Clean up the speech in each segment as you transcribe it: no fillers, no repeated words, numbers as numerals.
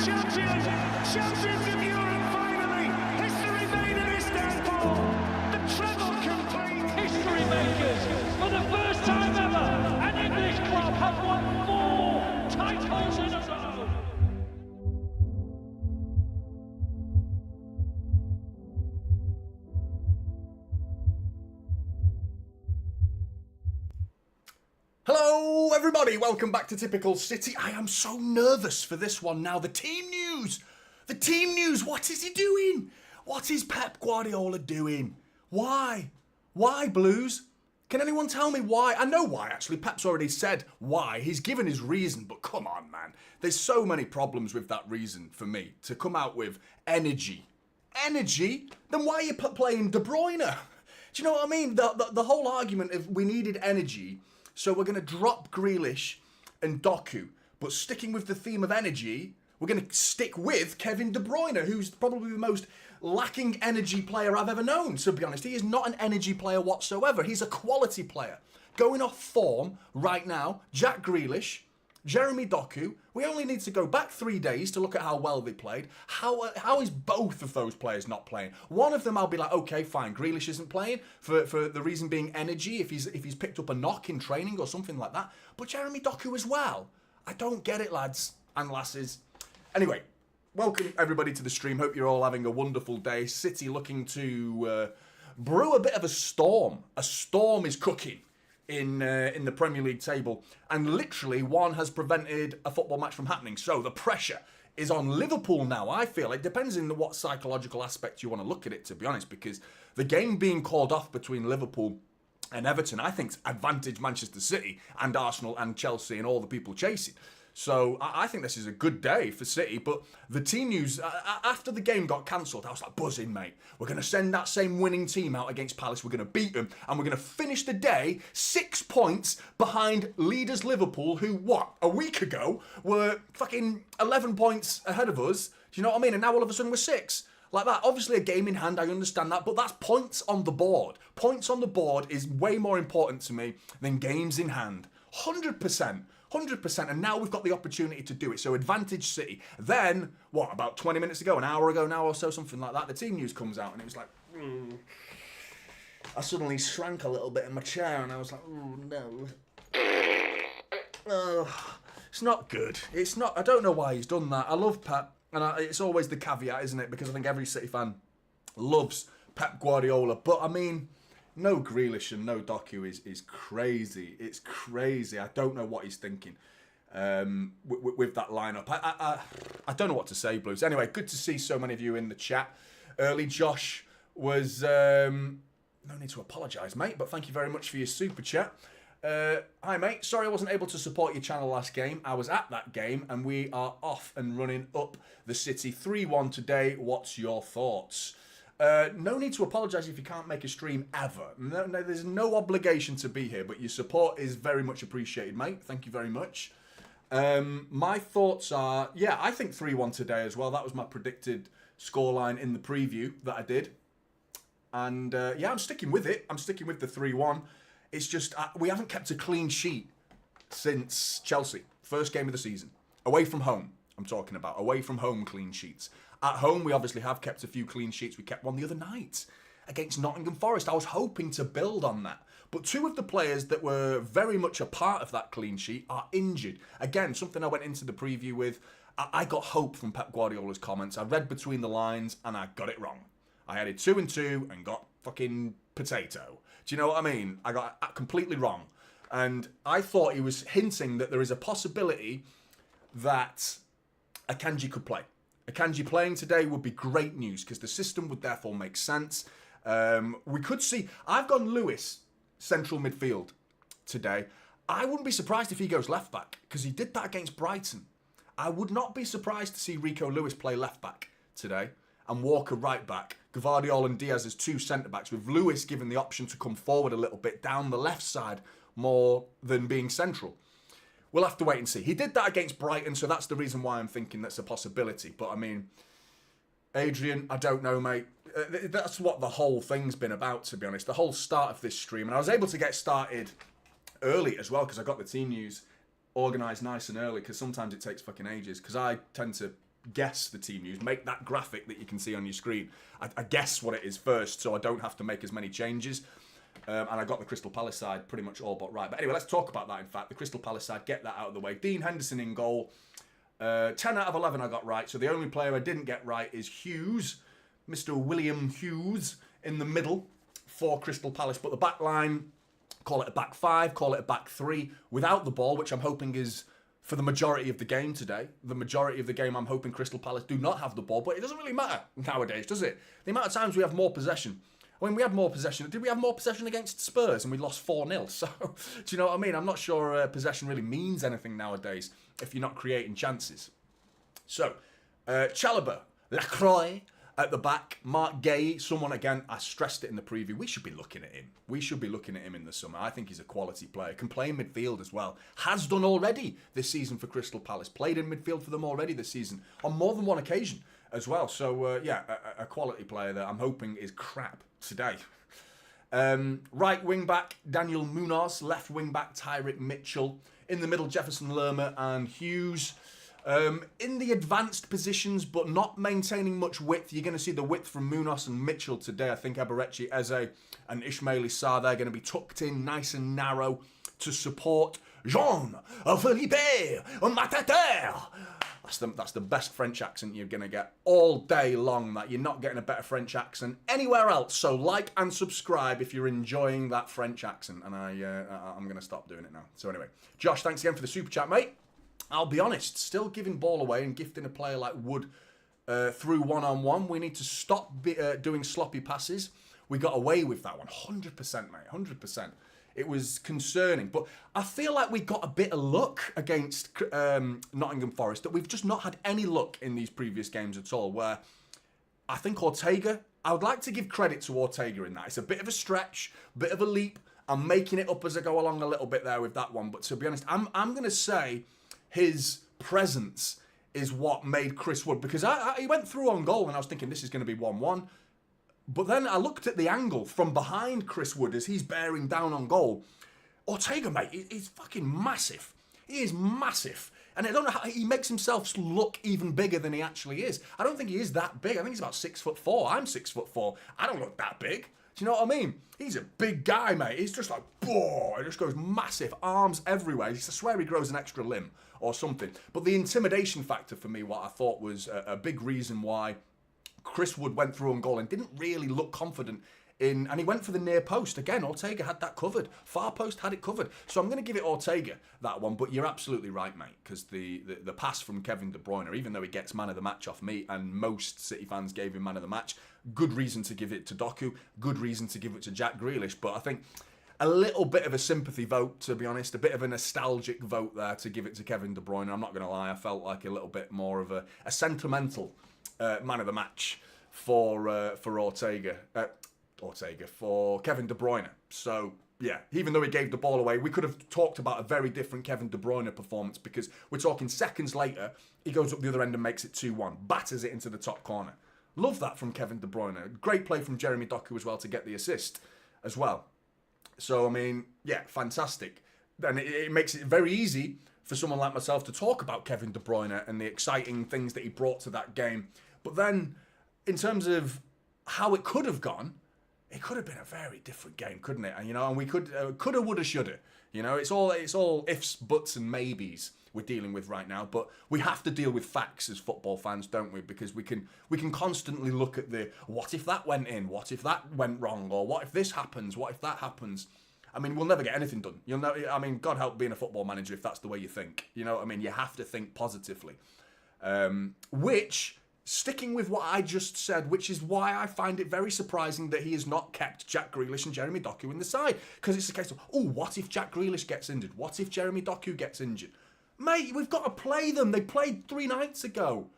champions! Champions of Europe finally! History made in Istanbul! The treble complete! History makers! For the first time ever, an English club have won 4 titles in a row! Hello everybody, welcome back to Typical City. I am so nervous for this one now. The team news, what is he doing? What is Pep Guardiola doing? Why? Why Blues? Can anyone tell me why? I know why actually, Pep's already said why. He's given his reason, but come on man. There's so many problems with that reason for me. To come out with energy? Then why are you playing De Bruyne? Do you know what I mean? The whole argument of we needed energy, so we're going to drop Grealish and Doku. But sticking with the theme of energy, we're going to stick with Kevin De Bruyne, who's probably the most lacking energy player I've ever known, to be honest. He is not an energy player whatsoever. He's a quality player. Going off form right now, Jack Grealish, Jeremy Doku. We only need to go back 3 days to look at how well they played. How is both of those players not playing? One of them I'll be like, okay, fine, Grealish isn't playing for the reason being energy, if he's picked up a knock in training or something like that. But Jeremy Doku as well. I don't get it, lads and lasses. Anyway, welcome everybody to the stream. Hope you're all having a wonderful day. City looking to brew a bit of a storm. A storm is cooking in the Premier League table, and literally one has prevented a football match from happening. So the pressure is on Liverpool now. I feel it depends on what psychological aspect you want to look at it, to be honest, because the game being called off between Liverpool and Everton, I think, advantage Manchester City and Arsenal and Chelsea and all the people chasing. So I think this is a good day for City, but the team news, after the game got cancelled, I was like buzzing, mate. We're going to send that same winning team out against Palace, we're going to beat them, and we're going to finish the day 6 points behind leaders Liverpool, who, a week ago, were fucking 11 points ahead of us. Do you know what I mean? And now all of a sudden we're 6. Like that. Obviously a game in hand, I understand that, but that's points on the board. Points on the board is way more important to me than games in hand. 100%. 100%, and now we've got the opportunity to do it. So advantage City. Then, about 20 minutes ago, an hour ago now or so, something like that, the team news comes out and it was like, I suddenly shrank a little bit in my chair and I was like, oh no. It's not good. It's not, I don't know why he's done that. I love Pep, and it's always the caveat, isn't it? Because I think every City fan loves Pep Guardiola, but I mean, no Grealish and no Doku is crazy. It's crazy. I don't know what he's thinking with that lineup. I don't know what to say, Blues. Anyway, good to see so many of you in the chat. Early Josh was... no need to apologise, mate, but thank you very much for your super chat. Hi, mate. Sorry I wasn't able to support your channel last game. I was at that game, and we are off and running up the City 3-1 today. What's your thoughts? No need to apologise if you can't make a stream ever. No, there's no obligation to be here, but your support is very much appreciated, mate. Thank you very much. My thoughts are, I think 3-1 today as well. That was my predicted scoreline in the preview that I did. And I'm sticking with it. I'm sticking with the 3-1. It's just, we haven't kept a clean sheet since Chelsea. First game of the season. Away from home, I'm talking about. Away from home clean sheets. At home, we obviously have kept a few clean sheets. We kept one the other night against Nottingham Forest. I was hoping to build on that. But 2 of the players that were very much a part of that clean sheet are injured. Again, something I went into the preview with. I got hope from Pep Guardiola's comments. I read between the lines and I got it wrong. I added 2 and 2 and got fucking potato. Do you know what I mean? I got completely wrong. And I thought he was hinting that there is a possibility that Akanji could play. Akanji playing today would be great news because the system would therefore make sense. We could see... I've gone Lewis, central midfield, today. I wouldn't be surprised if he goes left back because he did that against Brighton. I would not be surprised to see Rico Lewis play left back today and Walker right back. Gvardiol and Diaz as 2 centre-backs, with Lewis given the option to come forward a little bit down the left side more than being central. We'll have to wait and see. He did that against Brighton, so that's the reason why I'm thinking that's a possibility. But, I mean, Adrian, I don't know, mate. That's what the whole thing's been about, to be honest. The whole start of this stream. And I was able to get started early as well, because I got the team news organised nice and early, because sometimes it takes fucking ages, because I tend to guess the team news, make that graphic that you can see on your screen. I guess what it is first, so I don't have to make as many changes. And I got the Crystal Palace side pretty much all but right. But anyway, let's talk about that, in fact. The Crystal Palace side, get that out of the way. Dean Henderson in goal. 10 out of 11 I got right. So the only player I didn't get right is Hughes. Mr. William Hughes in the middle for Crystal Palace. But the back line, call it a back five, call it a back three, without the ball, which I'm hoping is for the majority of the game today. The majority of the game, I'm hoping Crystal Palace do not have the ball. But it doesn't really matter nowadays, does it? The amount of times we have more possession. When we had more possession, did we have more possession against Spurs and we lost 4-0? So, do you know what I mean? I'm not sure possession really means anything nowadays if you're not creating chances. So, Chalobah, Lacroix at the back, Mark Gay, someone, again, I stressed it in the preview, we should be looking at him. We should be looking at him in the summer. I think he's a quality player. Can play in midfield as well. Has done already this season for Crystal Palace. Played in midfield for them already this season on more than one occasion as well. So, yeah, a quality player that I'm hoping is crap today. Right wing back Daniel Munoz, left wing back Tyrick Mitchell, in the middle Jefferson Lerma and Hughes. In the advanced positions but not maintaining much width, you're going to see the width from Munoz and Mitchell today. I think Eberechi, Eze and Ismaili Sarr, they're going to be tucked in nice and narrow to support Jean-Philippe Matata. That's the best French accent you're going to get all day long. That you're not getting a better French accent anywhere else. So like and subscribe if you're enjoying that French accent. And I'm going to stop doing it now. So anyway, Josh, thanks again for the super chat, mate. I'll be honest, still giving ball away and gifting a player like Wood through one-on-one. We need to stop doing sloppy passes. We got away with that one. 100%, mate. 100%. It was concerning. But I feel like we got a bit of luck against Nottingham Forest, that we've just not had any luck in these previous games at all, where I think Ortega, I would like to give credit to Ortega in that. It's a bit of a stretch, bit of a leap. I'm making it up as I go along a little bit there with that one. But to be honest, I'm going to say his presence is what made Chris Wood, because he went through on goal and I was thinking this is going to be 1-1. But then I looked at the angle from behind Chris Wood as he's bearing down on goal. Ortega, mate, he's fucking massive. He is massive. And I don't know how he makes himself look even bigger than he actually is. I don't think he is that big. I think he's about 6'4". I'm 6'4". I don't look that big. Do you know what I mean? He's a big guy, mate. He's just like, boah, it just goes massive, arms everywhere. I swear he grows an extra limb or something. But the intimidation factor for me, what I thought was a big reason why Chris Wood went through on goal and didn't really look confident in, and he went for the near post. Again, Ortega had that covered. Far post had it covered. So I'm going to give it Ortega, that one. But you're absolutely right, mate, because the pass from Kevin De Bruyne, even though he gets man of the match off me, and most City fans gave him man of the match, good reason to give it to Doku, good reason to give it to Jack Grealish. But I think a little bit of a sympathy vote, to be honest, a bit of a nostalgic vote there to give it to Kevin De Bruyne. I'm not going to lie, I felt like a little bit more of a sentimental man of the match for Ortega, for Kevin De Bruyne. So, yeah, even though he gave the ball away, we could have talked about a very different Kevin De Bruyne performance, because we're talking seconds later, he goes up the other end and makes it 2-1, batters it into the top corner. Love that from Kevin De Bruyne. Great play from Jeremy Doku as well to get the assist as well. So, I mean, yeah, fantastic. And it makes it very easy for someone like myself to talk about Kevin De Bruyne and the exciting things that he brought to that game. But then, in terms of how it could have gone, it could have been a very different game, couldn't it? And you know, and we coulda, woulda, shoulda. You know, it's all ifs, buts, and maybes we're dealing with right now. But we have to deal with facts as football fans, don't we? Because we can constantly look at the what if that went in, what if that went wrong, or what if this happens, what if that happens. I mean, we'll never get anything done. You'll know. I mean, God help being a football manager if that's the way you think. You know what I mean? You have to think positively. Which, sticking with what I just said, which is why I find it very surprising that he has not kept Jack Grealish and Jeremy Doku in the side. Because it's a case of, oh, what if Jack Grealish gets injured? What if Jeremy Doku gets injured? Mate, we've got to play them. They played 3 nights ago.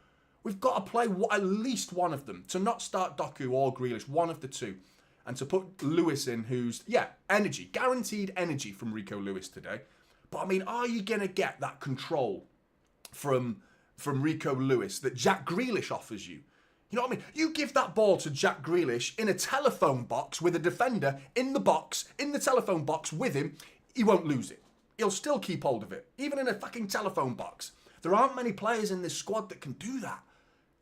We've got to play at least one of them. To not start Doku or Grealish, one of the two. And to put Lewis in, who's, yeah, energy. Guaranteed energy from Rico Lewis today. But, I mean, are you going to get that control from Rico Lewis that Jack Grealish offers you? You know what I mean? You give that ball to Jack Grealish in a telephone box with a defender in the box, in the telephone box with him, he won't lose it. He'll still keep hold of it, even in a fucking telephone box. There aren't many players in this squad that can do that.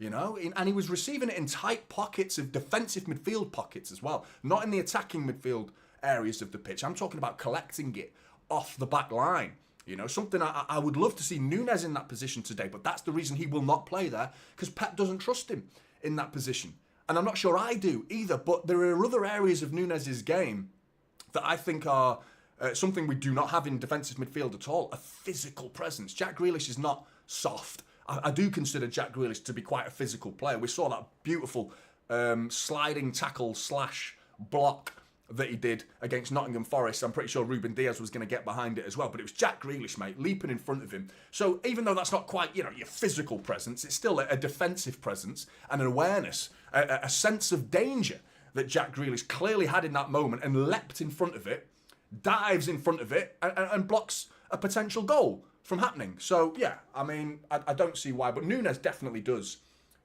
and he was receiving it in tight pockets of defensive midfield pockets as well, not in the attacking midfield areas of the pitch. I'm talking about collecting it off the back line. Something I would love to see Núñez in that position today, but that's the reason he will not play there, because Pep doesn't trust him in that position. And I'm not sure I do either, but there are other areas of Núñez's game that I think are something we do not have in defensive midfield at all, a physical presence. Jack Grealish is not soft. I do consider Jack Grealish to be quite a physical player. We saw that beautiful sliding tackle / block that he did against Nottingham Forest. I'm pretty sure Ruben Diaz was going to get behind it as well, but it was Jack Grealish, mate, leaping in front of him. So even though that's not quite, your physical presence, it's still a defensive presence and an awareness, a sense of danger that Jack Grealish clearly had in that moment, and leapt in front of it, dives in front of it, and blocks a potential goal from happening. So, yeah, I mean, I don't see why, but Núñez definitely does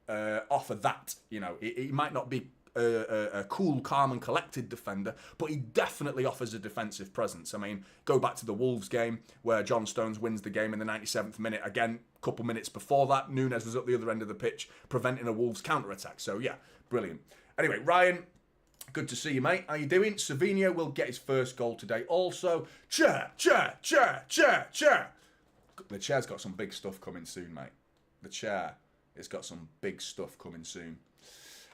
offer that. He might not be a cool, calm and collected defender, but he definitely offers a defensive presence. I mean, go back to the Wolves game where John Stones wins the game in the 97th minute. Again, a couple minutes before that, Núñez was at the other end of the pitch preventing a Wolves counter-attack. So, yeah, brilliant. Anyway, Ryan, good to see you, mate. How you doing? Savinho will get his first goal today. Also, chair. The chair's got some big stuff coming soon, mate. The chair has got some big stuff coming soon.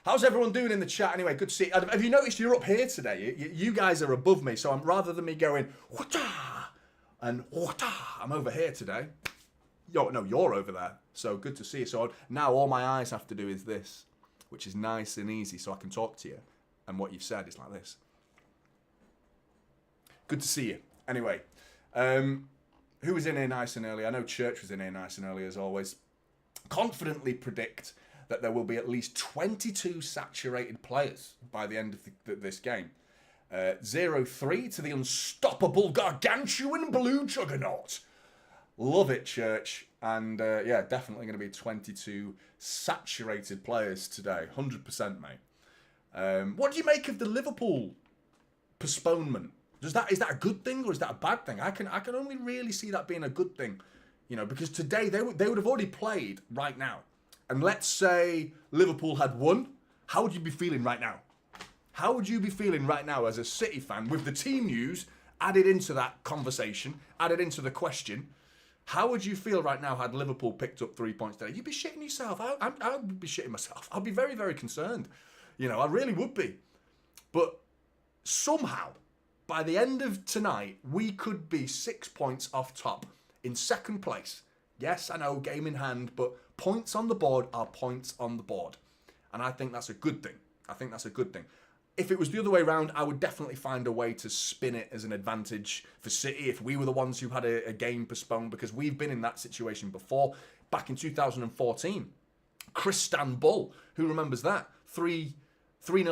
How's everyone doing in the chat anyway? Good to see you. Have you noticed you're up here today? You guys are above me, so rather than me going, whata, and whata, I'm over here today. You're over there. So good to see you. So now all my eyes have to do is this, which is nice and easy, so I can talk to you. And what you've said is like this. Good to see you. Anyway, who was in here nice and early? I know Church was in here nice and early as always. Confidently predict that there will be at least 22 saturated players by the end of this game. 0-3 to the unstoppable gargantuan blue juggernaut. Love it, Church. And yeah, definitely going to be 22 saturated players today. 100%, mate. What do you make of the Liverpool postponement? Is that a good thing or is that a bad thing? I can only really see that being a good thing, because today they would have already played right now. And let's say Liverpool had won. How would you be feeling right now? How would you be feeling right now as a City fan with the team news added into that conversation, added into the question? How would you feel right now had Liverpool picked up 3 points today? You'd be shitting yourself. I would be shitting myself. I'd be very, very concerned. I really would be. But somehow, by the end of tonight, we could be 6 points off top in second place. Yes, I know, game in hand, but points on the board are points on the board. And I think that's a good thing. If it was the other way around, I would definitely find a way to spin it as an advantage for City if we were the ones who had a game postponed, because we've been in that situation before. Back in 2014, Istanbul, who remembers that? 3-0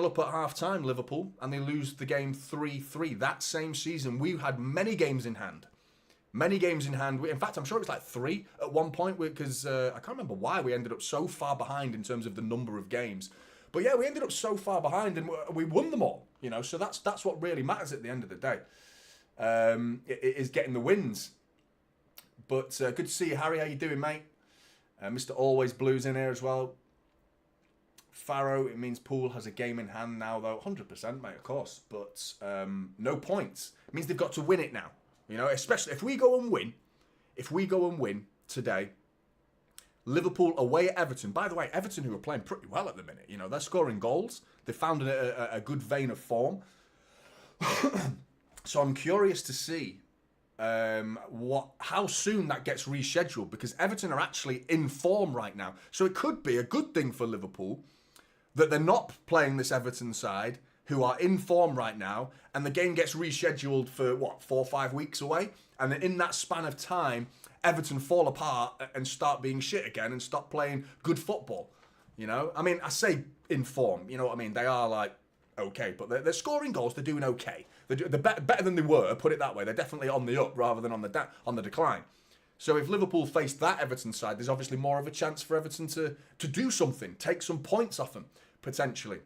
up at half-time, Liverpool, and they lose the game 3-3. That same season, we had many games in hand. In fact, I'm sure it was like 3 at one point, because I can't remember why we ended up so far behind in terms of the number of games. But yeah, we ended up so far behind and we won them all, so that's what really matters at the end of the day. It is getting the wins. But good to see you, Harry. How you doing, mate? Mr. Always Blues in here as well. Farrow, it means Poole has a game in hand now, though. 100%, mate, of course. But no points. It means they've got to win it now. Especially if we go and win today, Liverpool away at Everton. By the way, Everton, who are playing pretty well at the minute, they're scoring goals. They found a good vein of form. So I'm curious to see how soon that gets rescheduled, because Everton are actually in form right now. So it could be a good thing for Liverpool that they're not playing this Everton side, who are in form right now, and the game gets rescheduled for, 4 or 5 weeks away? And in that span of time, Everton fall apart and start being shit again and stop playing good football. I mean, I say in form, you know what I mean? They are like, okay, but they're scoring goals, they're doing okay. They're better than they were, put it that way. They're definitely on the up rather than on the decline. So if Liverpool face that Everton side, there's obviously more of a chance for Everton to do something, take some points off them, potentially.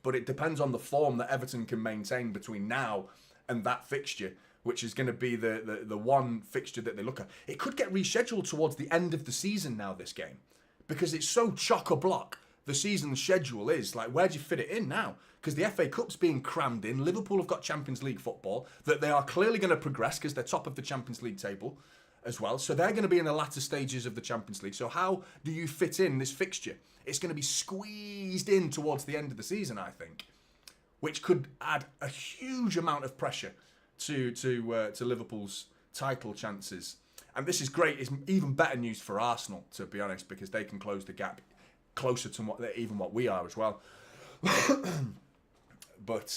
But it depends on the form that Everton can maintain between now and that fixture, which is going to be the one fixture that they look at. It could get rescheduled towards the end of the season now, this game, because it's so chock-a-block. The season schedule is like, where do you fit it in now? Because the FA Cup's being crammed in. Liverpool have got Champions League football that they are clearly going to progress because they're top of the Champions League table as well. So they're going to be in the latter stages of the Champions League. So how do you fit in this fixture? It's going to be squeezed in towards the end of the season, I think, which could add a huge amount of pressure to Liverpool's title chances. And this is great. It's even better news for Arsenal, to be honest, because they can close the gap closer to what we are as well. But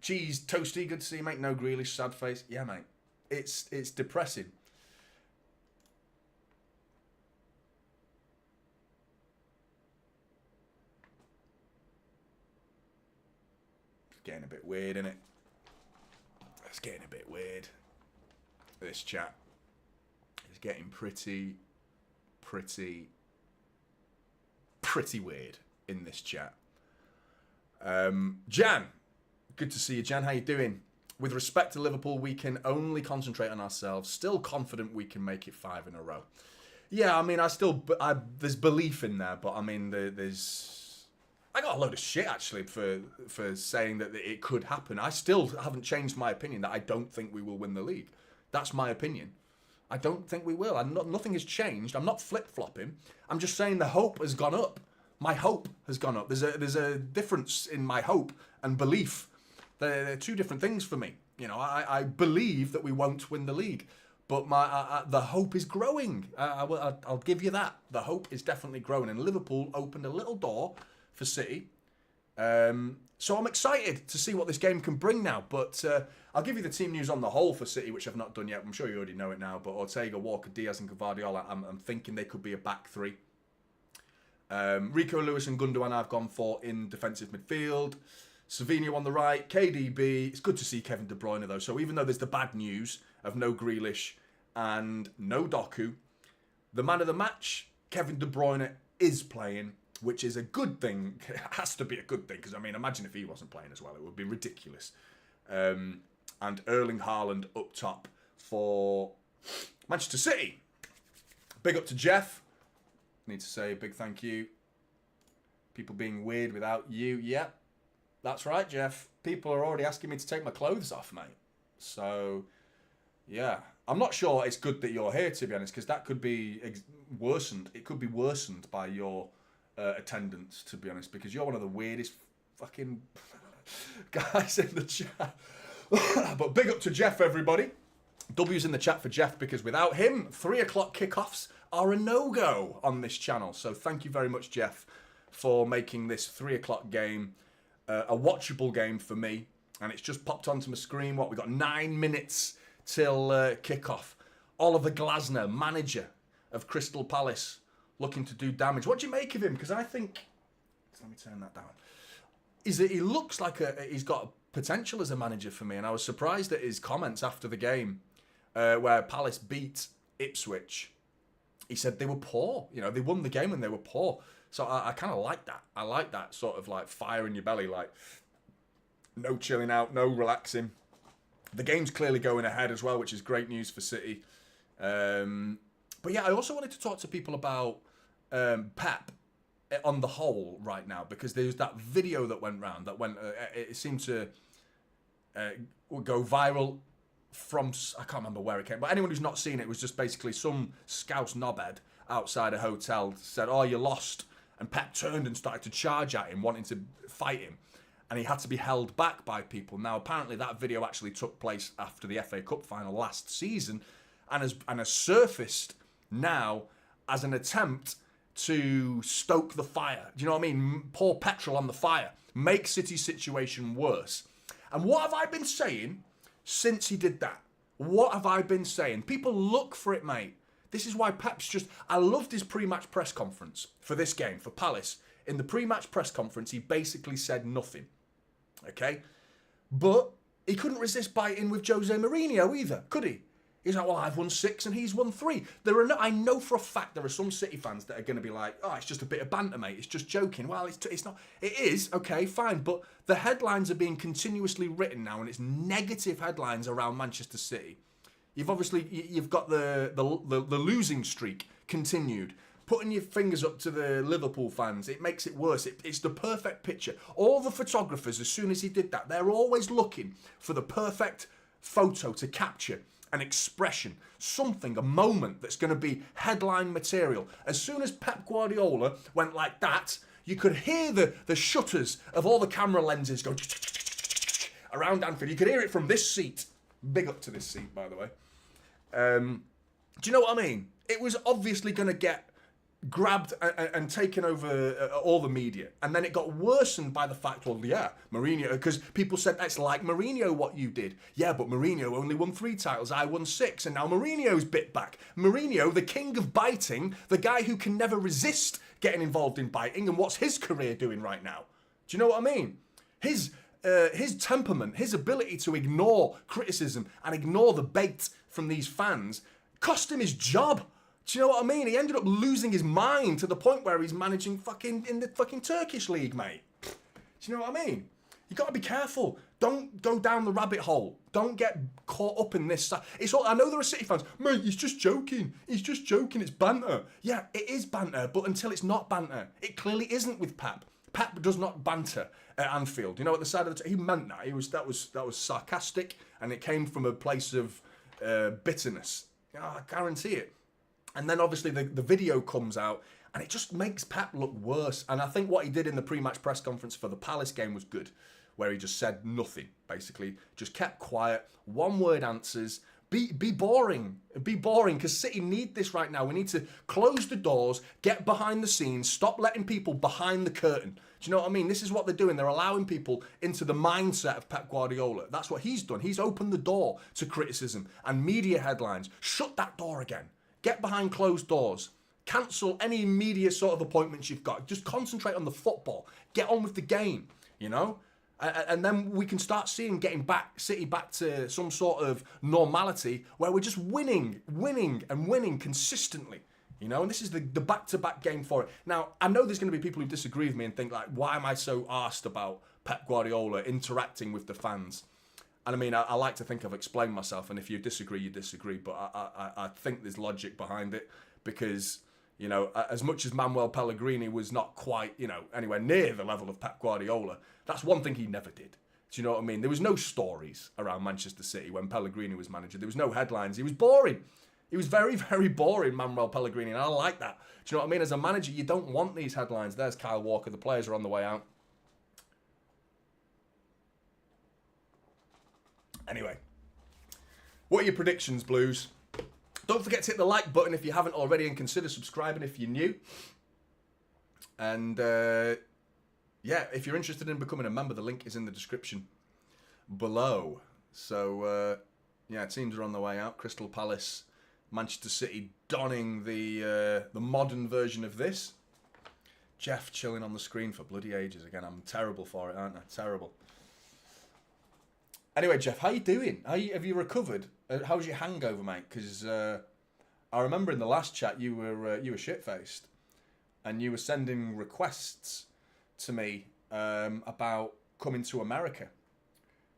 Cheese Toasty, good to see you, mate. No Grealish, sad face. Yeah, mate. It's depressing. It's getting a bit weird, isn't it? It's getting a bit weird. This chat is getting pretty weird in this chat. Jan, good to see you, Jan. How you doing? With respect to Liverpool, we can only concentrate on ourselves. Still confident we can make it 5 in a row. Yeah, I mean, there's belief in there, but I mean, I got a load of shit actually for saying that it could happen. I still haven't changed my opinion that I don't think we will win the league. That's my opinion. I don't think we will. Nothing has changed. I'm not flip-flopping. I'm just saying the hope has gone up. My hope has gone up. There's a difference in my hope and belief. They're two different things for me. You know, I believe that we won't win the league, but the hope is growing. I'll give you that. The hope is definitely growing, and Liverpool opened a little door for City. So I'm excited to see what this game can bring now. But I'll give you the team news on the whole for City, which I've not done yet. I'm sure you already know it now. But Ortega, Walker, Diaz, and Gvardiol, I'm thinking they could be a back three. Rico Lewis and Gundogan I've gone for in defensive midfield. Savinho on the right, KDB. It's good to see Kevin De Bruyne though. So even though there's the bad news of no Grealish and no Doku, the man of the match, Kevin De Bruyne, is playing, which is a good thing. It has to be a good thing because I mean, imagine if he wasn't playing as well. It would be ridiculous. And Erling Haaland up top for Manchester City. Big up to Jeff. Need to say a big thank you. People being weird without you. Yeah, that's right, Jeff. People are already asking me to take my clothes off, mate. So, yeah. I'm not sure it's good that you're here, to be honest, because that could be worsened. It could be worsened by your attendance, to be honest, because you're one of the weirdest fucking guys in the chat. But big up to Jeff, everybody. W's in the chat for Jeff, because without him, 3 o'clock kickoffs are a no-go on this channel. So thank you very much, Jeff, for making this 3 o'clock game a watchable game for me. And it's just popped onto my screen. What, we got 9 minutes till kickoff. Oliver Glasner, manager of Crystal Palace, looking to do damage. What do you make of him? Because I think, let me turn that down. Is that he looks like he's got potential as a manager for me. And I was surprised at his comments after the game where Palace beat Ipswich. He said they were poor. You know, they won the game and they were poor. So I kind of like that. I like that sort of like fire in your belly, like no chilling out, no relaxing. The game's clearly going ahead as well, which is great news for City. But yeah, I also wanted to talk to people about Pep on the whole right now, because there's that video that went round that it seemed to go viral from, I can't remember where it came, but anyone who's not seen it, was just basically some scouse knobhead outside a hotel said, "Oh, you lost," and Pep turned and started to charge at him, wanting to fight him, and he had to be held back by people. Now, apparently that video actually took place after the FA Cup final last season, and has surfaced now as an attempt to stoke the fire. Do you know what I mean? Pour petrol on the fire, make City's situation worse. And what have I been saying since he did that? What have I been saying? People look for it, mate. This is why Pep's just... I loved his pre-match press conference for this game, for Palace. In the pre-match press conference, he basically said nothing. Okay? But he couldn't resist biting with Jose Mourinho either, could he? He's like, well, I've won 6 and he's won 3. I know for a fact there are some City fans that are going to be like, oh, it's just a bit of banter, mate. It's just joking. Well, it's not. It is, okay, fine. But the headlines are being continuously written now, and it's negative headlines around Manchester City. You've got the losing streak continued. Putting your fingers up to the Liverpool fans, it makes it worse. It's the perfect picture. All the photographers, as soon as he did that, they're always looking for the perfect photo to capture an expression, something, a moment that's going to be headline material. As soon as Pep Guardiola went like that, you could hear the shutters of all the camera lenses go around Anfield. You could hear it from this seat. Big up to this seat, by the way. Do you know what I mean? It was obviously going to get grabbed and taken over all the media. And then it got worsened by the fact, well, yeah, Mourinho, because people said, that's like Mourinho what you did. Yeah, but Mourinho only won 3 titles, I won 6, and now Mourinho's bit back. Mourinho, the king of biting, the guy who can never resist getting involved in biting, and what's his career doing right now? Do you know what I mean? His temperament, his ability to ignore criticism and ignore the bait from these fans cost him his job. Do you know what I mean? He ended up losing his mind to the point where he's managing in the fucking Turkish league, mate. Do you know what I mean? You got to be careful. Don't go down the rabbit hole. Don't get caught up in this. It's all. I know there are City fans. Mate, he's just joking. He's just joking. It's banter. Yeah, it is banter, but until it's not banter, it clearly isn't with Pep. Pep does not banter at Anfield. You know, at the side of the he meant that. That was sarcastic, and it came from a place of bitterness. I guarantee it. And then obviously the video comes out and it just makes Pep look worse. And I think what he did in the pre-match press conference for the Palace game was good, where he just said nothing, basically. Just kept quiet, one-word answers. Be boring. Be boring, because City need this right now. We need to close the doors, get behind the scenes, stop letting people behind the curtain. Do you know what I mean? This is what they're doing. They're allowing people into the mindset of Pep Guardiola. That's what he's done. He's opened the door to criticism and media headlines. Shut that door again. Get behind closed doors. Cancel any media sort of appointments you've got. Just concentrate on the football. Get on with the game, you know? And then we can start seeing City back to some sort of normality where we're just winning consistently, you know? And this is the back-to-back game for it. Now, I know there's going to be people who disagree with me and think, like, why am I so arsed about Pep Guardiola interacting with the fans? And I mean, I like to think I've explained myself, and if you disagree, you disagree. But I think there's logic behind it, because, you know, as much as Manuel Pellegrini was not quite, you know, anywhere near the level of Pep Guardiola, that's one thing he never did. Do you know what I mean? There was no stories around Manchester City when Pellegrini was manager. There was no headlines. He was boring. He was very, very boring, Manuel Pellegrini, and I like that. Do you know what I mean? As a manager, you don't want these headlines. There's Kyle Walker. The players are on the way out. Anyway, what are your predictions, Blues? Don't forget to hit the like button if you haven't already, and consider subscribing if you're new. And yeah, if you're interested in becoming a member, the link is in the description below. So yeah, teams are on the way out. Crystal Palace, Manchester City donning the modern version of this. Jeff chilling on the screen for bloody ages again. I'm terrible for it, aren't I? Terrible. Anyway, Jeff, how you doing? Have you recovered? How's your hangover, mate? Because I remember in the last chat you were shit-faced, and you were sending requests to me about coming to America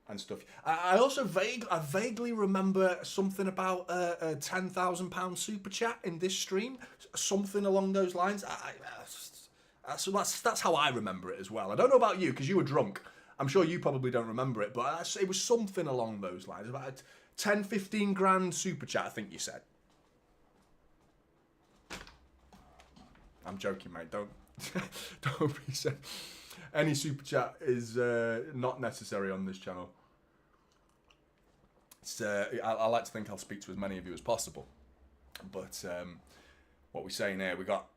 and stuff. I also vaguely remember something about a £10,000 super chat in this stream, something along those lines. That's how I remember it as well. I don't know about you, because you were drunk. I'm sure you probably don't remember it, but it was something along those lines. About a 10, 15 grand super chat, I think you said. I'm joking, mate. Don't be said. Any super chat is not necessary on this channel. I like to think I'll speak to as many of you as possible. But what we're saying here, we got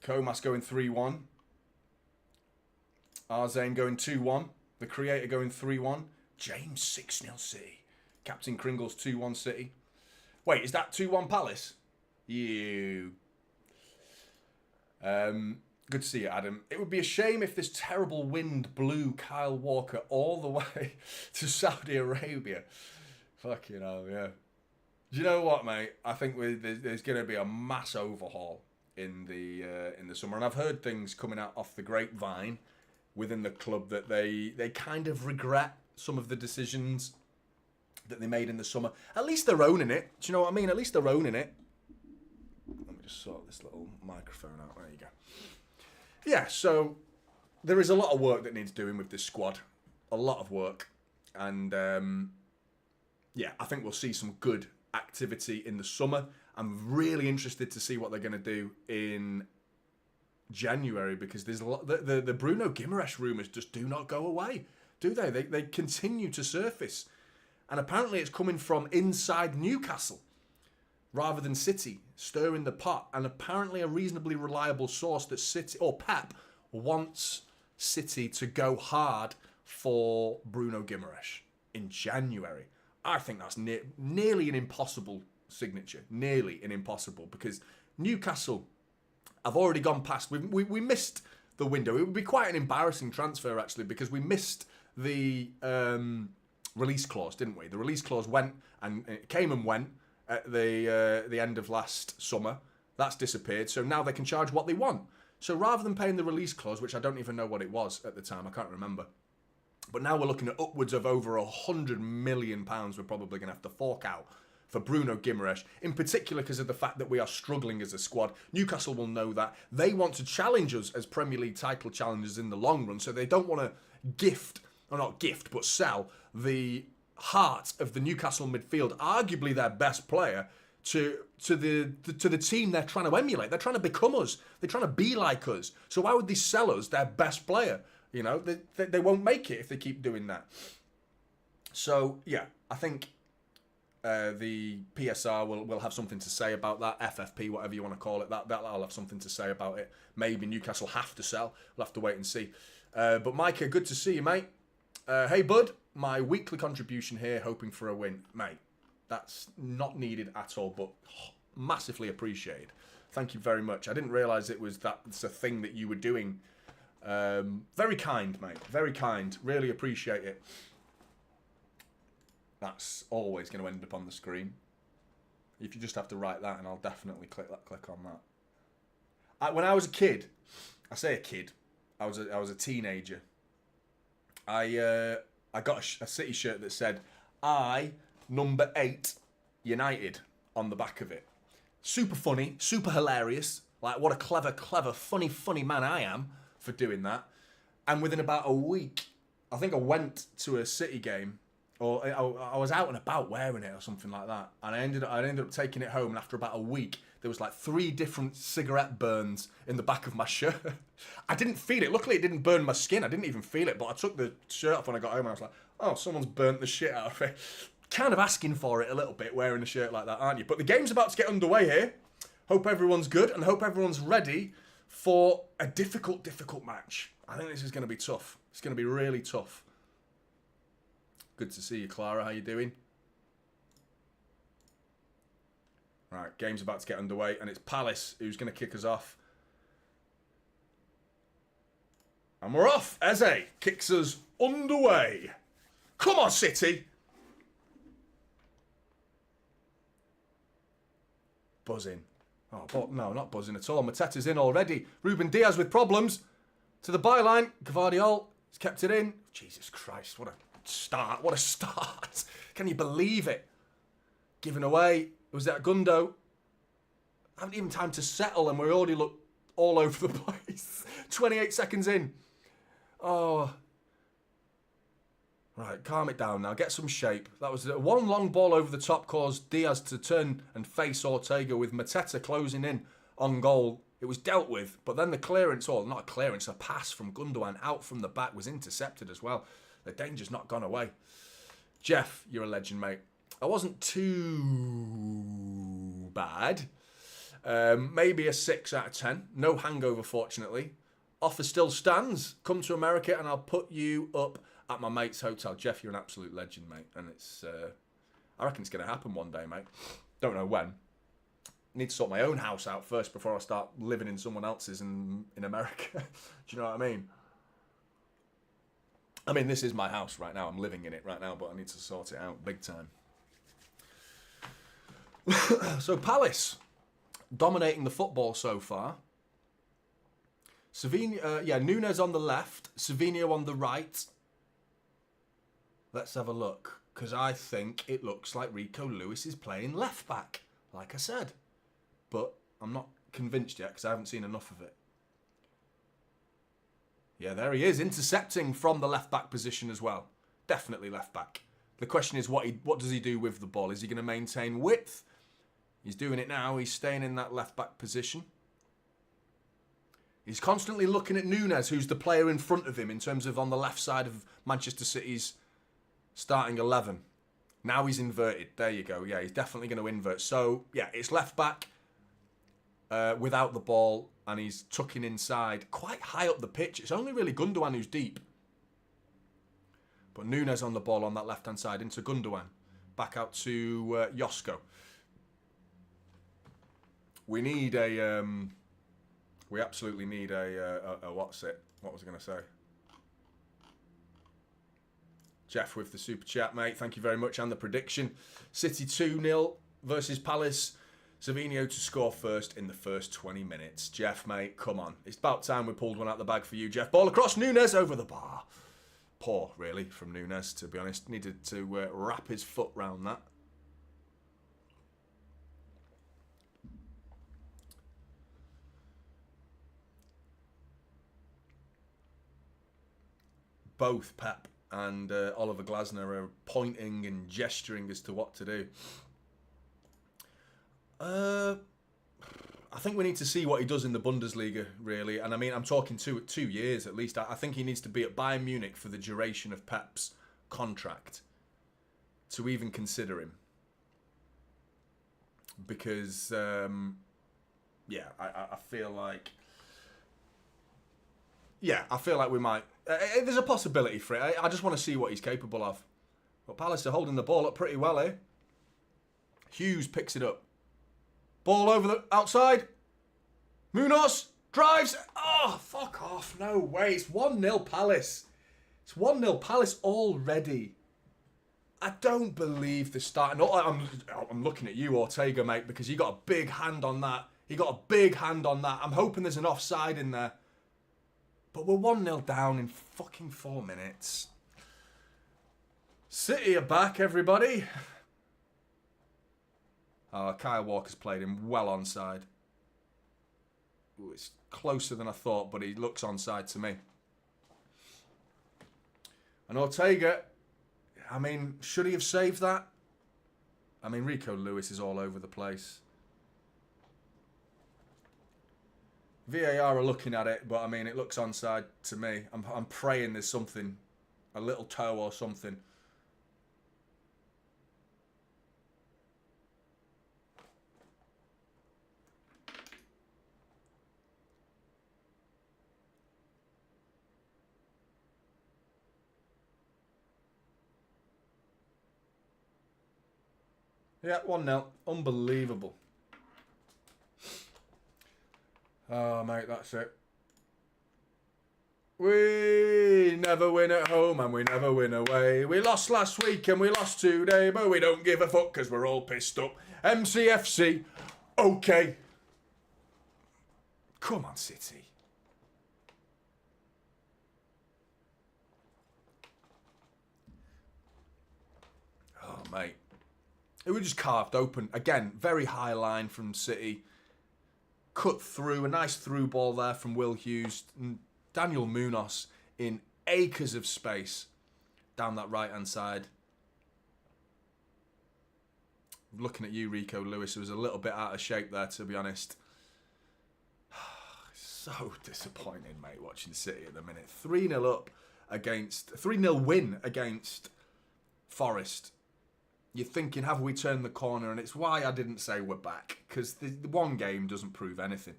Comas going 3-1. Arzane going 2-1. The Creator going 3-1. James 6-0 City. Captain Kringles 2-1 City. Wait, is that 2-1 Palace? You. Good to see you, Adam. It would be a shame if this terrible wind blew Kyle Walker all the way to Saudi Arabia. Fucking hell, yeah. Do you know what, mate? I think there's going to be a mass overhaul in the summer, and I've heard things coming out off the grapevine within the club that they kind of regret some of the decisions that they made in the summer. At least they're owning it. Do you know what I mean? At least they're owning it. Let me just sort this little microphone out. There you go. Yeah, so there is a lot of work that needs doing with this squad. A lot of work. And, yeah, I think we'll see some good activity in the summer. I'm really interested to see what they're going to do in January, because there's a lot. The Bruno Guimaraes rumours just do not go away, do they? They continue to surface. And apparently it's coming from inside Newcastle rather than City, stirring the pot. And apparently a reasonably reliable source that City, or Pep, wants City to go hard for Bruno Guimaraes in January. I think that's nearly an impossible signature. Nearly an impossible, because Newcastle have already gone past. We missed the window. It would be quite an embarrassing transfer, actually, because we missed the release clause, didn't we? The release clause went, and it came and went at the end of last summer. That's disappeared, so now they can charge what they want. So rather than paying the release clause, which I don't even know what it was at the time, I can't remember, but now we're looking at upwards of over £100 million we're probably going to have to fork out for Bruno Guimaraes, in particular because of the fact that we are struggling as a squad. Newcastle will know that. They want to challenge us as Premier League title challengers in the long run, so they don't want to sell the heart of the Newcastle midfield, arguably their best player, to the team they're trying to emulate. They're trying to become us. They're trying to be like us. So why would they sell us their best player? You know, they won't make it if they keep doing that. So, yeah, I think the PSR will have something to say about that. FFP, whatever you want to call it, that'll have something to say about it. Maybe Newcastle have to sell. We'll have to wait and see. But Micah, good to see you, mate. Hey, bud, my weekly contribution here, hoping for a win. Mate, that's not needed at all, but massively appreciated. Thank you very much. I didn't realise that's a thing that you were doing. Very kind, mate. Very kind. Really appreciate it. That's always going to end up on the screen. If you just have to write that, and I'll definitely click on that. When I was a kid, I say a kid, I was a teenager. I got a City shirt that said "I number 8 United" on the back of it. Super funny, super hilarious. Like, what a clever, funny man I am for doing that. And within about a week, I think I went to a City game, or I was out and about wearing it or something like that, and I ended up taking it home, and after about a week there was like 3 different cigarette burns in the back of my shirt. I didn't feel it. Luckily it didn't burn my skin. I didn't even feel it, but I took the shirt off when I got home and I was like, oh, someone's burnt the shit out of it. Kind of asking for it a little bit wearing a shirt like that, aren't you? But the game's about to get underway here. Hope everyone's good and hope everyone's ready for a difficult match. I think this is going to be tough. It's going to be really tough. Good to see you, Clara. How you doing? Right, game's about to get underway, and it's Palace who's going to kick us off. And we're off. Eze kicks us underway. Come on, City. Buzzing. Oh, but no, not buzzing at all. Mateta's in already. Ruben Diaz with problems. To the byline. Gvardiol has kept it in. Jesus Christ, what a start. What a start. Can you believe it? Given away. It was that Gundo. Haven't even time to settle and we already look all over the place. 28 seconds in. Oh. Right, calm it down now. Get some shape. That was one long ball over the top, caused Diaz to turn and face Ortega, with Mateta closing in on goal. It was dealt with, but then the clearance, or not a clearance, a pass from Gundogan out from the back was intercepted as well. The danger's not gone away. Jeff, you're a legend, mate. I wasn't too bad. Maybe a 6 out of 10. No hangover, fortunately. Offer still stands. Come to America and I'll put you up at my mate's hotel. Jeff, you're an absolute legend, mate. And it's, I reckon it's going to happen one day, mate. Don't know when. Need to sort my own house out first before I start living in someone else's in America. Do you know what I mean? I mean, this is my house right now. I'm living in it right now, but I need to sort it out big time. So Palace dominating the football so far. Nunes on the left, Savinho on the right. Let's have a look, because I think it looks like Rico Lewis is playing left back, like I said. But I'm not convinced yet because I haven't seen enough of it. Yeah, there he is, intercepting from the left-back position as well. Definitely left-back. The question is, what does he do with the ball? Is he going to maintain width? He's doing it now. He's staying in that left-back position. He's constantly looking at Núñez, who's the player in front of him in terms of on the left side of Manchester City's starting 11. Now he's inverted. There you go. Yeah, he's definitely going to invert. So, yeah, it's left-back without the ball, and he's tucking inside quite high up the pitch. It's only really Gundogan who's deep. But Núñez on the ball on that left-hand side into Gundogan. Back out to Josko. We need a... we absolutely need a what's it? What was I going to say? Jeff with the super chat, mate. Thank you very much. And the prediction. City 2-0 versus Palace. Savinho to score first in the first 20 minutes. Jeff, mate, come on. It's about time we pulled one out the bag for you, Jeff. Ball across, Núñez over the bar. Poor, really, from Núñez, to be honest. Needed to wrap his foot round that. Both Pep and Oliver Glasner are pointing and gesturing as to what to do. I think we need to see what he does in the Bundesliga, really. And I mean, I'm talking 2 years at least. I think he needs to be at Bayern Munich for the duration of Pep's contract to even consider him. Because, yeah, I feel like... Yeah, I feel like we might... there's a possibility for it. I just want to see what he's capable of. But Palace are holding the ball up pretty well, eh? Hughes picks it up. Ball over the outside. Munoz drives. Oh, fuck off. No way. It's 1-0 Palace. It's 1-0 Palace already. I don't believe the start. No, I'm looking at you, Ortega, mate, because you got a big hand on that. He got a big hand on that. I'm hoping there's an offside in there. But we're 1-0 down in fucking 4 minutes. City are back, everybody. Kyle Walker's played him well onside. Ooh, it's closer than I thought, but he looks onside to me. And Ortega, I mean, should he have saved that? I mean, Rico Lewis is all over the place. VAR are looking at it, but I mean, it looks onside to me. I'm praying there's something, a little toe or something. Yeah, 1-0. Unbelievable. Oh, mate, that's it. We never win at home and we never win away. We lost last week and we lost today, but we don't give a fuck because we're all pissed up. MCFC, okay. Come on, City. Oh, mate. It was just carved open. Again, very high line from City. Cut through, a nice through ball there from Will Hughes. And Daniel Munoz in acres of space down that right-hand side. Looking at you, Rico Lewis, who was a little bit out of shape there, to be honest. So disappointing, mate, watching City at the minute. 3-0 up against... 3-0 win against Forest. You're thinking, have we turned the corner? And it's why I didn't say we're back. Because the one game doesn't prove anything.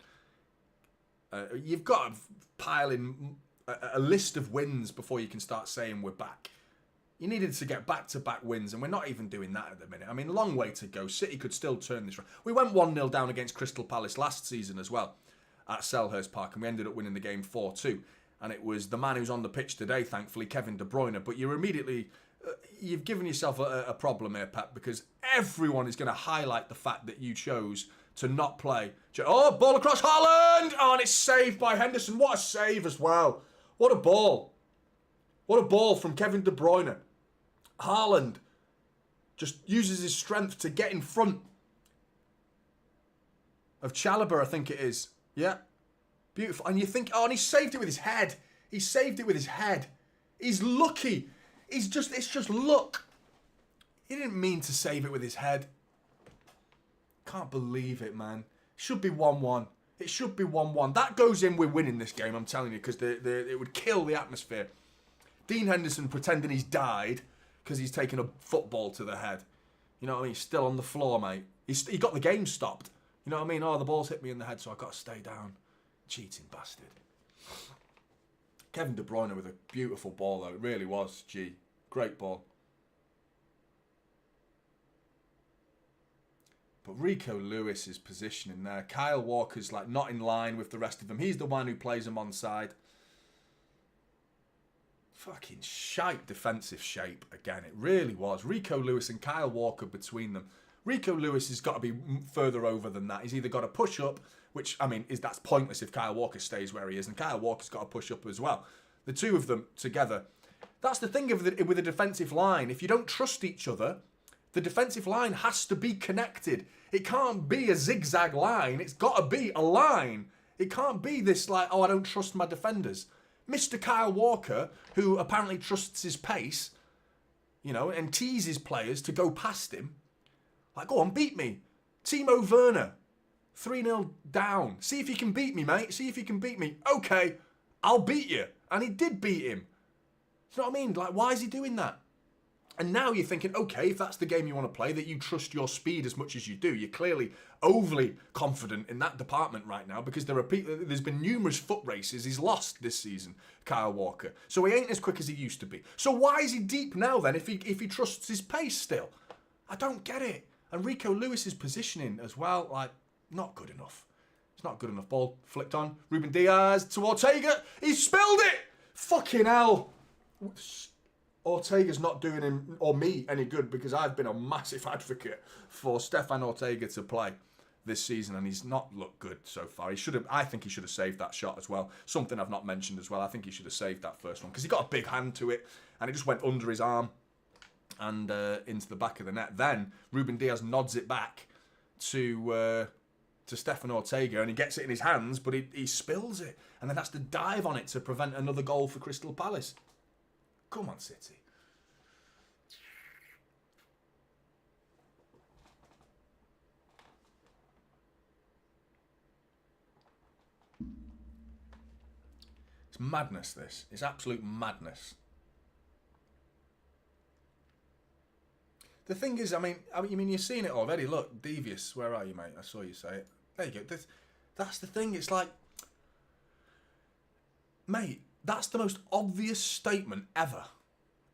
You've got to pile in a list of wins before you can start saying we're back. You needed to get back-to-back wins, and we're not even doing that at the minute. I mean, long way to go. City could still turn this around. We went 1-0 down against Crystal Palace last season as well at Selhurst Park, and we ended up winning the game 4-2. And it was the man who's on the pitch today, thankfully, Kevin De Bruyne. But you're immediately... you've given yourself a problem here, Pep, because everyone is going to highlight the fact that you chose to not play. Oh, ball across Haaland! Oh, and it's saved by Henderson. What a save as well. What a ball. What a ball from Kevin De Bruyne. Haaland just uses his strength to get in front of Chalobah, I think it is. Yeah. Beautiful. And you think, oh, and he saved it with his head. He saved it with his head. He's lucky. It's just luck. He didn't mean to save it with his head. Can't believe it, man. Should be 1-1. It should be 1-1. That goes in, we're winning this game, I'm telling you, because it would kill the atmosphere. Dean Henderson pretending he's died because he's taken a football to the head. You know what I mean? He's still on the floor, mate. He got the game stopped. You know what I mean? Oh, the ball's hit me in the head, so I've got to stay down. Cheating bastard. Kevin De Bruyne with a beautiful ball, though. It really was, G. Great ball. But Rico Lewis's positioning there. Kyle Walker's like not in line with the rest of them. He's the one who plays them onside. Fucking shite defensive shape again. It really was. Rico Lewis and Kyle Walker between them. Rico Lewis has got to be further over than that. He's either got to push up, which, I mean, that's pointless if Kyle Walker stays where he is, and Kyle Walker's got to push up as well. The two of them together. That's the thing with a defensive line. If you don't trust each other, the defensive line has to be connected. It can't be a zigzag line. It's got to be a line. It can't be this like, oh, I don't trust my defenders. Mr. Kyle Walker, who apparently trusts his pace, you know, and teases players to go past him. Like, go on, beat me. Timo Werner, 3-0 down. See if you can beat me, mate. See if you can beat me. Okay, I'll beat you. And he did beat him. You know what I mean? Like, why is he doing that? And now you're thinking, okay, if that's the game you want to play, that you trust your speed as much as you do, you're clearly overly confident in that department right now because there's been numerous foot races he's lost this season, Kyle Walker. So he ain't as quick as he used to be. So why is he deep now then if he trusts his pace still? I don't get it. And Rico Lewis's positioning as well, like, not good enough. It's not good enough. Ball flicked on. Ruben Diaz to Ortega. He spilled it! Fucking hell. Ortega's not doing him or me any good because I've been a massive advocate for Stefan Ortega to play this season and he's not looked good so far. I think he should have saved that shot as well. Something I've not mentioned as well. I think he should have saved that first one because he got a big hand to it and it just went under his arm and into the back of the net. Then Ruben Diaz nods it back to Stefan Ortega and he gets it in his hands, but he spills it and then has to dive on it to prevent another goal for Crystal Palace. Come on, City. It's madness, this. It's absolute madness. The thing is, I mean, you've seen it already. Look, Devious, where are you, mate? I saw you say it. There you go. That's the thing. It's like, mate, that's the most obvious statement ever.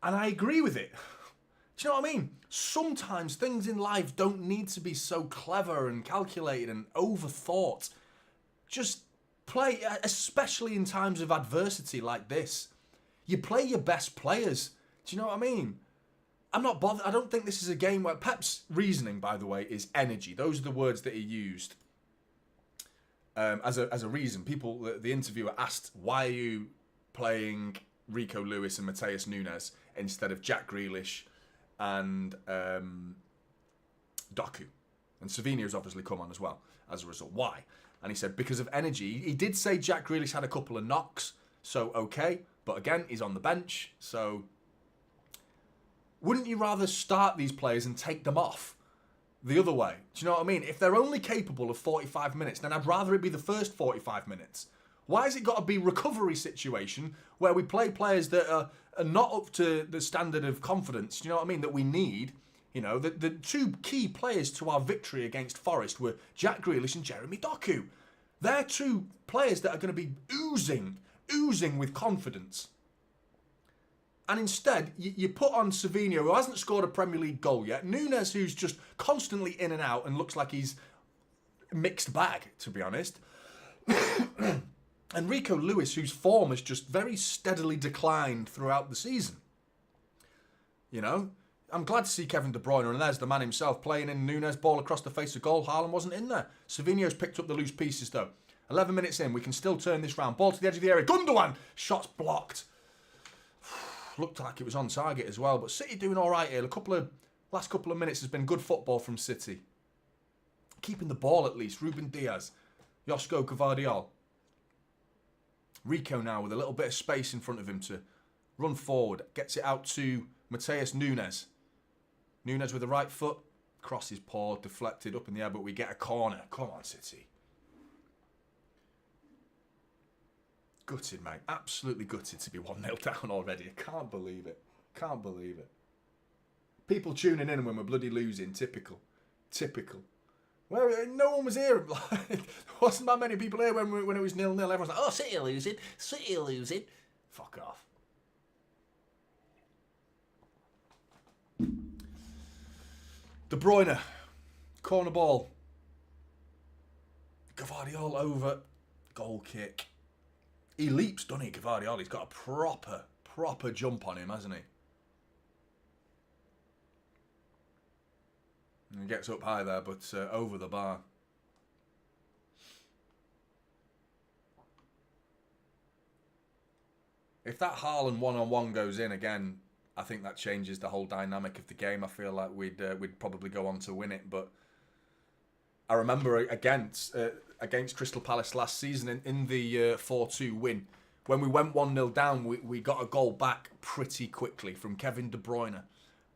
And I agree with it. Do you know what I mean? Sometimes things in life don't need to be so clever and calculated and overthought. Just play, especially in times of adversity like this. You play your best players. Do you know what I mean? I'm not bothered. I don't think this is a game where Pep's reasoning, by the way, is energy. Those are the words that he used as a reason. The interviewer asked, why are you playing Rico Lewis and Mateus Nunes instead of Jack Grealish and Doku? And Savinho's obviously come on as well as a result. Why? And he said, because of energy. He did say Jack Grealish had a couple of knocks, so okay. But again, he's on the bench, so wouldn't you rather start these players and take them off the other way? Do you know what I mean? If they're only capable of 45 minutes, then I'd rather it be the first 45 minutes. Why has it got to be recovery situation where we play players that are not up to the standard of confidence, do you know what I mean, that we need? You know, the two key players to our victory against Forest were Jack Grealish and Jeremy Doku. They're two players that are going to be oozing with confidence. And instead, you put on Savinho, who hasn't scored a Premier League goal yet. Nunes, who's just constantly in and out and looks like he's mixed bag, to be honest. And Rico Lewis, whose form has just very steadily declined throughout the season. You know, I'm glad to see Kevin De Bruyne, and there's the man himself playing in Nunes, ball across the face of goal. Haaland wasn't in there. Savinho's picked up the loose pieces, though. 11 minutes in, we can still turn this round. Ball to the edge of the area. Gundogan! Shots blocked. Looked like it was on target as well, but City doing all right here. Last couple of minutes has been good football from City. keeping the ball at least. Ruben Diaz, Josko Gvardiol. Rico now with a little bit of space in front of him to run forward. Gets it out to Mateus Nunes. Nunes with the right foot. Crosses poor, deflected up in the air, but we get a corner. Come on, City. Gutted, mate. Absolutely gutted to be 1-0 down already. I can't believe it. Can't believe it. People tuning in when we're bloody losing. Typical. Typical. Well, no one was here. There wasn't that many people here when it was 0-0. Everyone's like, oh, City are losing. City are losing. Fuck off. De Bruyne. Corner ball. Gvardiol over. Goal kick. He leaps, doesn't he, Gvardiol? He's got a proper jump on him, hasn't he? And he gets up high there, but over the bar. If that Haaland one-on-one goes in again, I think that changes the whole dynamic of the game. I feel like we'd probably go on to win it, but I remember against Crystal Palace last season in the 4-2 win, when we went 1-0 down, we got a goal back pretty quickly from Kevin De Bruyne,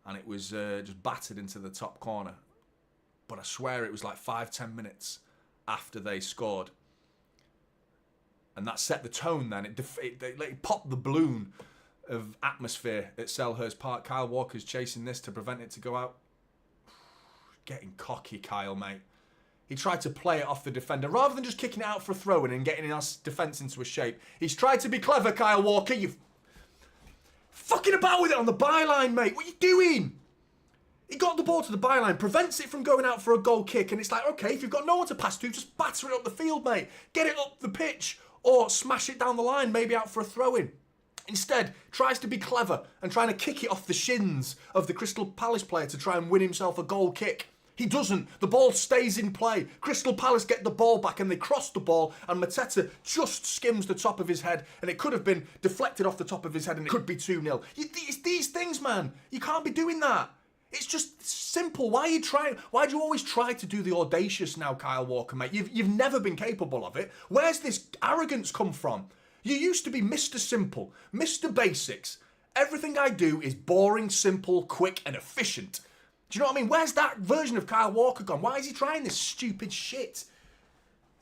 and it was just battered into the top corner. But I swear it was like 5-10 minutes after they scored. And that set the tone then. It popped the balloon of atmosphere at Selhurst Park. Kyle Walker's chasing this to prevent it to go out. Getting cocky, Kyle, mate. He tried to play it off the defender. Rather than just kicking it out for a throw-in and getting our defence into a shape, he's tried to be clever, Kyle Walker. You've fucking about with it on the byline, mate. What are you doing? He got the ball to the byline, prevents it from going out for a goal kick, and it's like, okay, if you've got no one to pass to, just batter it up the field, mate. Get it up the pitch, or smash it down the line, maybe out for a throw-in. Instead, tries to be clever and trying to kick it off the shins of the Crystal Palace player to try and win himself a goal kick. He doesn't. The ball stays in play. Crystal Palace get the ball back and they cross the ball, and Mateta just skims the top of his head, and it could have been deflected off the top of his head and it could be 2-0. It's these things, man. You can't be doing that. It's just simple. Why do you always try to do the audacious now, Kyle Walker, mate? You've never been capable of it. Where's this arrogance come from? You used to be Mr. Simple, Mr. Basics. Everything I do is boring, simple, quick, and efficient. Do you know what I mean? Where's that version of Kyle Walker gone? Why is he trying this stupid shit?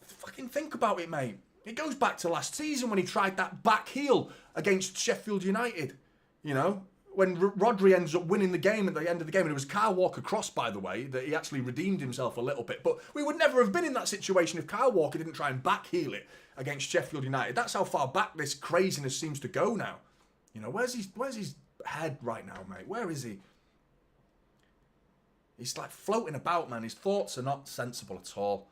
Fucking think about it, mate. It goes back to last season when he tried that back heel against Sheffield United. You know? When Rodri ends up winning the game at the end of the game, and it was Kyle Walker cross, by the way, that he actually redeemed himself a little bit. But we would never have been in that situation if Kyle Walker didn't try and back heel it against Sheffield United. That's how far back this craziness seems to go now. You know, where's his head right now, mate? Where is he? He's like floating about, man. His thoughts are not sensible at all.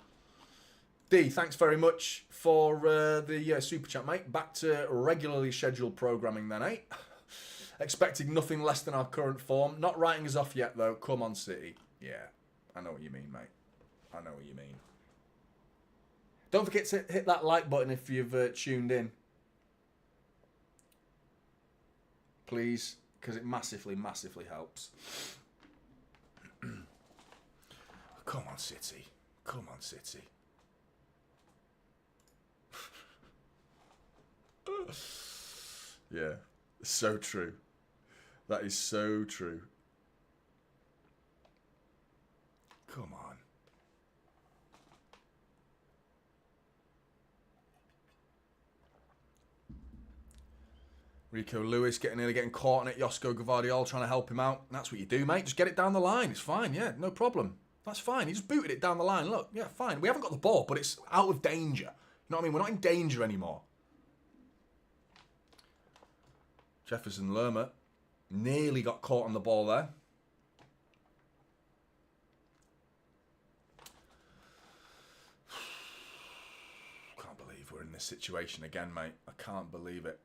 D, thanks very much for the super chat, mate. Back to regularly scheduled programming then, eh? Expecting nothing less than our current form. Not writing us off yet, though. Come on, City. Yeah, I know what you mean, mate. I know what you mean. Don't forget to hit that like button if you've tuned in. Please, because it massively, massively helps. Come on, City. Come on, City. Yeah, so true. That is so true. Come on. Rico Lewis nearly getting caught on it. Josko Gvardiol trying to help him out. That's what you do, mate. Just get it down the line. It's fine. Yeah, no problem. That's fine. He just booted it down the line. Look, yeah, fine. We haven't got the ball, but it's out of danger. You know what I mean? We're not in danger anymore. Jefferson Lerma nearly got caught on the ball there. Can't believe we're in this situation again, mate. I can't believe it.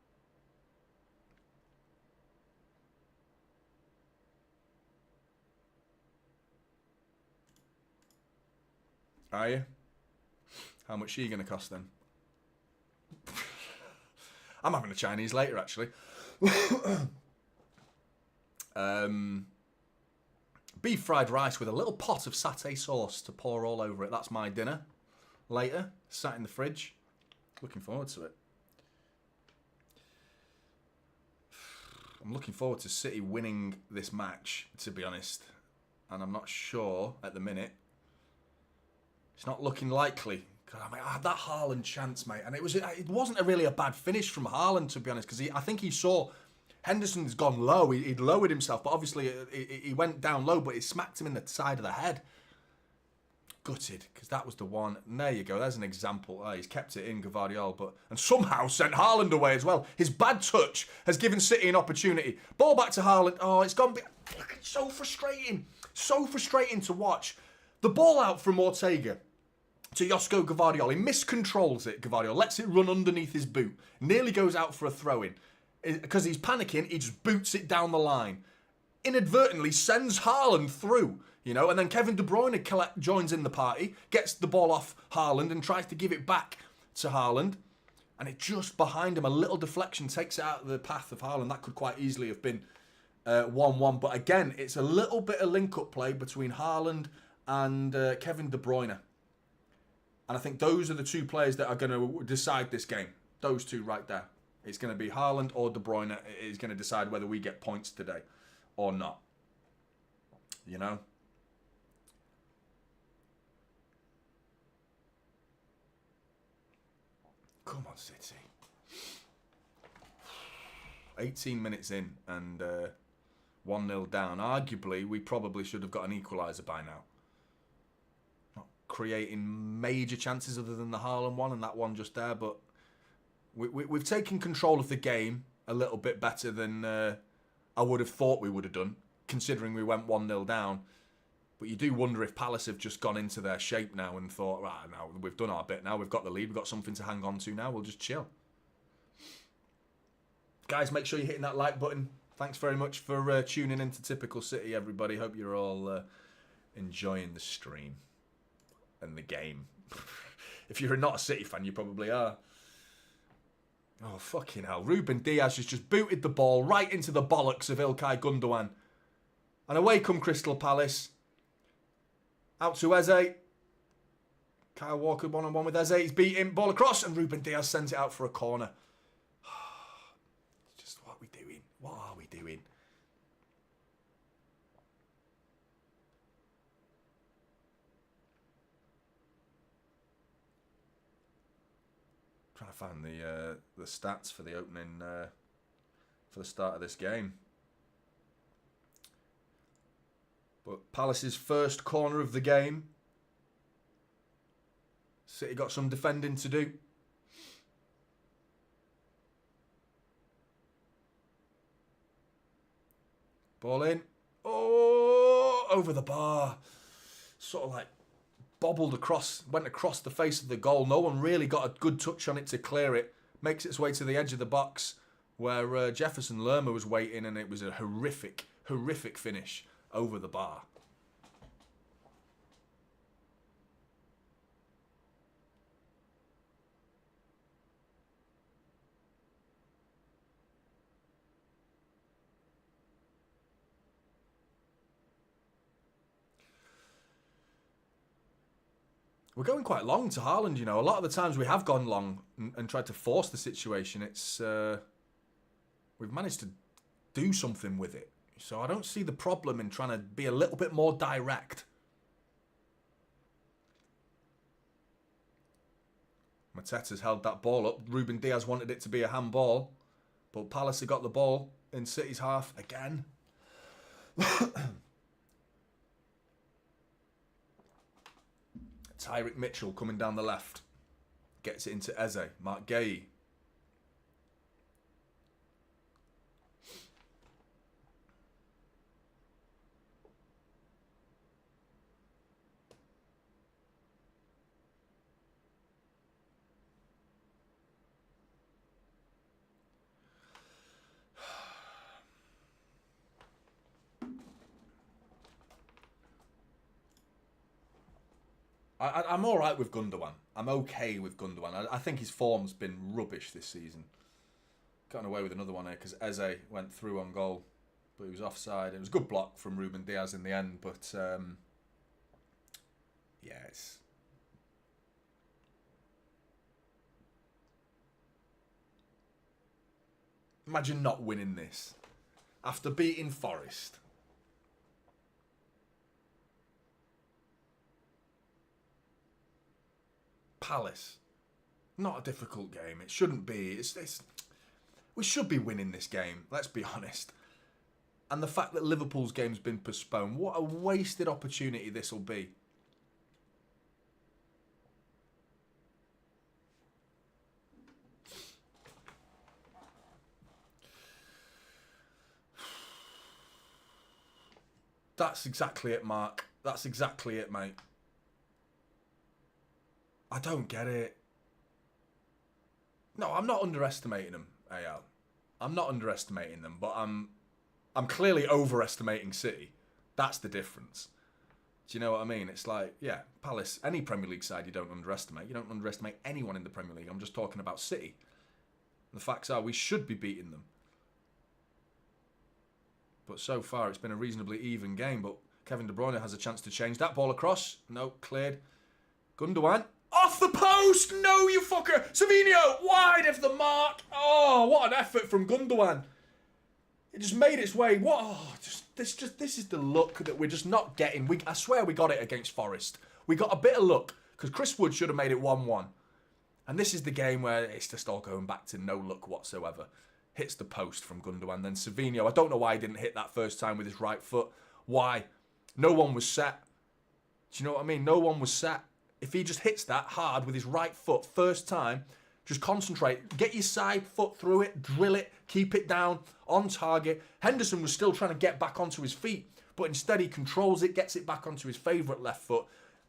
Are you? How much are you going to cost then? I'm having a Chinese later, actually. beef fried rice with a little pot of satay sauce to pour all over it. That's my dinner later, sat in the fridge. Looking forward to it. I'm looking forward to City winning this match, to be honest. And I'm not sure at the minute. It's not looking likely. I mean, I had that Haaland chance, mate. And it wasn't really a bad finish from Haaland, to be honest. Because I think he saw Henderson's gone low. He'd lowered himself. But obviously, he went down low. But it smacked him in the side of the head. Gutted, because that was the one. And there you go. There's an example. He's kept it in, Gvardiol, and somehow sent Haaland away as well. His bad touch has given City an opportunity. Ball back to Haaland. Oh, it's gone. It's so frustrating. So frustrating to watch. The ball out from Ortega to Josko Gvardiol. He miscontrols it, Gvardiol. Lets it run underneath his boot. Nearly goes out for a throw-in. Because he's panicking, he just boots it down the line. Inadvertently sends Haaland through. You know, and then Kevin De Bruyne joins in the party, gets the ball off Haaland and tries to give it back to Haaland. And it just behind him, a little deflection takes it out of the path of Haaland. That could quite easily have been 1-1. But again, it's a little bit of link-up play between Haaland and Kevin De Bruyne. And I think those are the two players that are going to decide this game. Those two right there. It's going to be Haaland or De Bruyne is going to decide whether we get points today or not. You know? Come on, City. 18 minutes in and 1-0 down. Arguably, we probably should have got an equaliser by now. Not creating major chances other than the Haaland one and that one just there, but we've taken control of the game a little bit better than I would have thought we would have done, considering we went 1-0 down. But you do wonder if Palace have just gone into their shape now and thought, right, now we've done our bit. Now we've got the lead. We've got something to hang on to now. We'll just chill. Guys, make sure you're hitting that like button. Thanks very much for tuning into Typical City, everybody. Hope you're all enjoying the stream and the game. If you're not a City fan, you probably are. Oh, fucking hell. Ruben Diaz has just booted the ball right into the bollocks of Ilkay Gundogan. And away come Crystal Palace. Out to Eze. Kyle Walker one-on-one with Eze. He's beat him. Ball across. And Ruben Diaz sends it out for a corner. Just what are we doing? What are we doing? Trying to find the stats for the opening, for the start of this game. But Palace's first corner of the game. City got some defending to do. Ball in. Oh, over the bar. Sort of like bobbled across, went across the face of the goal. No one really got a good touch on it to clear it. Makes its way to the edge of the box where Jefferson Lerma was waiting, and it was a horrific, horrific finish over the bar. We're going quite long to Haaland, you know. A lot of the times we have gone long and tried to force the situation. It's we've managed to do something with it. So I don't see the problem in trying to be a little bit more direct. Mateta's held that ball up. Ruben Diaz wanted it to be a handball. But Palace have got the ball in City's half again. Tyrick Mitchell coming down the left. Gets it into Eze. Mark Gay. I'm all right with Gundogan. I'm okay with Gundogan. I think his form's been rubbish this season. Gotten away with another one here because Eze went through on goal. But he was offside. It was a good block from Ruben Diaz in the end, but yeah, it's... Imagine not winning this. After beating Forest. Palace. Not a difficult game. It shouldn't be. We should be winning this game, let's be honest. And the fact that Liverpool's game's been postponed, what a wasted opportunity this will be. That's exactly it, Mark. That's exactly it, mate. I don't get it. No, I'm not underestimating them, AL. I'm not underestimating them, but I'm clearly overestimating City. That's the difference. Do you know what I mean? It's like, yeah, Palace, any Premier League side you don't underestimate. You don't underestimate anyone in the Premier League. I'm just talking about City. The facts are we should be beating them. But so far, it's been a reasonably even game. But Kevin De Bruyne has a chance to change that ball across. No, cleared. Gundogan. Off the post! No, you fucker! Savinho, wide of the mark. Oh, what an effort from Gundogan. It just made its way. What? Oh, this is the look that we're just not getting. I swear we got it against Forest. We got a bit of luck because Chris Wood should have made it 1-1. And this is the game where it's just all going back to no luck whatsoever. Hits the post from Gundogan. Then Savinho. I don't know why he didn't hit that first time with his right foot. Why? No one was set. Do you know what I mean? No one was set. If he just hits that hard with his right foot first time, just concentrate. Get your side foot through it. Drill it. Keep it down. On target. Henderson was still trying to get back onto his feet. But instead he controls it. Gets it back onto his favourite left foot.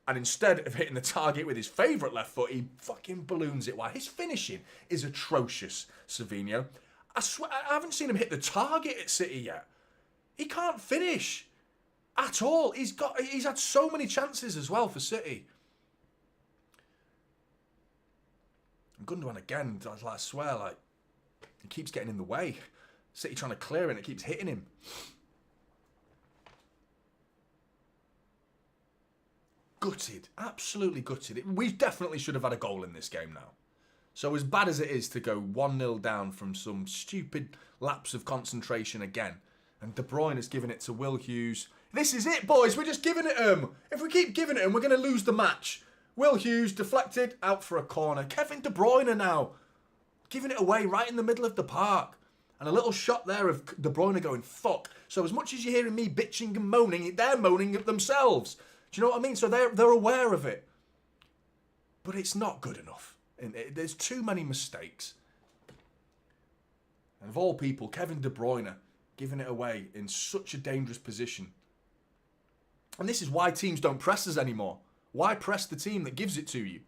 And instead of hitting the target with his favourite left foot, he fucking balloons it wide. His finishing is atrocious, Savinho. I swear, I haven't seen him hit the target at City yet. He can't finish at all. He's had so many chances as well for City. Gundogan again, I swear, like, he keeps getting in the way. City trying to clear it and it keeps hitting him. Gutted. Absolutely gutted. We definitely should have had a goal in this game now. So as bad as it is to go 1-0 down from some stupid lapse of concentration again, and De Bruyne has given it to Will Hughes. This is it, boys. We're just giving it him. If we keep giving it him, we're going to lose the match. Will Hughes deflected, out for a corner. Kevin De Bruyne now, giving it away right in the middle of the park. And a little shot there of De Bruyne going, fuck. So as much as you're hearing me bitching and moaning, they're moaning at themselves. Do you know what I mean? So they're aware of it. But it's not good enough. There's too many mistakes. And of all people, Kevin De Bruyne giving it away in such a dangerous position. And this is why teams don't press us anymore. Why press the team that gives it to you?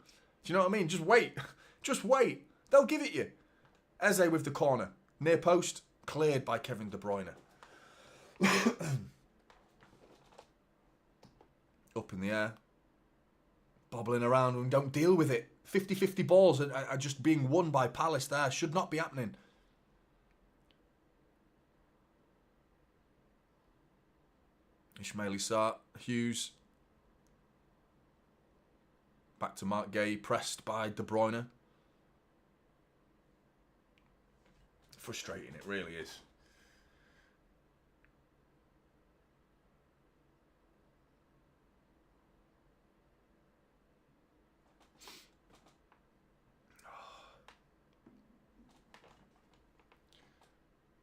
Do you know what I mean? Just wait. Just wait. They'll give it you. Eze with the corner. Near post. Cleared by Kevin De Bruyne. Up in the air. Bobbling around and don't deal with it. 50-50 balls are just being won by Palace there. Should not be happening. Ismail Sarr. Hughes. Back to Mark Gay, pressed by De Bruyne. Frustrating, it really is.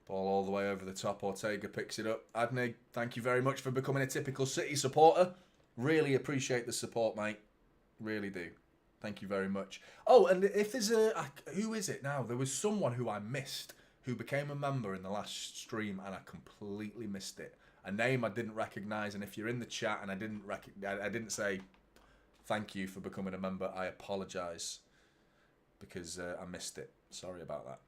Ball all the way over the top. Ortega picks it up. Adney, thank you very much for becoming a typical City supporter. Really appreciate the support, mate. Really do. Thank you very much. Oh, and if there's who is it now? There was someone who I missed who became a member in the last stream and I completely missed it. A name I didn't recognise, and if you're in the chat and I didn't say thank you for becoming a member, I apologise because I missed it. Sorry about that.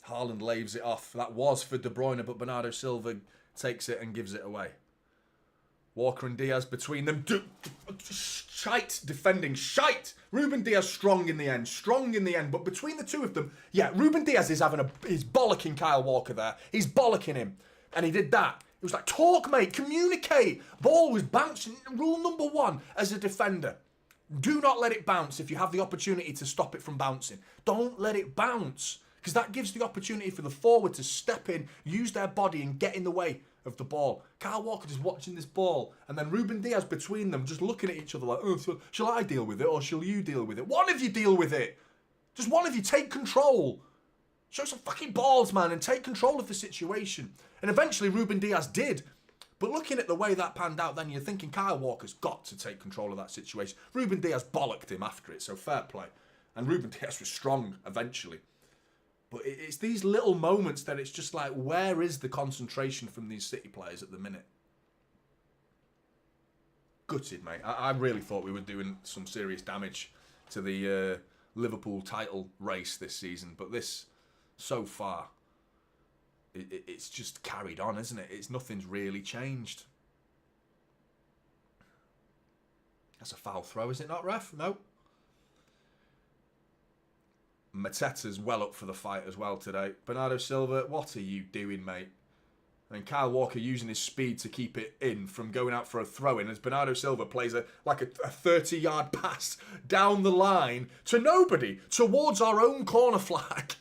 Haaland laves it off. That was for De Bruyne, but Bernardo Silva takes it and gives it away. Walker and Diaz between them. Shite defending. Shite. Ruben Diaz strong in the end. Strong in the end. But between the two of them, yeah, Ruben Diaz is he's bollocking Kyle Walker there. He's bollocking him. And he did that. It was like, talk, mate, communicate. Ball was bouncing. Rule number 1 as a defender. Do not let it bounce if you have the opportunity to stop it from bouncing. Don't let it bounce. Because that gives the opportunity for the forward to step in, use their body and get in the way of the ball. Kyle Walker just watching this ball and then Ruben Diaz between them just looking at each other like, oh, so shall I deal with it or shall you deal with it? One of you deal with it. Just one of you take control. Show some fucking balls, man, and take control of the situation. And eventually Ruben Diaz did. But looking at the way that panned out, then you're thinking Kyle Walker's got to take control of that situation. Ruben Diaz bollocked him after it, so fair play. And Ruben Diaz was strong eventually. But it's these little moments that it's just like, where is the concentration from these City players at the minute? Gutted, mate. I really thought we were doing some serious damage to the Liverpool title race this season. But this, so far, it's just carried on, isn't it? Nothing's really changed. That's a foul throw, is it not, ref? No. Mateta's well up for the fight as well today. Bernardo Silva, what are you doing, mate? And Kyle Walker using his speed to keep it in from going out for a throw-in as Bernardo Silva plays a 30-yard pass down the line to nobody, towards our own corner flag.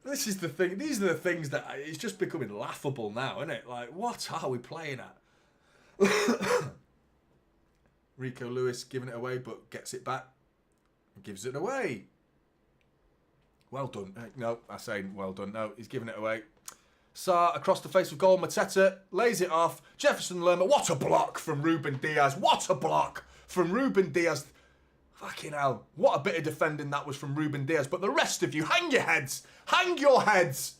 This is the thing. These are the things that it's just becoming laughable now, isn't it? Like, what are we playing at? Rico Lewis giving it away, but gets it back. Gives it away. Well done. No, I say well done. No, he's giving it away. Sarr across the face of goal. Mateta lays it off. Jefferson Lerma. What a block from Ruben Diaz. What a block from Ruben Diaz. Fucking hell. What a bit of defending that was from Ruben Diaz. But the rest of you, hang your heads. Hang your heads.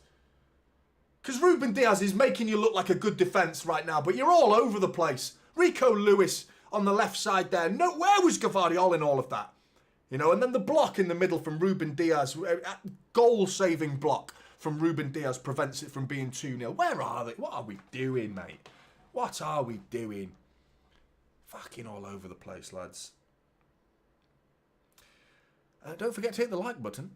Because Ruben Diaz is making you look like a good defence right now. But you're all over the place. Rico Lewis on the left side there. No, where was Gvardiol in all of that? You know, and then the block in the middle from Ruben Diaz, goal-saving block from Ruben Diaz prevents it from being 2-0. Where are they? What are we doing, mate? What are we doing? Fucking all over the place, lads. Don't forget to hit the like button.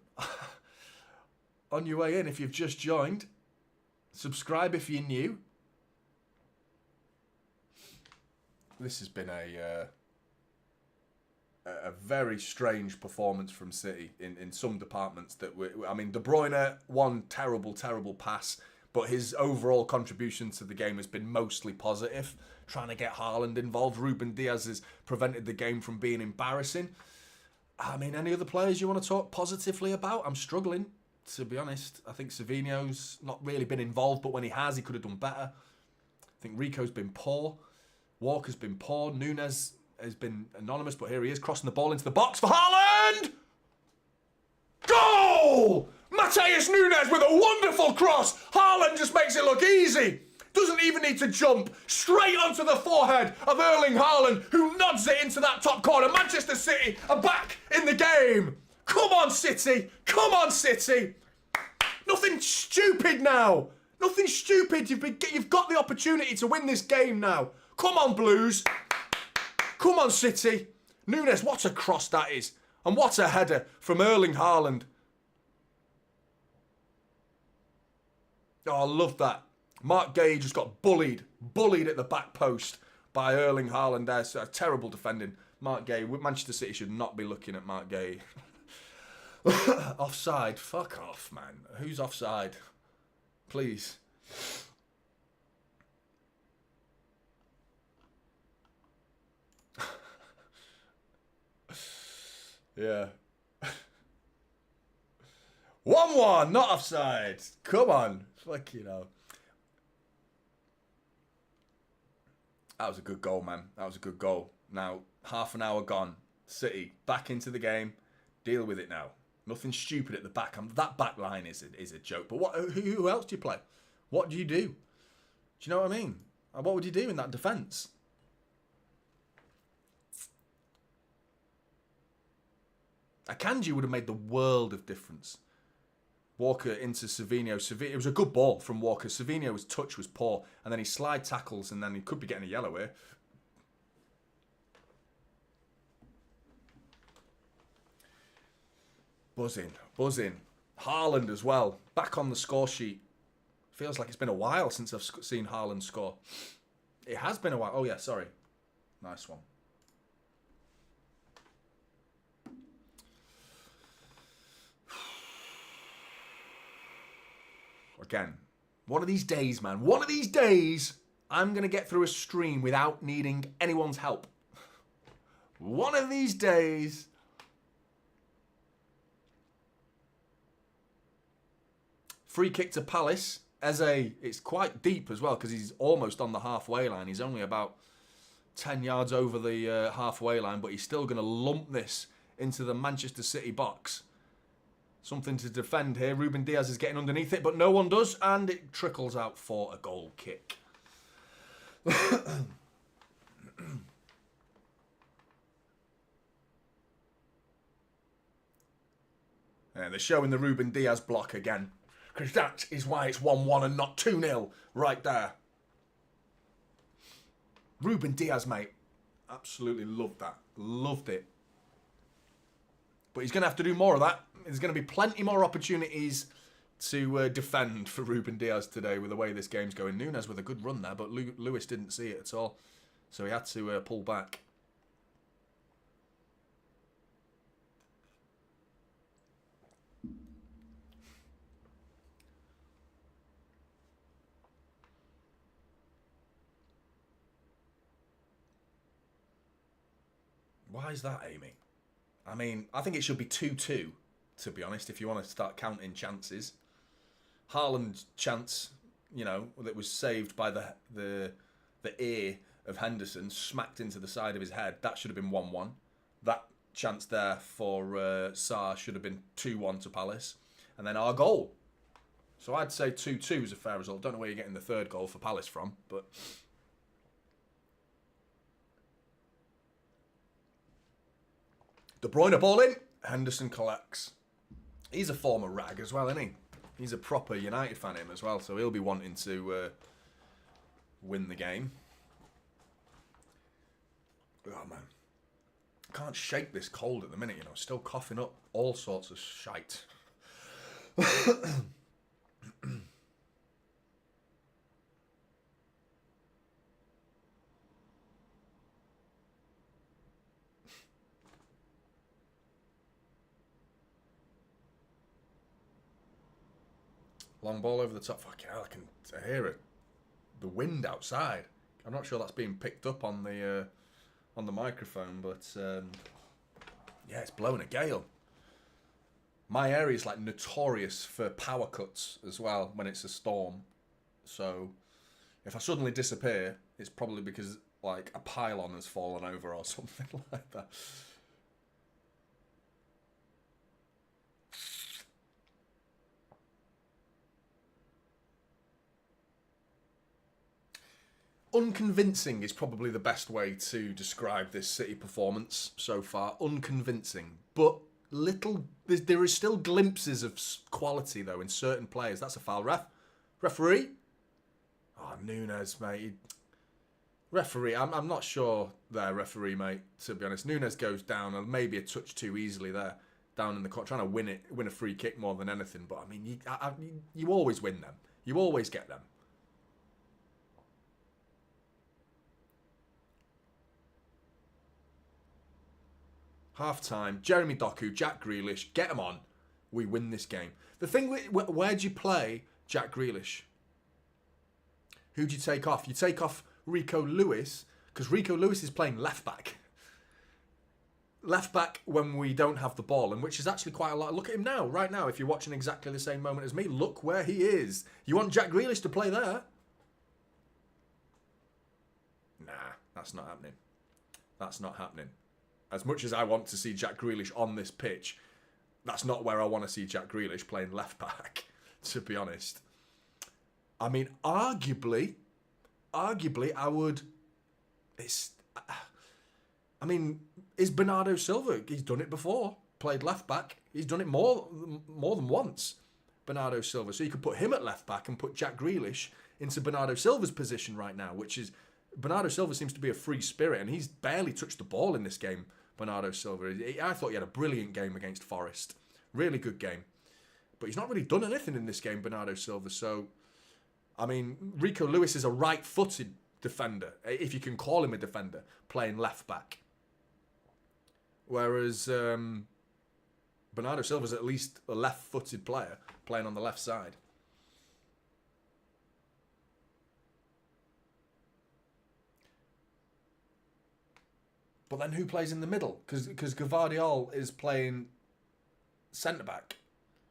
On your way in, if you've just joined. Subscribe if you're new. This has been a very strange performance from City in some departments. I mean, De Bruyne, one terrible pass, but his overall contribution to the game has been mostly positive. Trying to get Haaland involved. Ruben Diaz has prevented the game from being embarrassing. I mean, any other players you want to talk positively about? I'm struggling, to be honest. I think Savinho's not really been involved, but when he has, he could have done better. I think Rico's been poor. Walker's been poor. Nunes has been anonymous, but here he is, crossing the ball into the box for Haaland! Goal! Mateus Nunes with a wonderful cross. Haaland just makes it look easy. Doesn't even need to jump. Straight onto the forehead of Erling Haaland, who nods it into that top corner. Manchester City are back in the game. Come on, City. Come on, City. Nothing stupid now. Nothing stupid. You've got the opportunity to win this game now. Come on, Blues. Come on, City. Nunes, what a cross that is. And what a header from Erling Haaland. Oh, I love that. Mark Gay just got bullied at the back post by Erling Haaland there. So, terrible defending. Mark Gay. Manchester City should not be looking at Mark Gay. Offside. Fuck off, man. Who's offside? Please. Yeah. 1-1, not offside. Come on. Fuck you know. That was a good goal, man. That was a good goal. Now, half an hour gone. City back into the game. Deal with it now. Nothing stupid at the back. That back line is a joke. But who else do you play? What do you do? Do you know what I mean? What would you do in that defence? Akanji would have made the world of difference. Walker into Savinho. It was a good ball from Walker. Savinho's touch was poor. And then he slide tackles and then he could be getting a yellow here. Buzzing. Haaland as well. Back on the score sheet Feels like it's been a while since I've seen Haaland score. It has been a while. Oh, yeah, sorry. Nice one. Again, one of these days, man. One of these days, I'm going to get through a stream without needing anyone's help. One of these days. Free kick to Palace. It's quite deep as well because he's almost on the halfway line. He's only about 10 yards over the halfway line, but he's still going to lump this into the Manchester City box. Something to defend here. Ruben Diaz is getting underneath it, but no one does, and it trickles out for a goal kick. And they're showing the Ruben Diaz block again. Because that is why it's 1-1 and not 2-0 right there. Ruben Diaz, mate. Absolutely loved that. Loved it. But he's going to have to do more of that. There's going to be plenty more opportunities to defend for Ruben Diaz today with the way this game's going. Núñez with a good run there, but Lewis didn't see it at all. So he had to pull back. Why is that, Amy? I mean, I think it should be 2-2, to be honest, if you want to start counting chances. Haaland's chance, you know, that was saved by the ear of Henderson, smacked into the side of his head, that should have been 1-1. That chance there for Sarr should have been 2-1 to Palace. And then our goal. So I'd say 2-2 is a fair result. Don't know where you're getting the third goal for Palace from, but... De Bruyne ball in. Henderson collects. He's a former rag as well, isn't he? He's a proper United fan, him as well, so he'll be wanting to win the game. Oh, man. Can't shake this cold at the minute, you know. Still coughing up all sorts of shite. Long ball over the top. Fucking hell, I can hear it. The wind outside. I'm not sure that's being picked up on the microphone, but yeah, it's blowing a gale. My area is like notorious for power cuts as well when it's a storm. So if I suddenly disappear, it's probably because like a pylon has fallen over or something like that. Unconvincing is probably the best way to describe this City performance so far. Unconvincing. But there is still glimpses of quality, though, in certain players. That's a foul, referee? Oh, Núñez, mate. Referee, I'm not sure there, referee, mate, to be honest. Núñez goes down, and maybe a touch too easily there, down in the court, trying to win a free kick more than anything. But, I mean, you always win them. You always get them. Half-time, Jeremy Doku, Jack Grealish, get them on. We win this game. The thing, where do you play Jack Grealish? Who do you take off? You take off Rico Lewis, because Rico Lewis is playing left-back. Left-back when we don't have the ball, and which is actually quite a lot. Look at him now, right now, if you're watching exactly the same moment as me. Look where he is. You want Jack Grealish to play there? Nah, that's not happening. That's not happening. As much as I want to see Jack Grealish on this pitch, that's not where I want to see Jack Grealish playing left back, to be honest. I mean, arguably, I would... I mean, is Bernardo Silva? He's done it before. Played left back. He's done it more than once, Bernardo Silva. So you could put him at left back and put Jack Grealish into Bernardo Silva's position right now, which is... Bernardo Silva seems to be a free spirit, and he's barely touched the ball in this game, Bernardo Silva. I thought he had a brilliant game against Forest. Really good game. But he's not really done anything in this game, Bernardo Silva. So I mean, Rico Lewis is a right-footed defender, if you can call him a defender, playing left-back. Whereas Bernardo Silva's at least a left-footed player playing on the left side. But then who plays in the middle? Because Gvardiol is playing centre-back.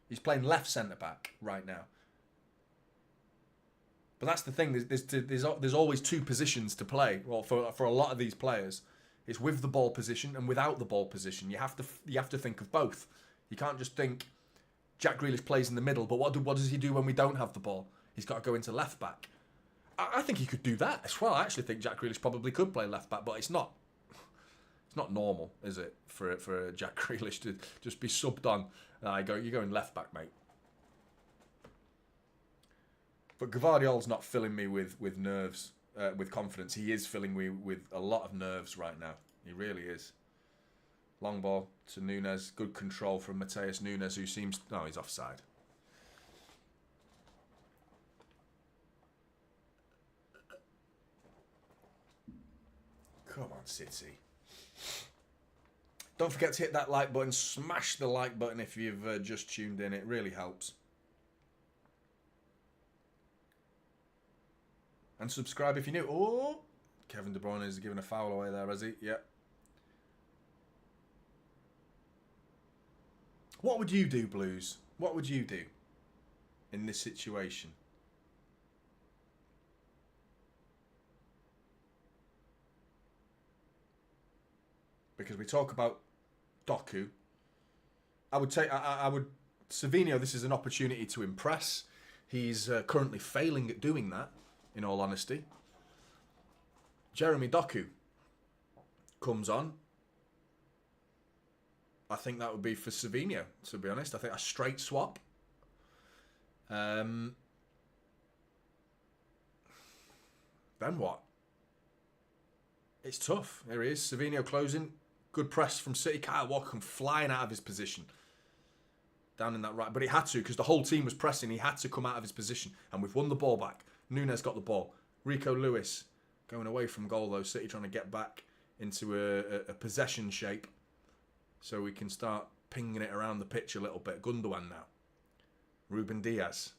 He's playing left centre-back right now. But that's the thing. There's always two positions to play. Well, for a lot of these players, it's with the ball position and without the ball position. You have to think of both. You can't just think Jack Grealish plays in the middle, but what does he do when we don't have the ball? He's got to go into left back. I think he could do that as well. I actually think Jack Grealish probably could play left back, but it's not. It's not normal, is it, for Jack Grealish to just be subbed on? You're going left back, mate. But Gvardiol's not filling me with nerves, with confidence. He is filling me with a lot of nerves right now. He really is. Long ball to Nunes. Good control from Mateus Nunes, who seems... No, he's offside. Come on, City. Don't forget to hit that like button. Smash the like button if you've just tuned in. It really helps. And subscribe if you're new. Oh, Kevin De Bruyne is giving a foul away there, has he? Yep. What would you do, Blues? What would you do in this situation? Because we talk about Doku. I would Savinho, this is an opportunity to impress. He's currently failing at doing that, in all honesty. Jeremy Doku comes on. I think that would be for Savinho, to be honest. I think a straight swap. Then what? It's tough. There he is. Savinho closing. Good press from City. Kyle Walker come flying out of his position. Down in that right. But he had to, because the whole team was pressing. He had to come out of his position. And we've won the ball back. Nunes got the ball. Rico Lewis going away from goal, though. City trying to get back into a possession shape, so we can start pinging it around the pitch a little bit. Gundogan now. Ruben Diaz.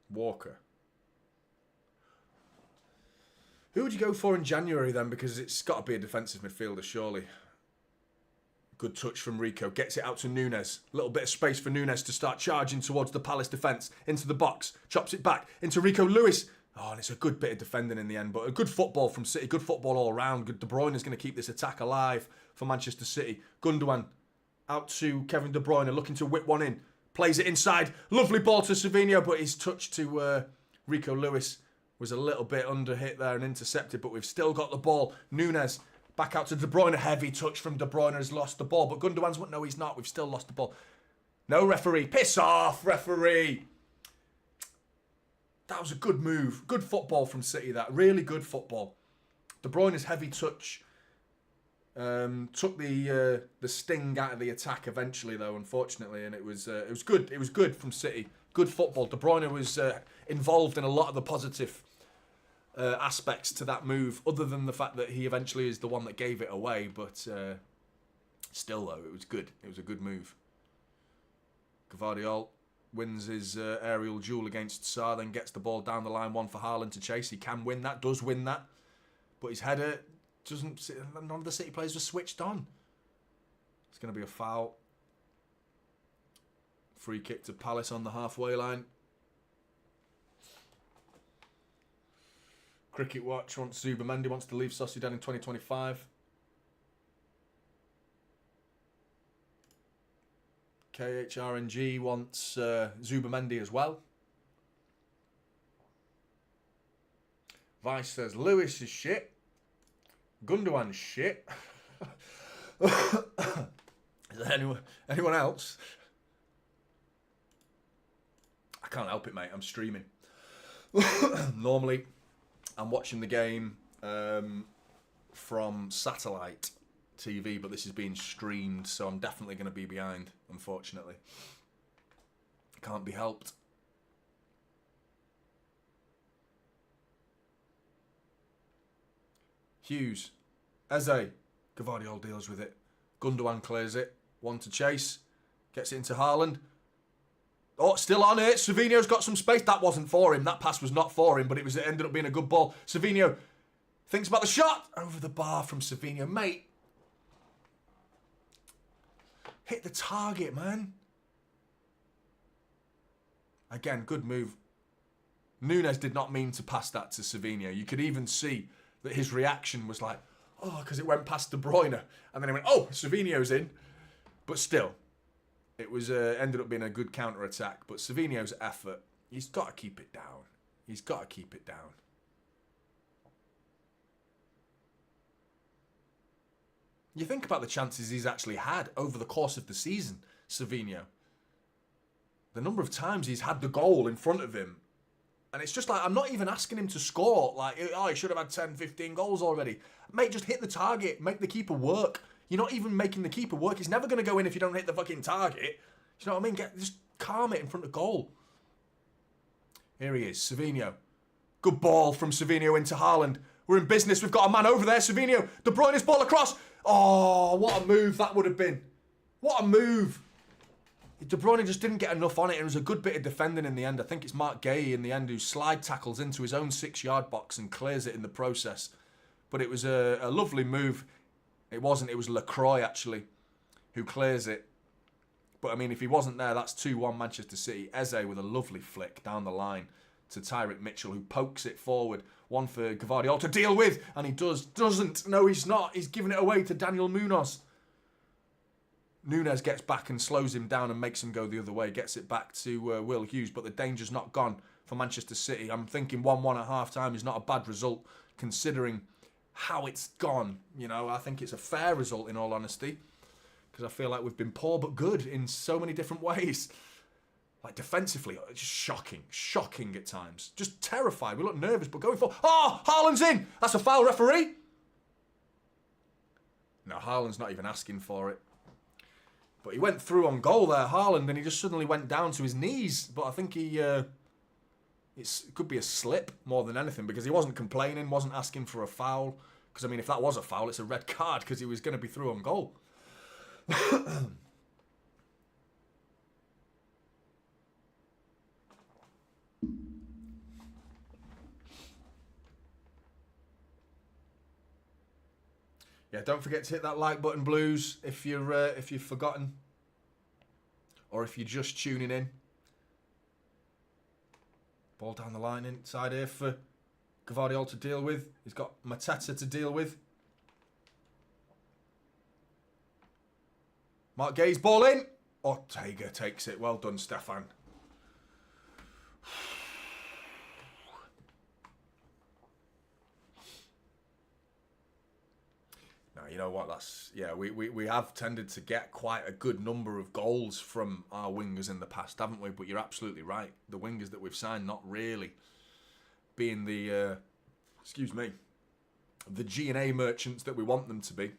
Walker. Who would you go for in January then? Because it's got to be a defensive midfielder, surely. Good touch from Rico. Gets it out to Nunes. A little bit of space for Nunes to start charging towards the Palace defence. Into the box. Chops it back. Into Rico Lewis. Oh, and it's a good bit of defending in the end. But a good football from City. Good football all round. De Bruyne is going to keep this attack alive for Manchester City. Gundogan out to Kevin De Bruyne. Looking to whip one in. Plays it inside. Lovely ball to Savinho. But his touch to Rico Lewis was a little bit under hit there and intercepted. But we've still got the ball. Nunes back out to De Bruyne. Heavy touch from De Bruyne, has lost the ball. But Gundogan's... No, he's not. We've still lost the ball. No, referee. Piss off, referee. That was a good move. Good football from City, that. Really good football. De Bruyne's heavy touch took the sting out of the attack eventually, though, unfortunately. And it was good. It was good from City. Good football. De Bruyne was involved in a lot of the positive aspects to that move, other than the fact that he eventually is the one that gave it away. But still, though, it was good. It was a good move. Gvardiol wins his aerial duel against Sarr, then gets the ball down the line, one for Haaland to chase. He can win that, does win that. But his header doesn't... None of the City players were switched on. It's going to be a foul. Free kick to Palace on the halfway line. Cricket Watch wants Zubamendi wants to leave Sociedad in 2025. KHRNG wants Zubamendi as well. Vice says Lewis is shit. Gundogan's shit. Is there anyone else? I can't help it, mate. I'm streaming. Normally, I'm watching the game from satellite TV, but this is being streamed, so I'm definitely going to be behind, unfortunately. Can't be helped. Hughes. Eze. Gvardiol deals with it. Gundogan clears it. One to chase. Gets it into Haaland. Oh, still on it. Savinho's got some space. That wasn't for him. That pass was not for him, but it ended up being a good ball. Savinho thinks about the shot. Over the bar from Savinho. Mate. Hit the target, man. Again, good move. Nunes did not mean to pass that to Savinho. You could even see that his reaction was like, oh, because it went past De Bruyne. And then he went, oh, Savinho's in. But still, it was ended up being a good counter-attack. But Savinho's effort, he's got to keep it down. He's got to keep it down. You think about the chances he's actually had over the course of the season, Savinho. The number of times he's had the goal in front of him. And it's just like, I'm not even asking him to score. Like, oh, he should have had 10, 15 goals already. Mate, just hit the target. Make the keeper work. You're not even making the keeper work. He's never going to go in if you don't hit the fucking target. You know what I mean? Just calm it in front of goal. Here he is, Savinho. Good ball from Savinho into Haaland. We're in business. We've got a man over there, Savinho. De Bruyne's ball across. Oh, what a move that would have been. What a move. De Bruyne just didn't get enough on it. It was a good bit of defending in the end. I think it's Mark Gay in the end who slide tackles into his own 6-yard box and clears it in the process. But it was a lovely move. It wasn't. It was Lacroix, actually, who clears it. But, I mean, if he wasn't there, that's 2-1 Manchester City. Eze with a lovely flick down the line to Tyrick Mitchell, who pokes it forward. One for Gvardiol to deal with. And he doesn't. No, he's not. He's giving it away to Daniel Munoz. Nunes gets back and slows him down and makes him go the other way. Gets it back to Will Hughes, but the danger's not gone for Manchester City. I'm thinking 1-1 at half-time is not a bad result, considering how it's gone. You know, I think it's a fair result, in all honesty, because I feel like we've been poor but good in so many different ways. Like, defensively, it's just shocking at times. Just terrified. We look nervous, but going for... Oh, Haaland's in! That's a foul, referee! No, Haaland's not even asking for it. But he went through on goal there, Haaland, and he just suddenly went down to his knees. But I think it could be a slip more than anything, because he wasn't complaining, wasn't asking for a foul. Because, I mean, if that was a foul, it's a red card, because he was going to be through on goal. Yeah, don't forget to hit that like button, Blues, if you've forgotten, or if you're just tuning in. Ball down the line inside here for Gvardiol to deal with. He's got Mateta to deal with. Mark Gay's ball in. Ortega takes it. Well done, Stefan. You know what, we have tended to get quite a good number of goals from our wingers in the past, haven't we? But you're absolutely right. The wingers that we've signed not really being the G&A merchants that we want them to be.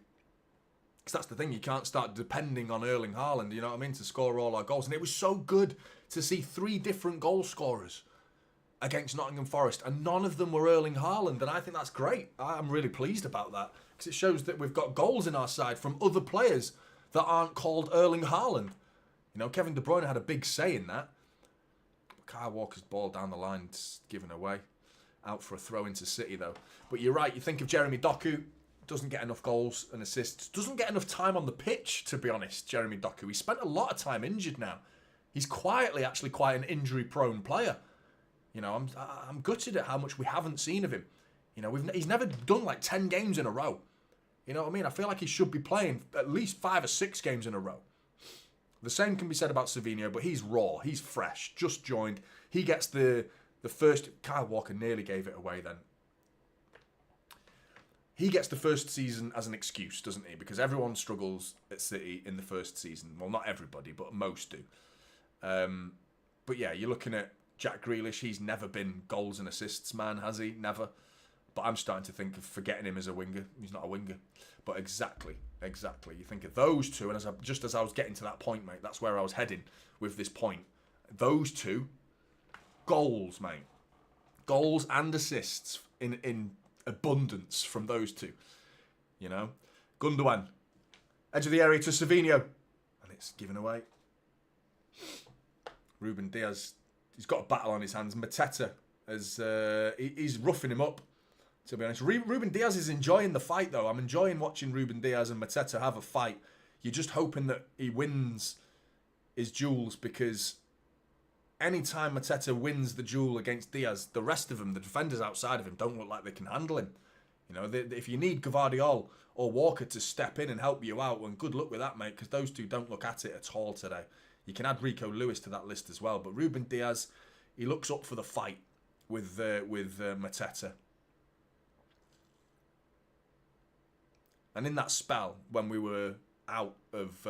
Because that's the thing, you can't start depending on Erling Haaland, you know what I mean, to score all our goals. And it was so good to see 3 different goal scorers against Nottingham Forest, and none of them were Erling Haaland, and I think that's great. I'm really pleased about that, because it shows that we've got goals in our side from other players that aren't called Erling Haaland. You know, Kevin De Bruyne had a big say in that. Kyle Walker's ball down the line, given away. Out for a throw into City, though. But you're right, you think of Jeremy Doku, doesn't get enough goals and assists, doesn't get enough time on the pitch, to be honest, Jeremy Doku. He spent a lot of time injured now. He's quietly actually quite an injury-prone player. You know, I'm gutted at how much we haven't seen of him. You know, he's never done like 10 games in a row. You know what I mean? I feel like he should be playing at least 5 or 6 games in a row. The same can be said about Savinho, but he's raw. He's fresh, just joined. He gets the first... Kyle Walker nearly gave it away then. He gets the first season as an excuse, doesn't he? Because everyone struggles at City in the first season. Well, not everybody, but most do. But yeah, you're looking at Jack Grealish. He's never been goals and assists man, has he? Never. But I'm starting to think of forgetting him as a winger. He's not a winger. But exactly. You think of those two, and just as I was getting to that point, mate, that's where I was heading with this point. Those two, goals, mate. Goals and assists in abundance from those two. You know? Gundogan. Edge of the area to Savinho. And it's given away. Ruben Diaz, he's got a battle on his hands. Mateta, he's roughing him up, to be honest. Ruben Diaz is enjoying the fight, though. I'm enjoying watching Ruben Diaz and Mateta have a fight. You're just hoping that he wins his duels, because anytime Mateta wins the duel against Diaz, the rest of them, the defenders outside of him, don't look like they can handle him. You know, if you need Gvardiol or Walker to step in and help you out, well, good luck with that, mate, because those two don't look at it at all today. You can add Rico Lewis to that list as well, but Ruben Diaz, he looks up for the fight with Mateta. And in that spell, when we were out of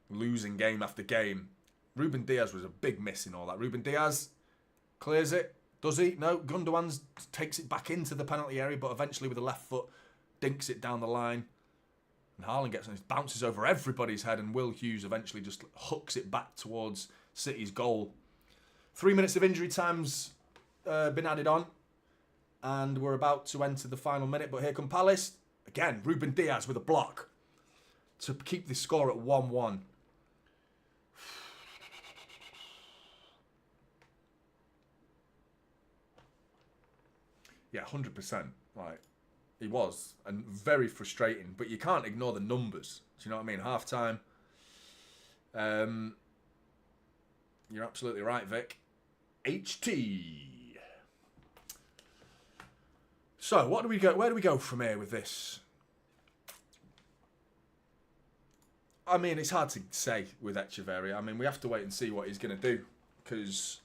losing game after game, Ruben Diaz was a big miss in all that. Ruben Diaz clears it. Does he? No. Gundogan takes it back into the penalty area, but eventually with the left foot, dinks it down the line. And Haaland gets on, it bounces over everybody's head, and Will Hughes eventually just hooks it back towards City's goal. 3 minutes of injury time's been added on, and we're about to enter the final minute, but here come Palace. Again, Ruben Diaz with a block to keep the score at 1-1. Yeah, 100%. Like, he was, and very frustrating. But you can't ignore the numbers. Do you know what I mean? Half time. You're absolutely right, Vic. HT. So, what do we go? Where do we go from here with this? I mean, it's hard to say with Echeverri. I mean, we have to wait and see what he's going to do, because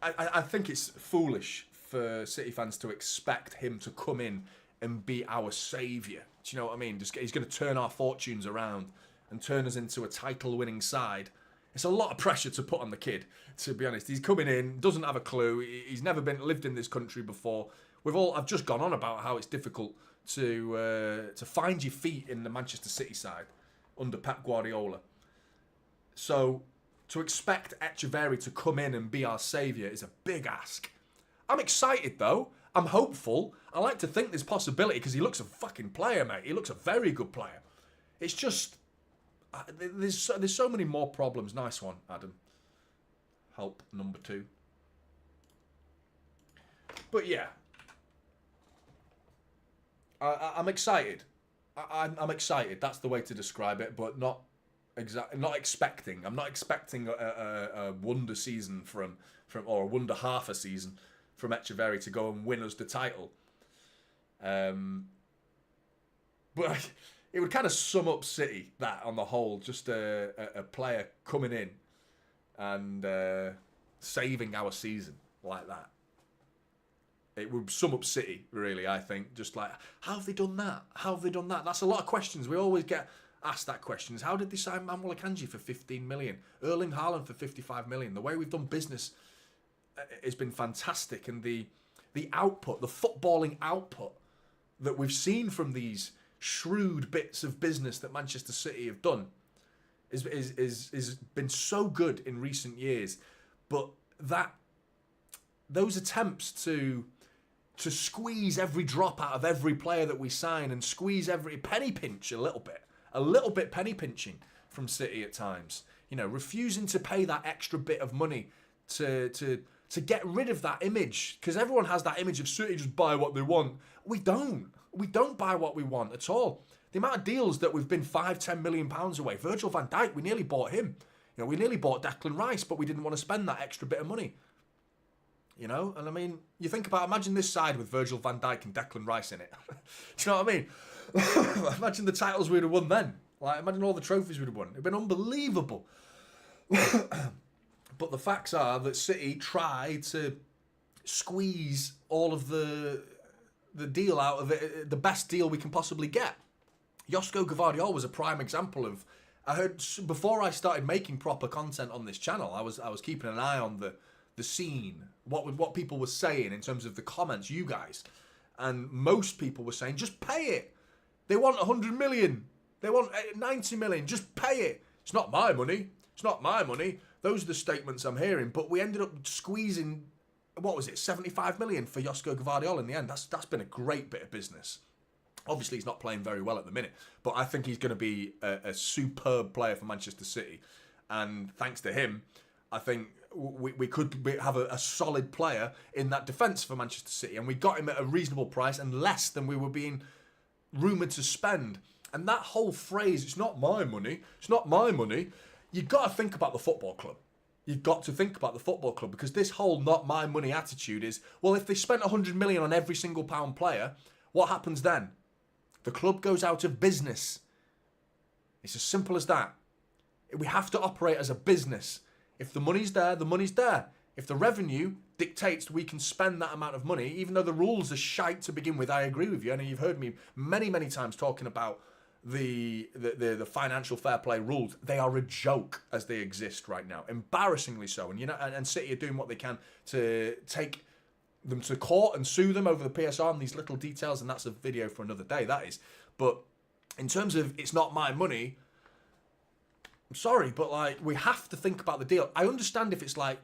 I think it's foolish for City fans to expect him to come in and be our saviour. Do you know what I mean? He's going to turn our fortunes around and turn us into a title-winning side. It's a lot of pressure to put on the kid, to be honest. He's coming in, doesn't have a clue. He's never lived in this country before. I've just gone on about how it's difficult to find your feet in the Manchester City side under Pep Guardiola. So to expect Echeverri to come in and be our saviour is a big ask. I'm excited, though. I'm hopeful. I like to think there's possibility, because he looks a fucking player, mate. He looks a very good player. It's just, there's so many more problems. Nice one, Adam. Help number 2. But yeah, I'm excited. I'm excited. That's the way to describe it, but not expecting. I'm not expecting a wonder season from or a wonder half a season from Echeverri to go and win us the title. But it would kind of sum up City, that on the whole, just a player coming in and saving our season like that. It would sum up City, really, I think. Just like, how have they done that? How have they done that? That's a lot of questions. We always get asked that question. How did they sign Manuel Akanji for 15 million? Erling Haaland for 55 million? The way we've done business has been fantastic, and the output, the footballing output that we've seen from these shrewd bits of business that Manchester City have done is been so good in recent years. But those attempts to squeeze every drop out of every player that we sign, and squeeze every penny pinch a little bit penny pinching from City at times, you know, refusing to pay that extra bit of money to get rid of that image, because everyone has that image of City just buy what they want. We don't buy what we want at all. The amount of deals that we've been £5-10 million away. Virgil van Dijk, we nearly bought him. You know, we nearly bought Declan Rice, but we didn't want to spend that extra bit of money. You know, and I mean, you think about, imagine this side with Virgil van Dijk and Declan Rice in it. Do you know what I mean? Imagine the titles we'd have won then. Like, imagine all the trophies we'd have won. It'd been unbelievable. But the facts are that City tried to squeeze all of the deal out of it, the best deal we can possibly get. Josko Gvardiol was a prime example of. I heard before I started making proper content on this channel, I was keeping an eye on the scene, what people were saying in terms of the comments, you guys, and most people were saying, just pay it. They want 100 million. They want 90 million. Just pay it. It's not my money. It's not my money. Those are the statements I'm hearing. But we ended up squeezing, what was it, 75 million for Josko Gvardiol in the end. That's been a great bit of business. Obviously, he's not playing very well at the minute, but I think he's going to be a superb player for Manchester City. And thanks to him, I think we could have a solid player in that defence for Manchester City. And we got him at a reasonable price and less than we were being rumoured to spend. And that whole phrase, it's not my money, it's not my money, you've got to think about the football club. You've got to think about the football club, because this whole not my money attitude is, well, if they spent 100 million on every single pound player, what happens then? The club goes out of business. It's as simple as that. We have to operate as a business. If the money's there, the money's there. If the revenue dictates we can spend that amount of money, even though the rules are shite to begin with, I agree with you. And you've heard me many, many times talking about the financial fair play rules. They are a joke as they exist right now, embarrassingly so. And and City are doing what they can to take them to court and sue them over the PSR and these little details, and that's a video for another day, that is. But in terms of it's not my money, I'm sorry, but like, we have to think about the deal. I understand if it's like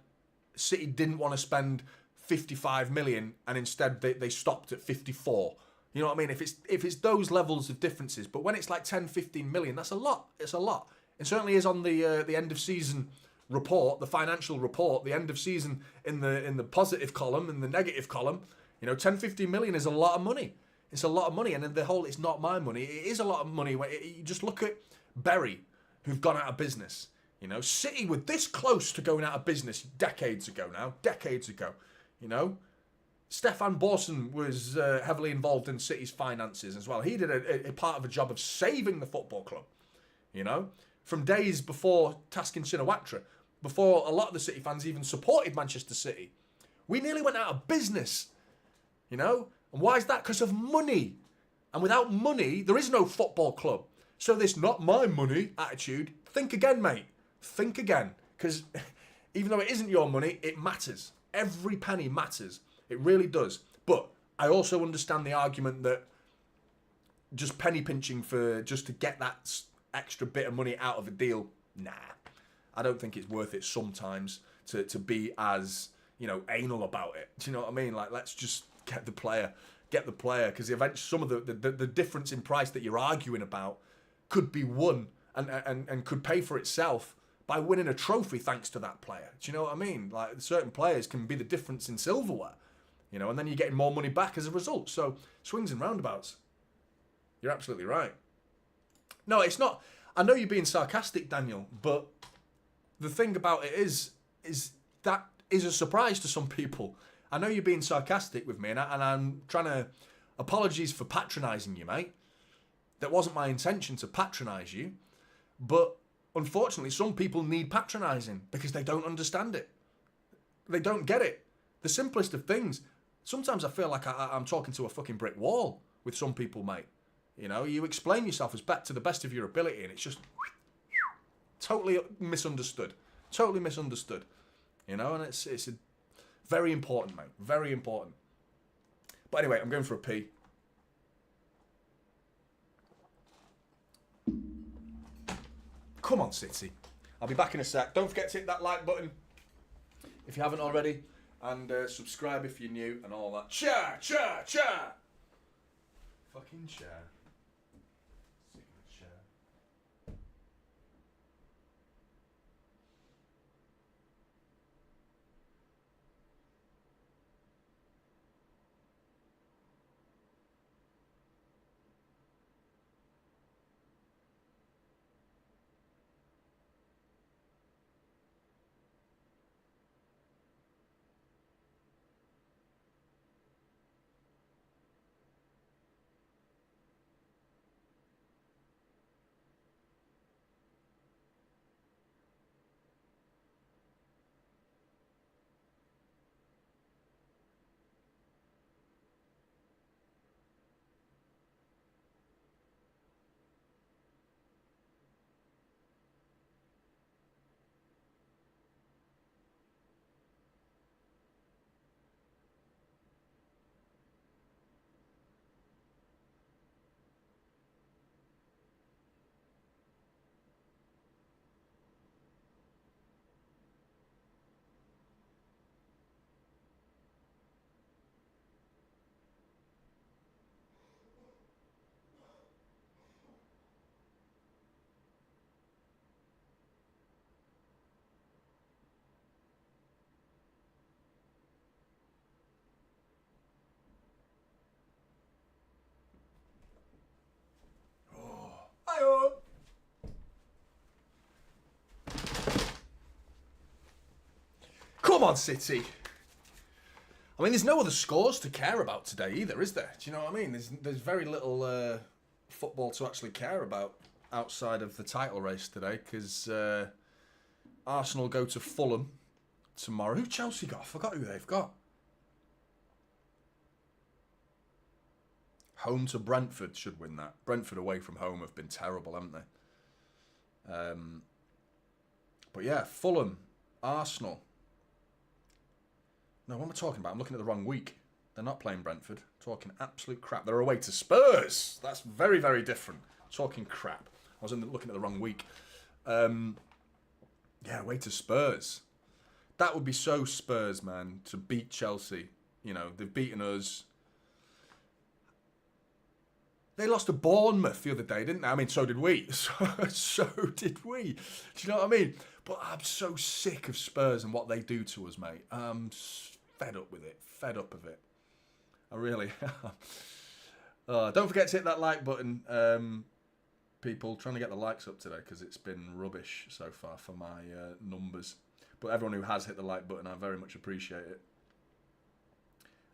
City didn't want to spend 55 million and instead they stopped at 54. You know what I mean? If it's those levels of differences, but when it's like 10, 15 million, that's a lot. It's a lot. It certainly is on the end of season report, the financial report, the end of season in the positive column and the negative column. 10, 15 million is a lot of money. It's a lot of money. And then the whole it's not my money, it is a lot of money. You just look at Bury, who've gone out of business. City were this close to going out of business decades ago. Stefan Borson was heavily involved in City's finances as well. He did a part of a job of saving the football club, from days before Taskin Shinawatra, before a lot of the City fans even supported Manchester City. We nearly went out of business, And why is that? Because of money. And without money, there is no football club. So this not my money attitude, think again, mate. Think again. Because even though it isn't your money, it matters. Every penny matters. It really does. But I also understand the argument that just penny pinching just to get that extra bit of money out of a deal, nah. I don't think it's worth it sometimes to be as, anal about it. Do you know what I mean? Like, let's just get the player, because eventually some of the difference in price that you're arguing about could be won and could pay for itself by winning a trophy thanks to that player. Do you know what I mean? Like, certain players can be the difference in silverware, and then you're getting more money back as a result. So, swings and roundabouts. You're absolutely right. No, it's not. I know you're being sarcastic, Daniel, but the thing about it is that is a surprise to some people. I know you're being sarcastic with me, and I'm trying to... Apologies for patronising you, mate. That wasn't my intention to patronise you, but unfortunately, some people need patronising because they don't understand it. They don't get it. The simplest of things. Sometimes I feel like I'm talking to a fucking brick wall with some people, mate. You explain yourself to the best of your ability, and it's just totally misunderstood. Totally misunderstood. And it's a very important, mate. Very important. But anyway, I'm going for a pee. Come on, City. I'll be back in a sec. Don't forget to hit that like button if you haven't already. And subscribe if you're new and all that. Cha! Fucking chair. Sick of the chair. Come on, City. I mean, there's no other scores to care about today either, is there? Do you know what I mean? There's very little football to actually care about outside of the title race today, because Arsenal go to Fulham tomorrow. Who Chelsea got? I forgot who they've got. Home to Brentford should win that. Brentford away from home have been terrible, haven't they? But yeah, Fulham, Arsenal. No, what am I talking about? I'm looking at the wrong week. They're not playing Brentford. Talking absolute crap. They're away to Spurs. That's very, very different. Talking crap. I was looking at the wrong week. Yeah, away to Spurs. That would be so Spurs, man, to beat Chelsea. You know, they've beaten us. They lost to Bournemouth the other day, didn't they? I mean, so did we. So did we. Do you know what I mean? But I'm so sick of Spurs and what they do to us, mate. I'm fed up with it. Fed up of it. I really am. Don't forget to hit that like button. People, trying to get the likes up today because it's been rubbish so far for my numbers. But everyone who has hit the like button, I very much appreciate it.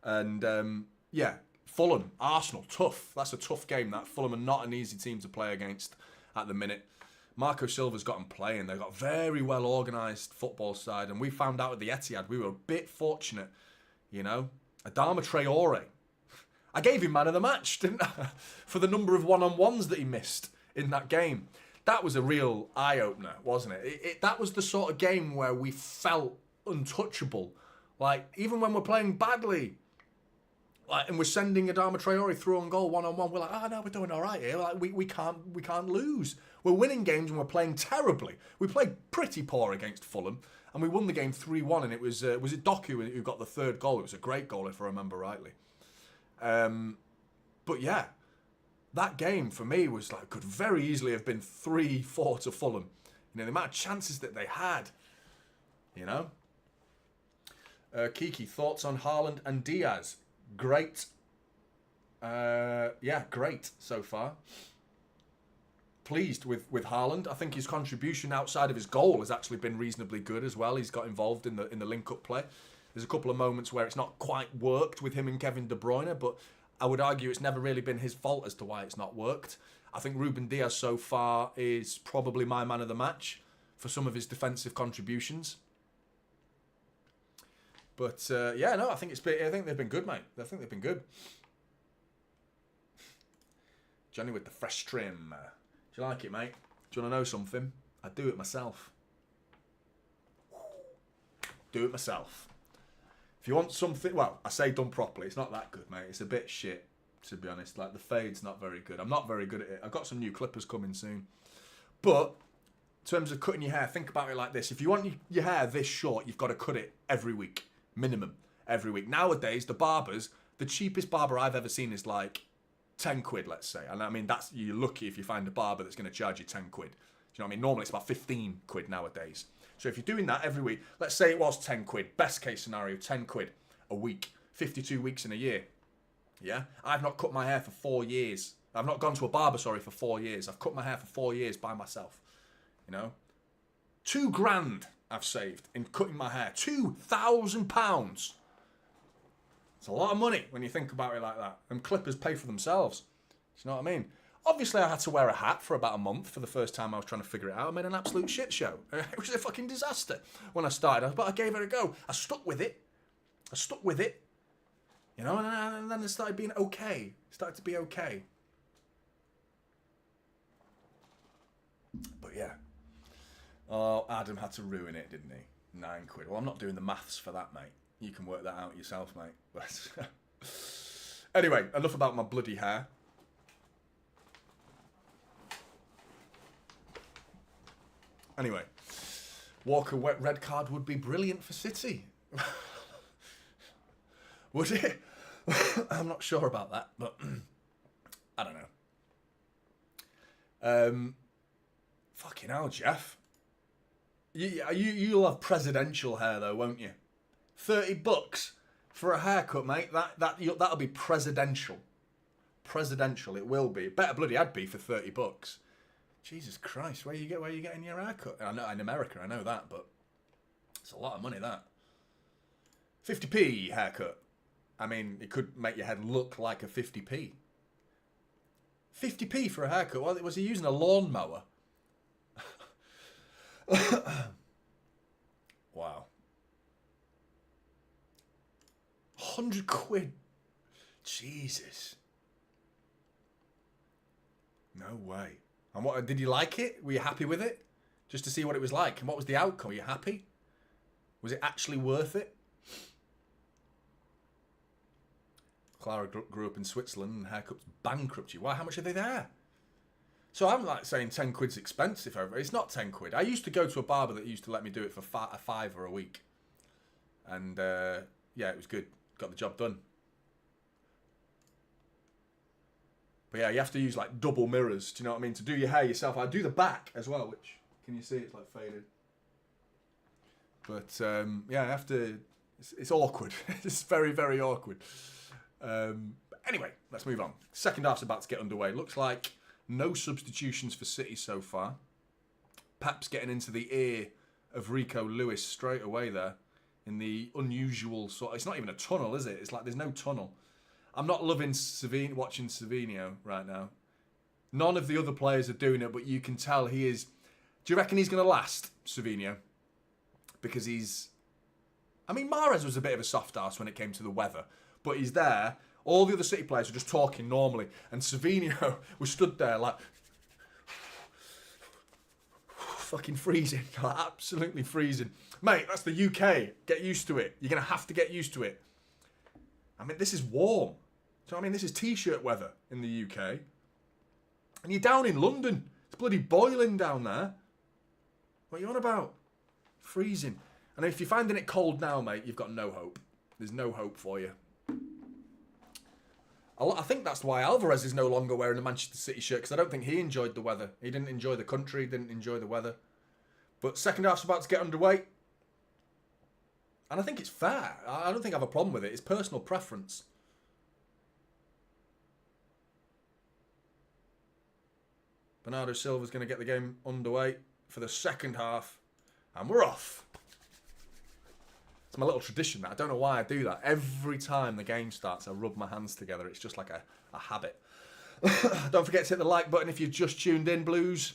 And, yeah. Fulham, Arsenal, tough. That's a tough game, that. Fulham are not an easy team to play against at the minute. Marco Silva's got them playing. They've got a very well organised football side. And we found out at the Etihad, we were a bit fortunate, you know. Adama Traore. I gave him man of the match, didn't I? For the number of one-on-ones that he missed in that game. That was a real eye-opener, wasn't it? That was the sort of game where we felt untouchable. Like, even when we're playing badly... and we're sending Adama Traore through on goal one-on-one. We're like, no, we're doing all right here. Like, we can't lose. We're winning games and we're playing terribly. We played pretty poor against Fulham, and we won the game 3-1. And it was it Doku who got the third goal? It was a great goal, if I remember rightly. But yeah, that game for me was like could very easily have been 3-4 to Fulham. You know, the amount of chances that they had. You know. Kiki, thoughts on Haaland and Diaz? Great. Yeah, great so far. Pleased with Haaland. I think his contribution outside of his goal has actually been reasonably good as well. He's got involved in the link-up play. There's a couple of moments where it's not quite worked with him and Kevin De Bruyne, but I would argue it's never really been his fault as to why it's not worked. I think Ruben Diaz so far is probably my man of the match for some of his defensive contributions. But yeah, no, I think they've been good, mate. I think they've been good. Jonny with the fresh trim. Do you like it, mate? Do you want to know something? I do it myself. Do it myself. If you want something, well, I say done properly. It's not that good, mate. It's a bit shit, to be honest. Like the fade's not very good. I'm not very good at it. I've got some new clippers coming soon. But in terms of cutting your hair, think about it like this: if you want your hair this short, you've got to cut it every week. Minimum every week. Nowadays, the barbers, the cheapest barber I've ever seen is like 10 quid, let's say. And I mean, you're lucky if you find a barber that's going to charge you 10 quid. Do you know what I mean? Normally it's about 15 quid nowadays. So if you're doing that every week, let's say it was 10 quid, best case scenario, 10 quid a week, 52 weeks in a year. Yeah? I've not cut my hair for 4 years. I've not gone to a barber, for 4 years. I've cut my hair for 4 years by myself. You know? £2,000 I've saved in cutting my hair. £2,000. It's a lot of money when you think about it like that. And clippers pay for themselves. Do you know what I mean? Obviously, I had to wear a hat for about a month for the first time I was trying to figure it out. I made an absolute shit show. It was a fucking disaster when I started. But I gave it a go. I stuck with it. You know, and then it started being okay. It started to be okay. But yeah. Oh, Adam had to ruin it, didn't he? 9 quid. Well, I'm not doing the maths for that, mate. You can work that out yourself, mate. But anyway, enough about my bloody hair. Anyway, Walker wet red card would be brilliant for City. Would it? I'm not sure about that, but I don't know. Fucking hell, Jeff. You'll have presidential hair though, won't you? $30 for a haircut, mate. That'll be presidential. Presidential, it will be. Better bloody I'd be for $30. Jesus Christ, where you getting your haircut? I know in America, I know that, but it's a lot of money that. 50p haircut. I mean, it could make your head look like a 50p. 50p for a haircut? What, was he using a lawnmower? Wow. 100 quid. Jesus. No way. And what, did you like it? Were you happy with it? Just to see what it was like. And what was the outcome? Were you happy? Was it actually worth it? Clara grew up in Switzerland and haircuts bankrupt you. Why? How much are they there? So I'm like saying 10 quid's expensive. It's not 10 quid. I used to go to a barber that used to let me do it for a fiver a week. And yeah, it was good. Got the job done. But yeah, you have to use like double mirrors. Do you know what I mean? To do your hair yourself. I do the back as well, which, can you see? It's like faded. But yeah, I have to. It's awkward. It's very, very awkward. Anyway, let's move on. Second half's about to get underway. Looks like no substitutions for City so far. Pep's getting into the ear of Rico Lewis straight away there. In the unusual sort. It's not even a tunnel, is it? It's like there's no tunnel. I'm not loving watching Savinho right now. None of the other players are doing it, but you can tell he is. Do you reckon he's going to last, Savinho? Because he's. I mean, Mahrez was a bit of a soft arse when it came to the weather, but he's there. All the other City players are just talking normally, and Savinho was stood there like fucking freezing, like absolutely freezing. Mate, that's the UK. Get used to it. You're going to have to get used to it. I mean, this is warm. So, I mean, this is T-shirt weather in the UK. And you're down in London. It's bloody boiling down there. What are you on about? Freezing. And if you're finding it cold now, mate, you've got no hope. There's no hope for you. I think that's why Alvarez is no longer wearing a Manchester City shirt, because I don't think he enjoyed the weather. He didn't enjoy the country, didn't enjoy the weather. But second half's about to get underway. And I think it's fair. I don't think I have a problem with it. It's personal preference. Bernardo Silva's going to get the game underway for the second half. And we're off. It's my little tradition that I don't know why I do that. Every time the game starts, I rub my hands together. It's just like a habit. Don't forget to hit the like button if you've just tuned in, Blues.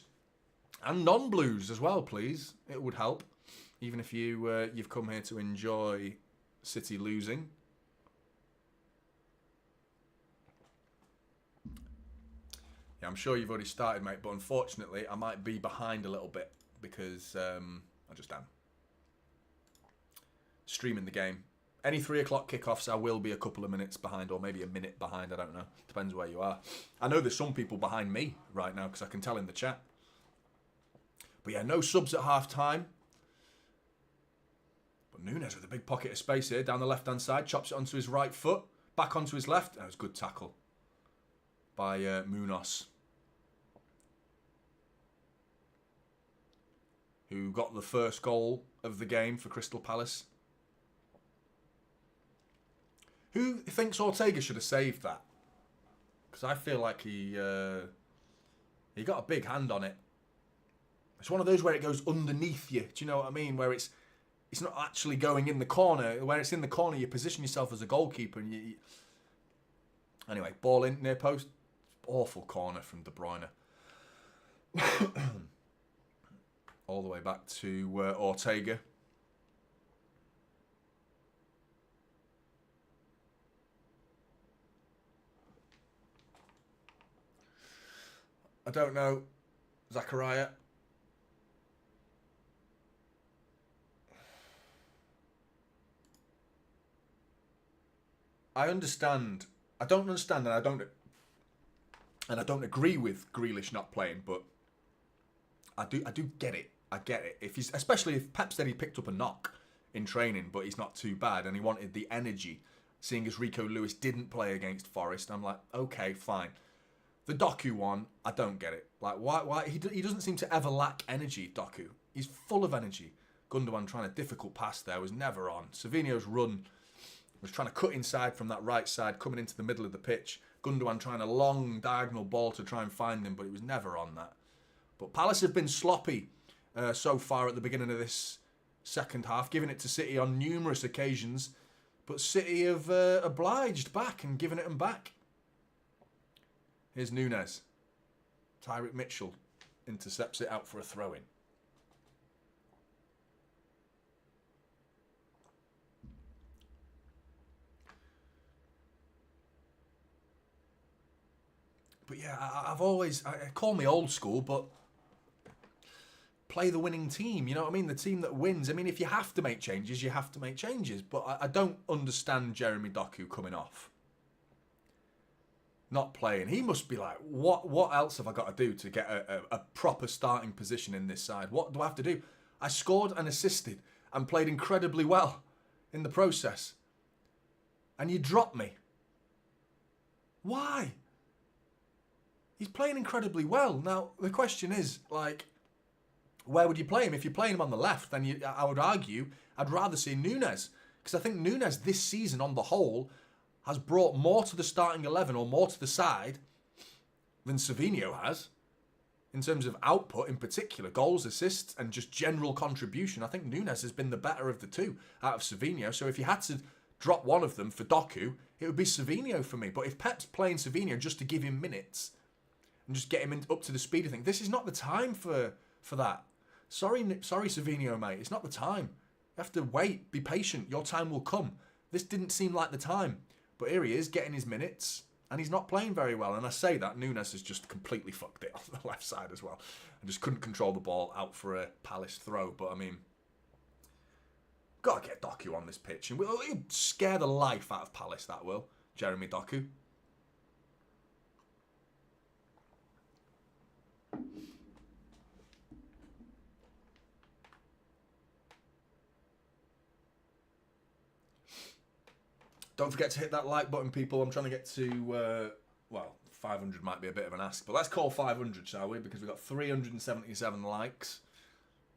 And non-Blues as well, please. It would help. Even if you've come here to enjoy City losing. Yeah, I'm sure you've already started, mate. But unfortunately, I might be behind a little bit because I just am. Streaming the game. Any 3 o'clock kickoffs, I will be a couple of minutes behind, or maybe a minute behind. I don't know. Depends where you are. I know there's some people behind me right now because I can tell in the chat. But yeah, no subs at half time. But Nunes with a big pocket of space here down the left-hand side. Chops it onto his right foot. Back onto his left. That was a good tackle by Munoz, who got the first goal of the game for Crystal Palace. Who thinks Ortega should have saved that? Because I feel like he got a big hand on it. It's one of those where it goes underneath you. Do you know what I mean? Where it's not actually going in the corner. Where it's in the corner, you position yourself as a goalkeeper. And you... Anyway, ball in, near post. Awful corner from De Bruyne. All the way back to Ortega. I don't know, Zachariah. I understand. I don't understand, and I don't agree with Grealish not playing, but I do get it. I get it. Especially if Pep said he picked up a knock in training, but he's not too bad, and he wanted the energy. Seeing as Rico Lewis didn't play against Forest, I'm like, okay, fine. The Doku one, I don't get it. Like, why? He doesn't seem to ever lack energy, Doku. He's full of energy. Gundogan trying a difficult pass there was never on. Savinho's run was trying to cut inside from that right side, coming into the middle of the pitch. Gundogan trying a long diagonal ball to try and find him, but it was never on that. But Palace have been sloppy so far at the beginning of this second half, giving it to City on numerous occasions. But City have obliged back and given it them back. Here's Núñez. Tyrick Mitchell intercepts it out for a throw-in. But yeah, I've always... call me old school, but... play the winning team, you know what I mean? The team that wins. I mean, if you have to make changes, you have to make changes. But I don't understand Jeremy Doku coming off. Not playing. He must be like, what else have I got to do to get a proper starting position in this side? What do I have to do? I scored and assisted and played incredibly well in the process. And you drop me. Why? He's playing incredibly well. Now, the question is, like, where would you play him? If you're playing him on the left, then I would argue I'd rather see Núñez. Because I think Núñez this season on the whole has brought more to the starting 11 or more to the side than Savinho has. In terms of output in particular, goals, assists and just general contribution. I think Núñez has been the better of the two out of Savinho. So if you had to drop one of them for Doku, it would be Savinho for me. But if Pep's playing Savinho just to give him minutes and just get him up to the speed, I think this is not the time for that. Sorry, Savinho, mate. It's not the time. You have to wait. Be patient. Your time will come. This didn't seem like the time. But here he is, getting his minutes. And he's not playing very well. And I say that, Núñez has just completely fucked it on the left side as well. And just couldn't control the ball out for a Palace throw. But, I mean, got to get Doku on this pitch. And he'll scare the life out of Palace, that will. Jeremy Doku. Don't forget to hit that like button, people. I'm trying to get to, well, 500 might be a bit of an ask. But let's call 500, shall we? Because we've got 377 likes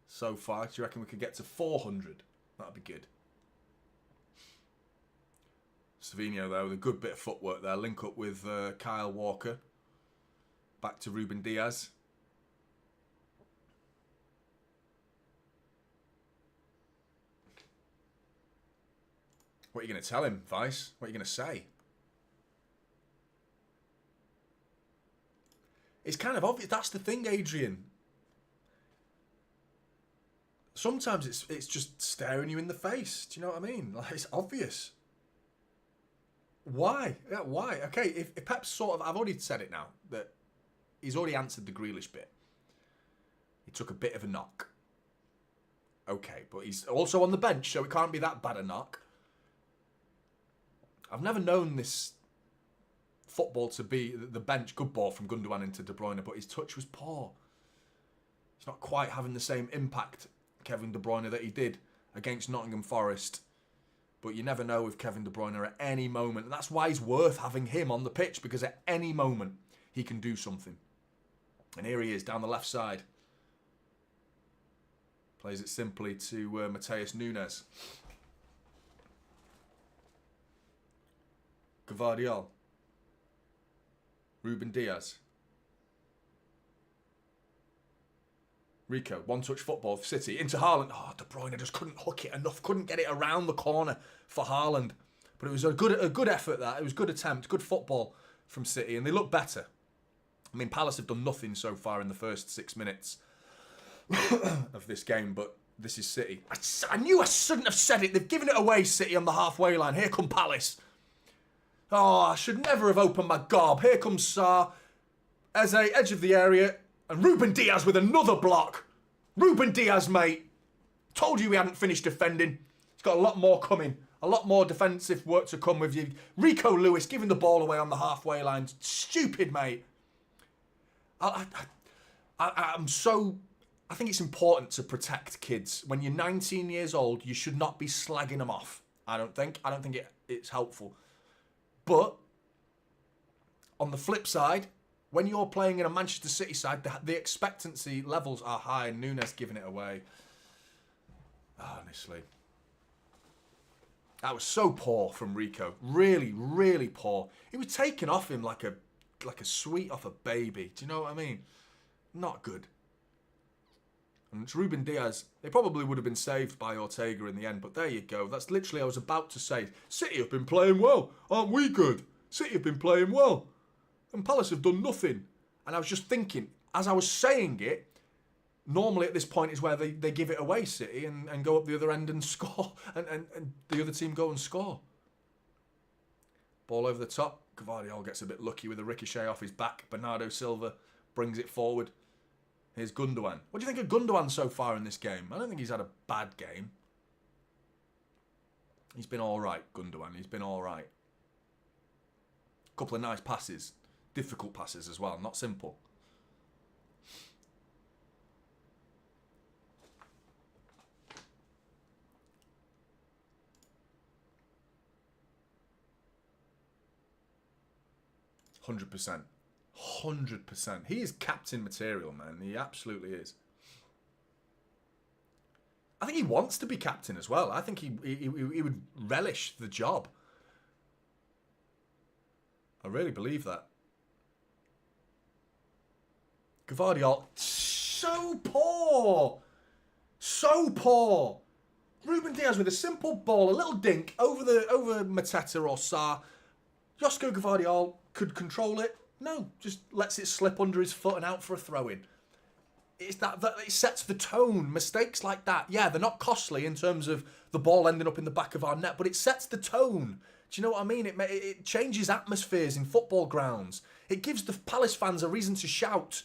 so far. Do you reckon we could get to 400? That'd be good. Savinho, though, with a good bit of footwork there. Link up with Kyle Walker. Back to Ruben Diaz. What are you going to tell him, Vice? What are you going to say? It's kind of obvious. That's the thing, Adrian. Sometimes it's just staring you in the face. Do you know what I mean? Like, it's obvious. Why? Yeah, why? Okay, if Pep's sort of... I've already said it now, that he's already answered the Grealish bit. He took a bit of a knock. Okay, but he's also on the bench, so it can't be that bad a knock. I've never known this football to be the bench. Good ball from Gundogan into De Bruyne, but his touch was poor. He's not quite having the same impact, Kevin De Bruyne, that he did against Nottingham Forest. But you never know with Kevin De Bruyne at any moment. And that's why it's worth having him on the pitch, because at any moment he can do something. And here he is down the left side. Plays it simply to Matheus Núñez. Gvardiol. Ruben Diaz. Rico, one-touch football for City. Into Haaland. Oh, De Bruyne just couldn't hook it enough. Couldn't get it around the corner for Haaland. But it was a good effort, that. It was a good attempt. Good football from City. And they look better. I mean, Palace have done nothing so far in the first 6 minutes of this game. But this is City. I knew I shouldn't have said it. They've given it away, City, on the halfway line. Here come Palace. Oh, I should never have opened my gob. Here comes Sarr. Eze, edge of the area. And Ruben Diaz with another block. Ruben Diaz, mate. Told you we hadn't finished defending. He's got a lot more coming. A lot more defensive work to come with you. Rico Lewis giving the ball away on the halfway line. Stupid, mate. I'm so... I think it's important to protect kids. When you're 19 years old, you should not be slagging them off. I don't think it's helpful. But, on the flip side, when you're playing in a Manchester City side, the expectancy levels are high, and Núñez giving it away. Honestly. That was so poor from Rico. Really, really poor. He was taken off him like a sweet off a baby. Do you know what I mean? Not good. And it's Ruben Diaz. They probably would have been saved by Ortega in the end, but there you go. That's literally, I was about to say, City have been playing well. Aren't we good? City have been playing well. And Palace have done nothing. And I was just thinking, as I was saying it, normally at this point is where they give it away, City, and go up the other end and score. And the other team go and score. Ball over the top. Gvardiol gets a bit lucky with a ricochet off his back. Bernardo Silva brings it forward. Here's Gundogan. What do you think of Gundogan so far in this game? I don't think he's had a bad game. He's been all right, Gundogan. He's been all right. A couple of nice passes. Difficult passes as well, not simple. %100%. 100%. He is captain material, man. He absolutely is. I think he wants to be captain as well. I think he would relish the job. I really believe that. Gvardiol, so poor. So poor. Ruben Diaz with a simple ball, a little dink over Mateta or Sarr. Josko Gvardiol could control it. No, just lets it slip under his foot and out for a throw-in. It's that it sets the tone. Mistakes like that, yeah, they're not costly in terms of the ball ending up in the back of our net, but it sets the tone. Do you know what I mean? It changes atmospheres in football grounds. It gives the Palace fans a reason to shout.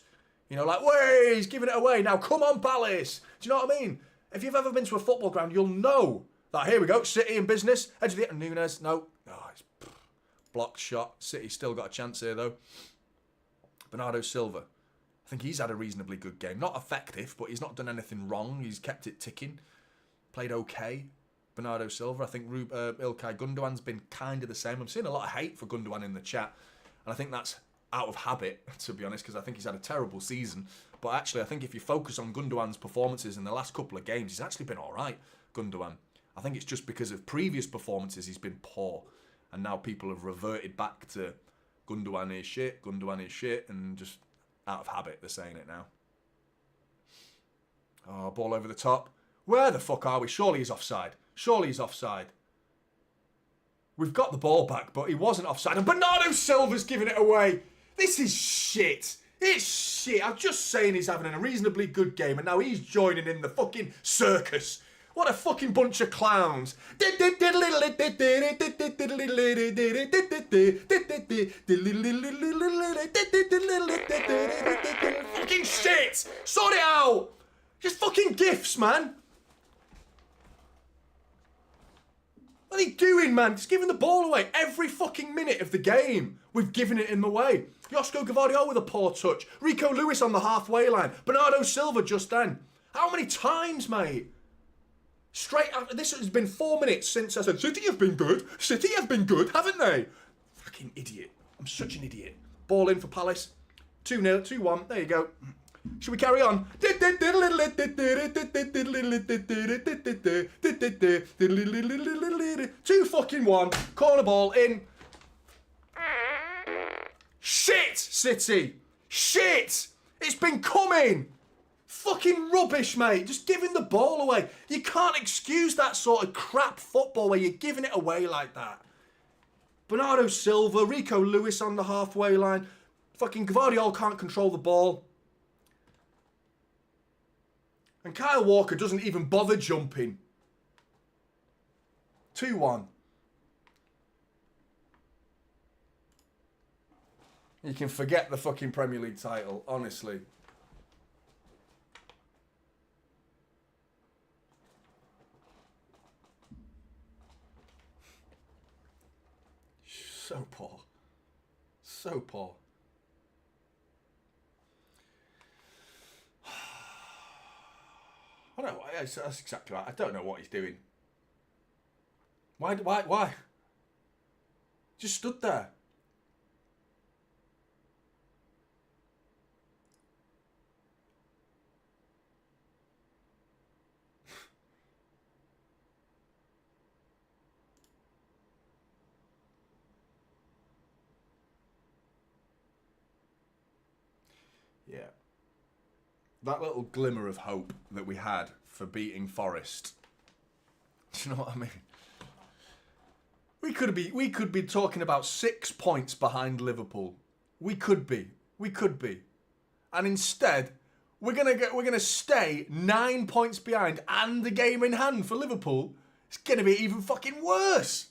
You know, like, way, he's giving it away. Now, come on, Palace. Do you know what I mean? If you've ever been to a football ground, you'll know that, here we go, City in business. Edge of the... Nunes, no. Oh, it's blocked shot. City still got a chance here, though. Bernardo Silva. I think he's had a reasonably good game. Not effective, but he's not done anything wrong. He's kept it ticking. Played okay. Bernardo Silva. I think Ilkay Gundogan's been kind of the same. I'm seeing a lot of hate for Gundogan in the chat. And I think that's out of habit, to be honest, because I think he's had a terrible season. But actually, I think if you focus on Gundogan's performances in the last couple of games, he's actually been all right, Gundogan. I think it's just because of previous performances he's been poor. And now people have reverted back to Gundogan is shit, and just out of habit, they're saying it now. Oh, ball over the top. Where the fuck are we? Surely he's offside. Surely he's offside. We've got the ball back, but he wasn't offside. And Bernardo Silva's giving it away. This is shit. It's shit. I'm just saying he's having a reasonably good game, and now he's joining in the fucking circus. What a fucking bunch of clowns. Fucking shit. Sort it out. Just fucking gifs, man. What are they doing, man? Just giving the ball away every fucking minute of the game. We've given it in the way. Josko Gvardiol with a poor touch. Rico Lewis on the halfway line. Bernardo Silva just then. How many times, mate? Straight after, this has been 4 minutes since I said, City have been good. City have been good, haven't they? Fucking idiot. I'm such an idiot. Ball in for Palace. 2-0, 2-1. There you go. Should we carry on? 2 fucking 1. Corner ball in. Shit, City. Shit. It's been coming. Fucking rubbish, mate. Just giving the ball away. You can't excuse that sort of crap football where you're giving it away like that. Bernardo Silva, Rico Lewis on the halfway line. Fucking Gvardiol can't control the ball. And Kyle Walker doesn't even bother jumping. 2-1. You can forget the fucking Premier League title, honestly. So poor. So poor. I don't know. That's exactly right. I don't know what he's doing. Why? Just stood there. Yeah. that little glimmer of hope that we had for beating Forest. Do you know what I mean? We could be talking about 6 points behind Liverpool. We could be. And instead, we're gonna stay 9 points behind and the game in hand for Liverpool. It's gonna be even fucking worse.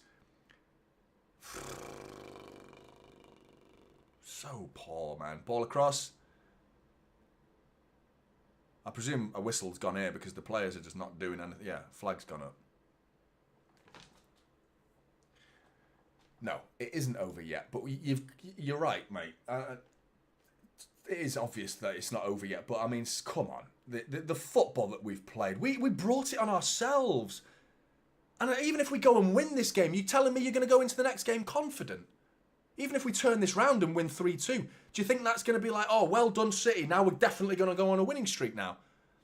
So poor, man. Ball across. I presume a whistle's gone here because the players are just not doing anything. Yeah, flag's gone up. No, it isn't over yet. But you're right, mate. It is obvious that it's not over yet. But I mean, come on. The football that we've played, we brought it on ourselves. And even if we go and win this game, you telling me you're going to go into the next game confident? Even if we turn this round and win 3-2, do you think that's going to be like, oh, well done, City, now we're definitely going to go on a winning streak now?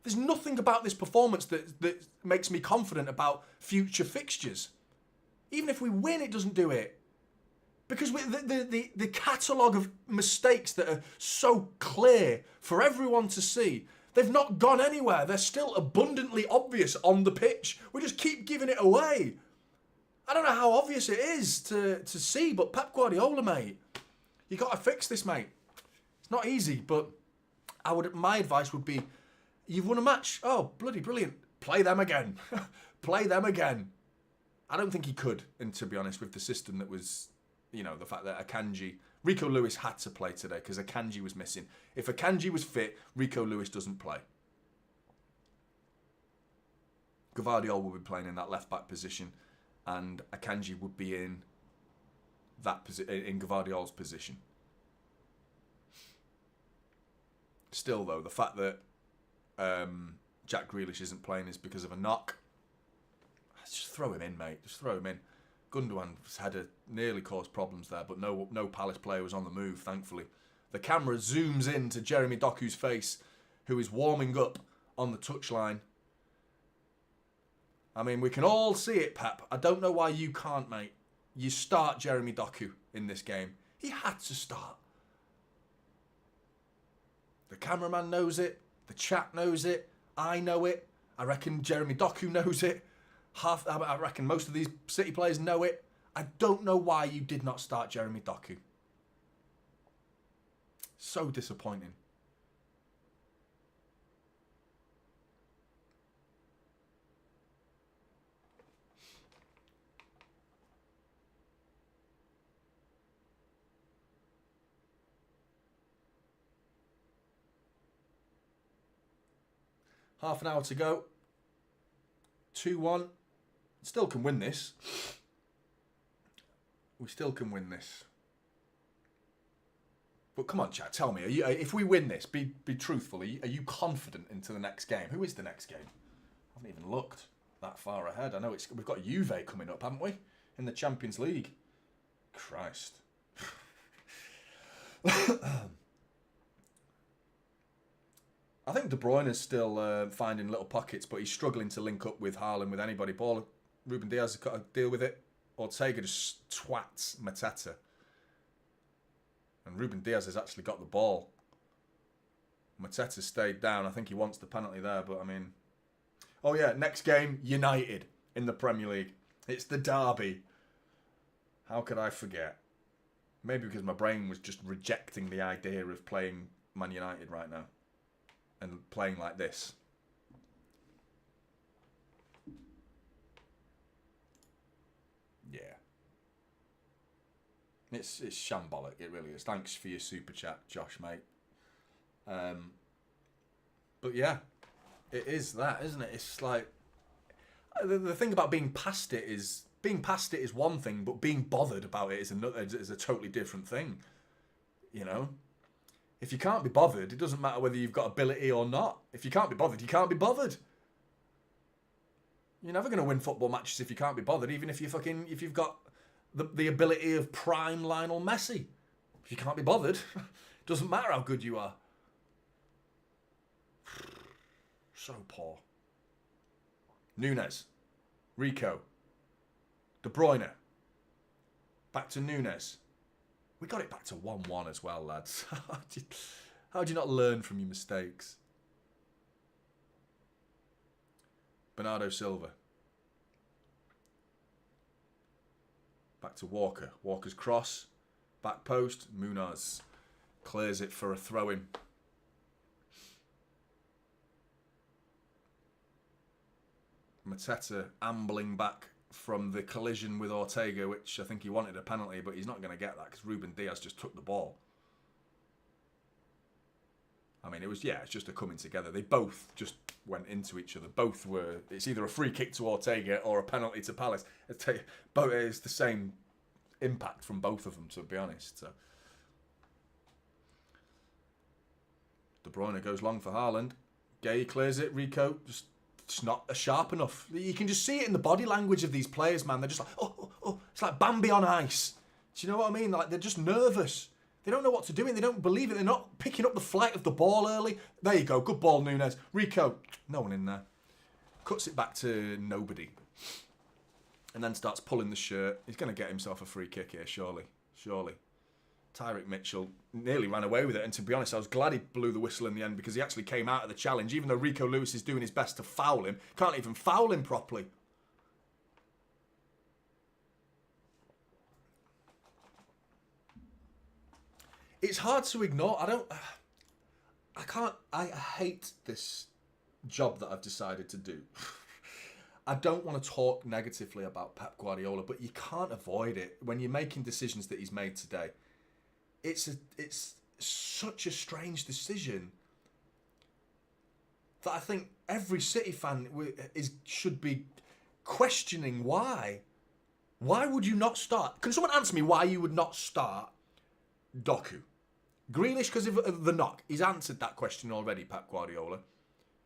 There's nothing about this performance that makes me confident about future fixtures. Even if we win, it doesn't do it. Because the catalogue of mistakes that are so clear for everyone to see, they've not gone anywhere. They're still abundantly obvious on the pitch. We just keep giving it away. I don't know how obvious it is to see, but Pep Guardiola, mate, you got to fix this, mate. It's not easy, but my advice would be, you've won a match. Oh, bloody brilliant. Play them again. Play them again. I don't think he could, and to be honest, with the system that was, you know, the fact that Akanji, Rico Lewis had to play today because Akanji was missing. If Akanji was fit, Rico Lewis doesn't play. Gvardiol will be playing in that left-back position, and Akanji would be in Gvardiol's position. Still, though, the fact that Jack Grealish isn't playing is because of a knock. Just throw him in, mate. Just throw him in. Gundogan's header nearly caused problems there, but no Palace player was on the move, thankfully. The camera zooms in to Jeremy Doku's face, who is warming up on the touchline. I mean, we can all see it, Pep. I don't know why you can't, mate. You start Jeremy Doku in this game. He had to start. The cameraman knows it. The chat knows it. I know it. I reckon Jeremy Doku knows it. I reckon most of these City players know it. I don't know why you did not start Jeremy Doku. So disappointing. Half an hour to go. 2-1. Still can win this. We still can win this. But come on, chat, tell me, if we win this, be truthful, are you confident into the next game? Who is the next game? I haven't even looked that far ahead. I know we've got Juve coming up, haven't we? In the Champions League. Christ. I think De Bruyne is still finding little pockets, but he's struggling to link up with Haaland, with anybody. Ruben Diaz has got to deal with it. Ortega just twats Mateta. And Ruben Diaz has actually got the ball. Mateta stayed down. I think he wants the penalty there, but I mean... Oh yeah, next game, United in the Premier League. It's the derby. How could I forget? Maybe because my brain was just rejecting the idea of playing Man United right now. And playing like this. Yeah. It's shambolic, it really is. Thanks for your super chat, Josh, mate. But yeah, it is that, isn't it? It's like... The thing about being past it is one thing, but being bothered about it is a totally different thing. You know? If you can't be bothered, it doesn't matter whether you've got ability or not. If you can't be bothered, you can't be bothered. You're never going to win football matches if you can't be bothered, even if you've got the ability of prime Lionel Messi. If you can't be bothered, doesn't matter how good you are. So poor. Nunes. Rico. De Bruyne. Back to Nunes. We got it back to 1-1 as well, lads. How do you not learn from your mistakes? Bernardo Silva. Back to Walker. Walker's cross. Back post. Munoz clears it for a throw-in. Mateta ambling back from the collision with Ortega, which I think he wanted a penalty, but he's not going to get that because Ruben Diaz just took the ball. I mean, it's just a coming together. They both just went into each other. Both were, it's either a free kick to Ortega or a penalty to Palace. It's the same impact from both of them, to be honest. So. De Bruyne goes long for Haaland. Gay clears it. Rico just... It's not sharp enough. You can just see it in the body language of these players, man. They're just like, oh. It's like Bambi on ice. Do you know what I mean? Like, they're just nervous. They don't know what to do and they don't believe it. They're not picking up the flight of the ball early. There you go. Good ball, Nunes. Rico. No one in there. Cuts it back to nobody. And then starts pulling the shirt. He's going to get himself a free kick here, surely. Surely. Tyrick Mitchell nearly ran away with it, and to be honest, I was glad he blew the whistle in the end because he actually came out of the challenge, even though Rico Lewis is doing his best to foul him. Can't even foul him properly. It's hard to ignore. I hate this job that I've decided to do. I don't want to talk negatively about Pep Guardiola, but you can't avoid it when you're making decisions that he's made today. It's such a strange decision that I think every City fan should be questioning why. Why would you not start? Can someone answer me why you would not start Doku? Grealish because of the knock. He's answered that question already, Pep Guardiola.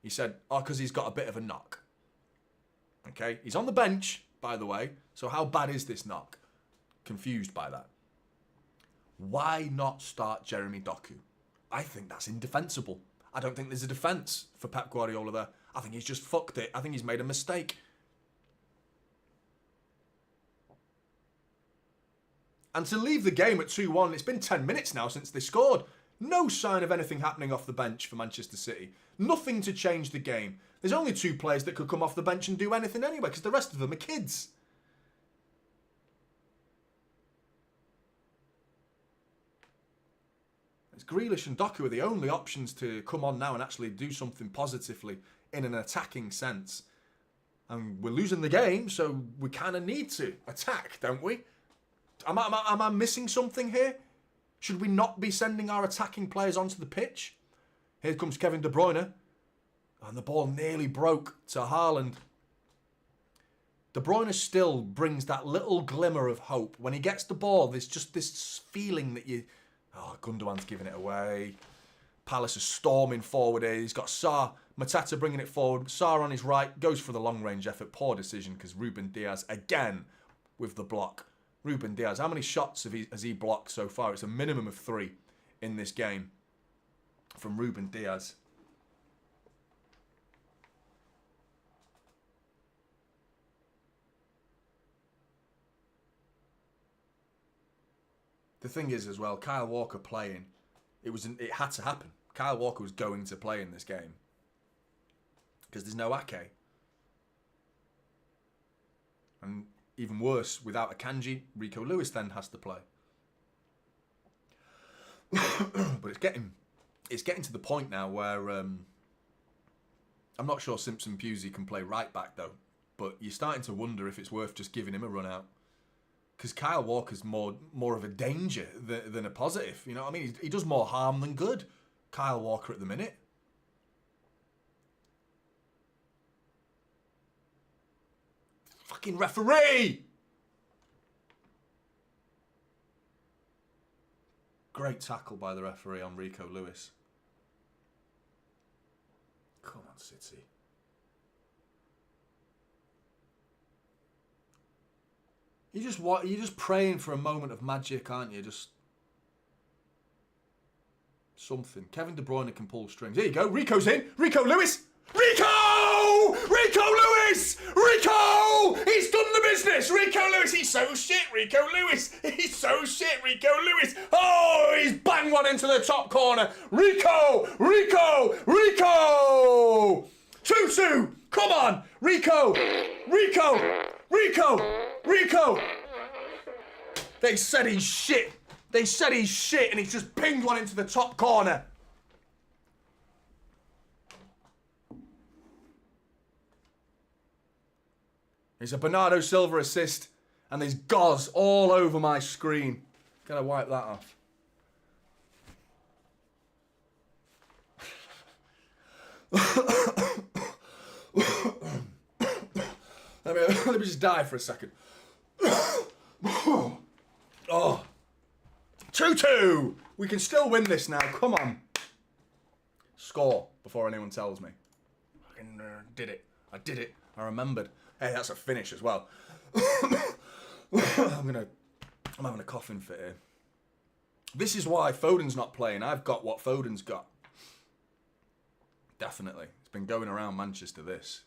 He said, because he's got a bit of a knock. Okay, he's on the bench, by the way. So how bad is this knock? Confused by that. Why not start Jeremy Doku? I think that's indefensible. I don't think there's a defence for Pep Guardiola there. I think he's just fucked it. I think he's made a mistake. And to leave the game at 2-1, it's been 10 minutes now since they scored. No sign of anything happening off the bench for Manchester City. Nothing to change the game. There's only 2 players that could come off the bench and do anything anyway, because the rest of them are kids. Grealish and Doku are the only options to come on now and actually do something positively in an attacking sense. And we're losing the game, so we kind of need to attack, don't we? Am I missing something here? Should we not be sending our attacking players onto the pitch? Here comes Kevin De Bruyne. And the ball nearly broke to Haaland. De Bruyne still brings that little glimmer of hope. When he gets the ball, there's just this feeling that you... Oh, Gundogan's giving it away. Palace is storming forward here. He's got Sarr. Mateta bringing it forward. Sarr on his right. Goes for the long-range effort. Poor decision because Ruben Diaz, again, with the block. Ruben Diaz, how many shots has he blocked so far? It's a minimum of 3 in this game from Ruben Diaz. The thing is as well, Kyle Walker playing, it had to happen. Kyle Walker was going to play in this game. Because there's no Ake. And even worse, without Akanji, Rico Lewis then has to play. But it's getting to the point now where I'm not sure Simpson Pusey can play right back though. But you're starting to wonder if it's worth just giving him a run out. Because Kyle Walker's more of a danger than a positive. You know what I mean? He does more harm than good, Kyle Walker, at the minute. Fucking referee! Great tackle by the referee on Rico Lewis. Come on, City. You're just praying for a moment of magic, aren't you? Just something. Kevin De Bruyne can pull strings. There you go. Rico's in. Rico Lewis. Rico! Rico Lewis! Rico! He's done the business. Rico Lewis. He's so shit. Rico Lewis. He's so shit. Rico Lewis. Oh, he's banged one into the top corner. Rico! Rico! Rico! 2-2. Come on! Rico! Rico! Rico! Rico! They said he's shit. They said he's shit and he's just pinged one into the top corner. It's a Bernardo Silva assist and there's gauze all over my screen. Gotta wipe that off. Let me just die for a second. Oh. 2-2. We can still win this now. Come on. Score before anyone tells me. I did it. I did it. I remembered. Hey, that's a finish as well. I'm having a coughing fit here. This is why Foden's not playing. I've got what Foden's got. Definitely. It's been going around Manchester, this.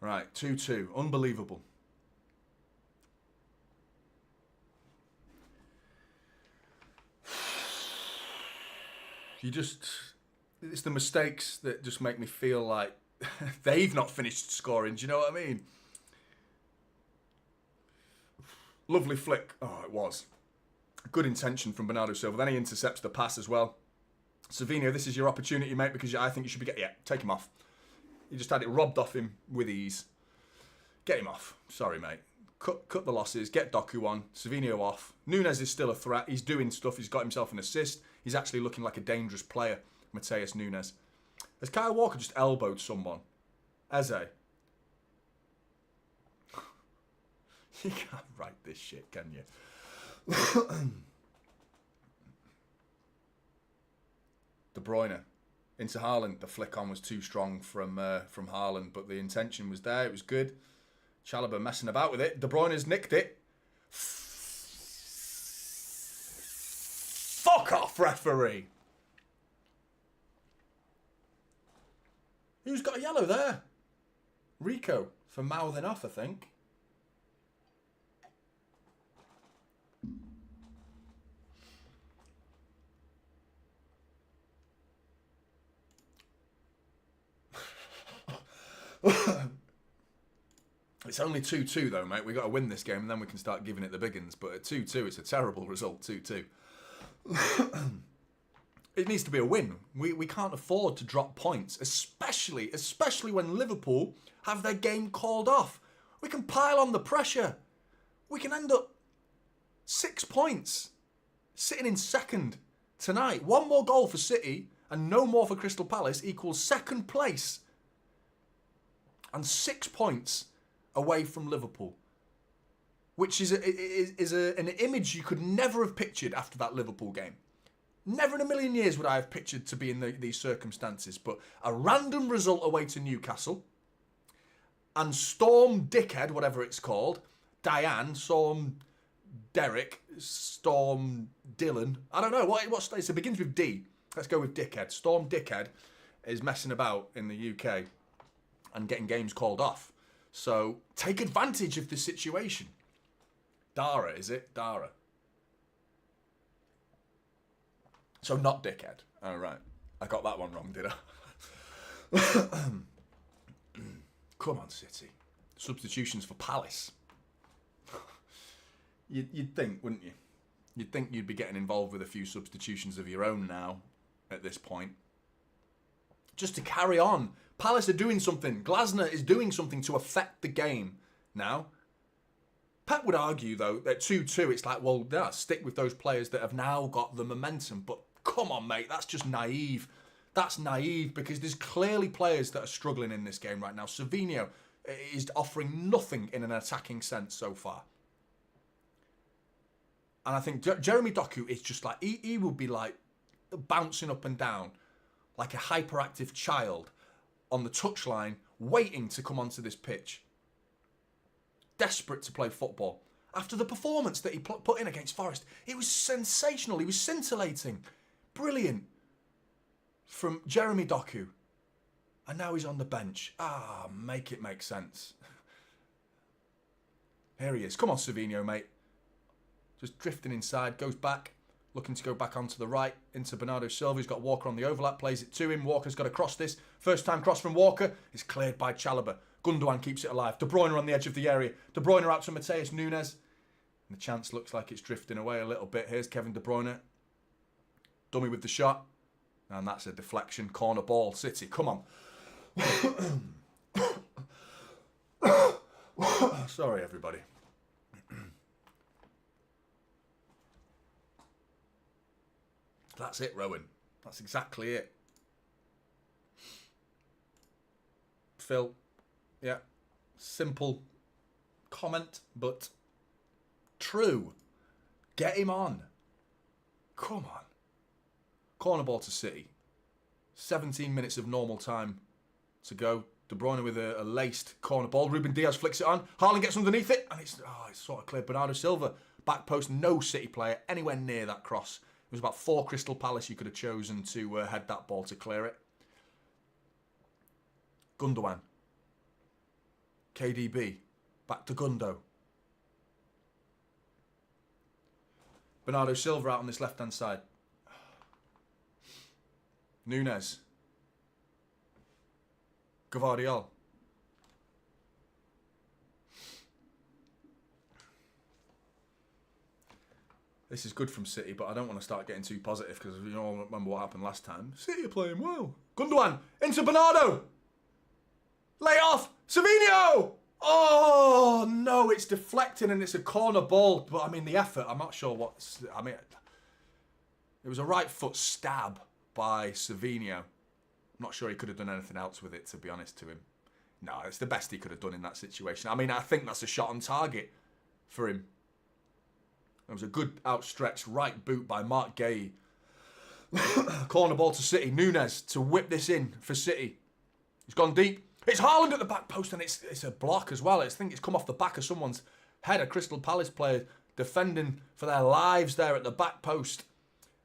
Right, 2-2. Unbelievable. It's the mistakes that just make me feel like they've not finished scoring. Do you know what I mean? Lovely flick. Oh, it was. Good intention from Bernardo Silva. Then he intercepts the pass as well. Savinho, this is your opportunity, mate, because I think you should be getting... Yeah, take him off. He just had it robbed off him with ease. Get him off. Sorry, mate. Cut the losses. Get Doku on. Savinho off. Nunes is still a threat. He's doing stuff. He's got himself an assist. He's actually looking like a dangerous player, Mateus Nunes. Has Kyle Walker just elbowed someone? Eze. You can't write this shit, can you? De Bruyne. Into Haaland. The flick on was too strong from Haaland, but the intention was there. It was good. Chalobah messing about with it. De Bruyne's nicked it. Fuck off, referee. Who's got a yellow there? Rico for mouthing off, I think. It's only 2-2 though, mate. We've got to win this game and then we can start giving it the big uns. But at 2-2, it's a terrible result, 2-2. It needs to be a win. We can't afford to drop points, especially when Liverpool have their game called off. We can pile on the pressure. We can end up 6 points, sitting in second tonight. One more goal for City and no more for Crystal Palace equals second place. And 6 points away from Liverpool, which is an image you could never have pictured after that Liverpool game. Never in a million years would I have pictured to be in these circumstances, but a random result away to Newcastle, and Storm Dickhead, whatever it's called, Diane, Storm Derek, Storm Dylan, I don't know, it begins with D. Let's go with Dickhead. Storm Dickhead is messing about in the UK and getting games called off. So take advantage of the situation. Dara, is it? Dara. So not Dickhead. Oh, right. I got that one wrong, did I? Come on, City. Substitutions for Palace. You'd think, wouldn't you? You'd think you'd be getting involved with a few substitutions of your own now at this point. Just to carry on. Palace are doing something. Glasner is doing something to affect the game now. Pep would argue, though, that 2-2, it's like, well, yeah, stick with those players that have now got the momentum. But come on, mate, that's just naive. That's naive because there's clearly players that are struggling in this game right now. Savinho is offering nothing in an attacking sense so far. And I think Jeremy Doku is just like, he will be like bouncing up and down like a hyperactive child on the touchline, waiting to come onto this pitch. Desperate to play football. After the performance that he put in against Forest, it was sensational. He was scintillating. Brilliant. From Jeremy Doku. And now he's on the bench. Make it make sense. Here he is. Come on, Savinho, mate. Just drifting inside, goes back. looking to go back onto the right into Bernardo Silva. He's got Walker on the overlap, plays it to him. Walker's got to cross this. First time cross from Walker is cleared by Chalobah. Gundogan keeps it alive. De Bruyne on the edge of the area. De Bruyne out to Mateus Nunes. And the chance looks like it's drifting away a little bit. Here's Kevin De Bruyne. Dummy with the shot. And that's a deflection. Corner ball. City, come on. Sorry, everybody. That's it, Rowan. That's exactly it. Phil, yeah, simple comment, but true. Get him on. Come on. Corner ball to City. 17 minutes of normal time to go. De Bruyne with a laced corner ball. Ruben Diaz flicks it on. Haaland gets underneath it, and it's sort of cleared. Bernardo Silva, back post, no City player anywhere near that cross. It was about 4 Crystal Palace you could have chosen to head that ball to clear it. Gundogan. KDB. Back to Gundo. Bernardo Silva out on this left-hand side. Nunes. Gvardiol. This is good from City, but I don't want to start getting too positive because you all remember what happened last time. City are playing well. Gundogan into Bernardo. Lay off. Savinho. Oh, no, it's deflecting and it's a corner ball. But, I mean, the effort, I'm not sure what's... I mean, it was a right foot stab by Savinho. I'm not sure he could have done anything else with it, to be honest to him. No, it's the best he could have done in that situation. I mean, I think that's a shot on target for him. It was a good outstretched right boot by Mark Gay. Corner ball to City. Nunes to whip this in for City. He's gone deep. It's Haaland at the back post, and it's a block as well. I think it's come off the back of someone's head. A Crystal Palace player defending for their lives there at the back post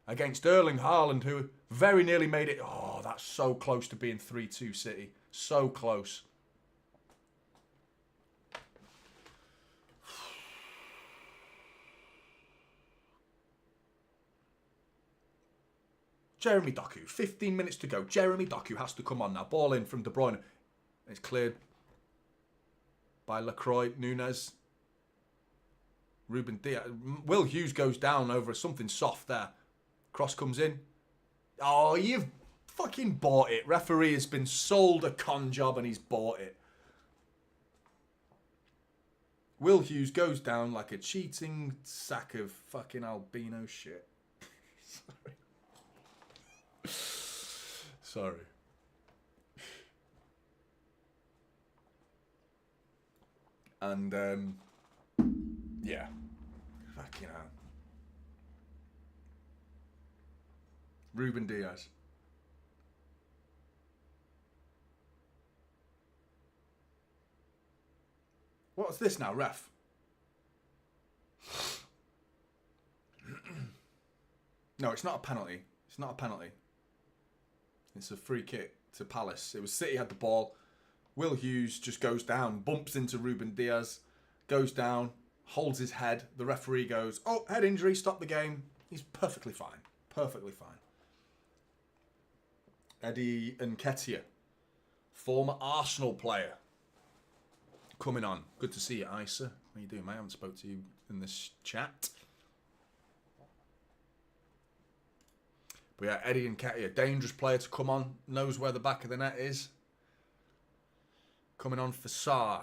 against Erling Haaland, who very nearly made it. Oh, that's so close to being 3-2 City. So close. Jeremy Doku, 15 minutes to go. Jeremy Doku has to come on now. Ball in from De Bruyne. It's cleared by Lacroix, Nunes. Ruben Diaz. Will Hughes goes down over something soft there. Cross comes in. Oh, you've fucking bought it. Referee has been sold a con job and he's bought it. Will Hughes goes down like a cheating sack of fucking albino shit. Sorry. And, yeah. Fucking hell. Ruben Diaz. What's this now, ref? No, it's not a penalty. It's not a penalty. It's a free kick to Palace. It was City had the ball. Will Hughes just goes down, bumps into Ruben Diaz, goes down, holds his head. The referee goes, oh, head injury, stop the game. He's perfectly fine. Perfectly fine. Eddie Nketiah, former Arsenal player, coming on. Good to see you, Isa. How you doing, mate? I haven't spoke to you in this chat. But yeah, Eddie Nketiah, dangerous player to come on. Knows where the back of the net is. Coming on for Sarr.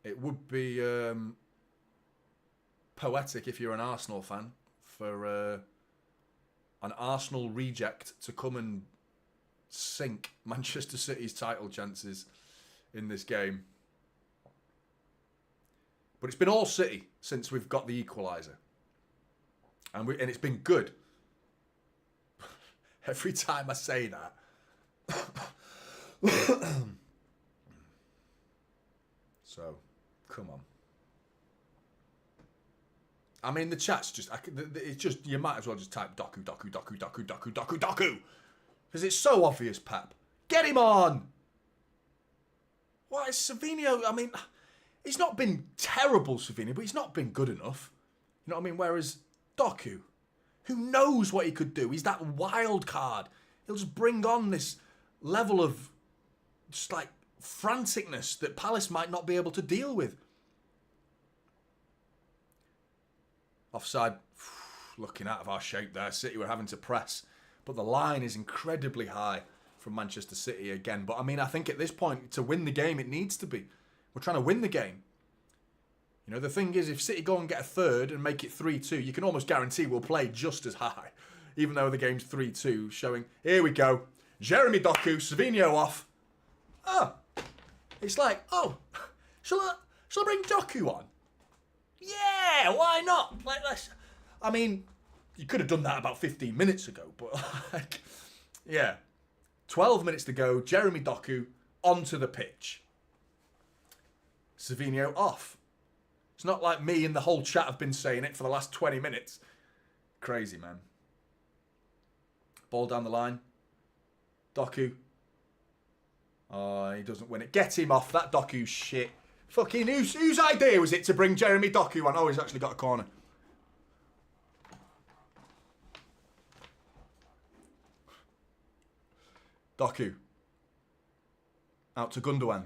It would be poetic if you're an Arsenal fan for an Arsenal reject to come and sink Manchester City's title chances in this game. But it's been all City since we've got the equaliser. And it's been good. Every time I say that. So, come on. I mean, the chat's just... It's just... You might as well just type Doku, Doku, Doku, Doku, Doku, Doku, Doku. Because it's so obvious, Pep. Get him on! Why is Savinho... I mean, he's not been terrible, Savinho, but he's not been good enough. You know what I mean? Whereas Doku, Who knows what he could do? He's that wild card. He'll just bring on this level of just like franticness that Palace might not be able to deal with. Offside. Looking out of our shape there. City were having to press. But the line is incredibly high from Manchester City again. But I mean, I think at this point, to win the game, it needs to be. We're trying to win the game. You know, the thing is, if City go and get a third and make it 3-2, you can almost guarantee we'll play just as high. Even though the game's 3-2, showing, here we go. Jeremy Doku, Savinho off. Oh, it's like, oh, shall I bring Doku on? Yeah, why not? I mean, you could have done that about 15 minutes ago, but like, yeah. 12 minutes to go, Jeremy Doku onto the pitch. Savinho off. It's not like me and the whole chat have been saying it for the last 20 minutes. Crazy, man. Ball down the line. Doku. Oh, he doesn't win it. Get him off. That Doku's shit. Fucking whose idea was it to bring Jeremy Doku on? Oh, he's actually got a corner. Doku. Out to Gundogan.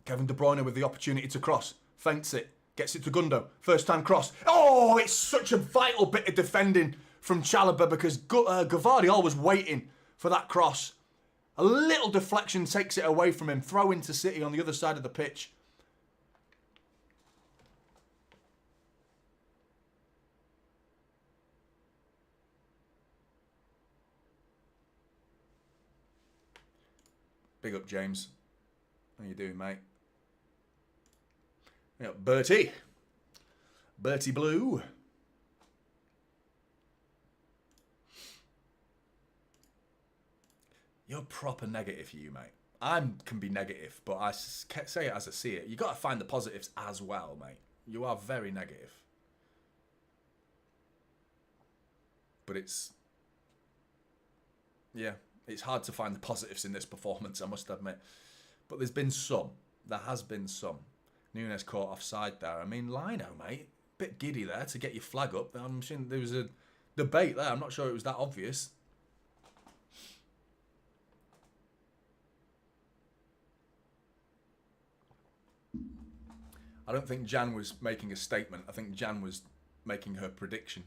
Kevin De Bruyne with the opportunity to cross. Feints it. Gets it to Gundo. First time cross. Oh, it's such a vital bit of defending from Chalobah because Gvardiol was waiting for that cross. A little deflection takes it away from him. Throw into City on the other side of the pitch. Big up, James. How you doing, mate? Yeah, Bertie. Bertie Blue. You're proper negative, you, mate. I can be negative, but I say it as I see it. You got to find the positives as well, mate. You are very negative. But it's... yeah, it's hard to find the positives in this performance, I must admit. But there's been some. There has been some. Nunes caught offside there. I mean, Lino, mate, bit giddy there to get your flag up. I'm sure there was a debate there. I'm not sure it was that obvious. I don't think Jan was making a statement. I think Jan was making her prediction.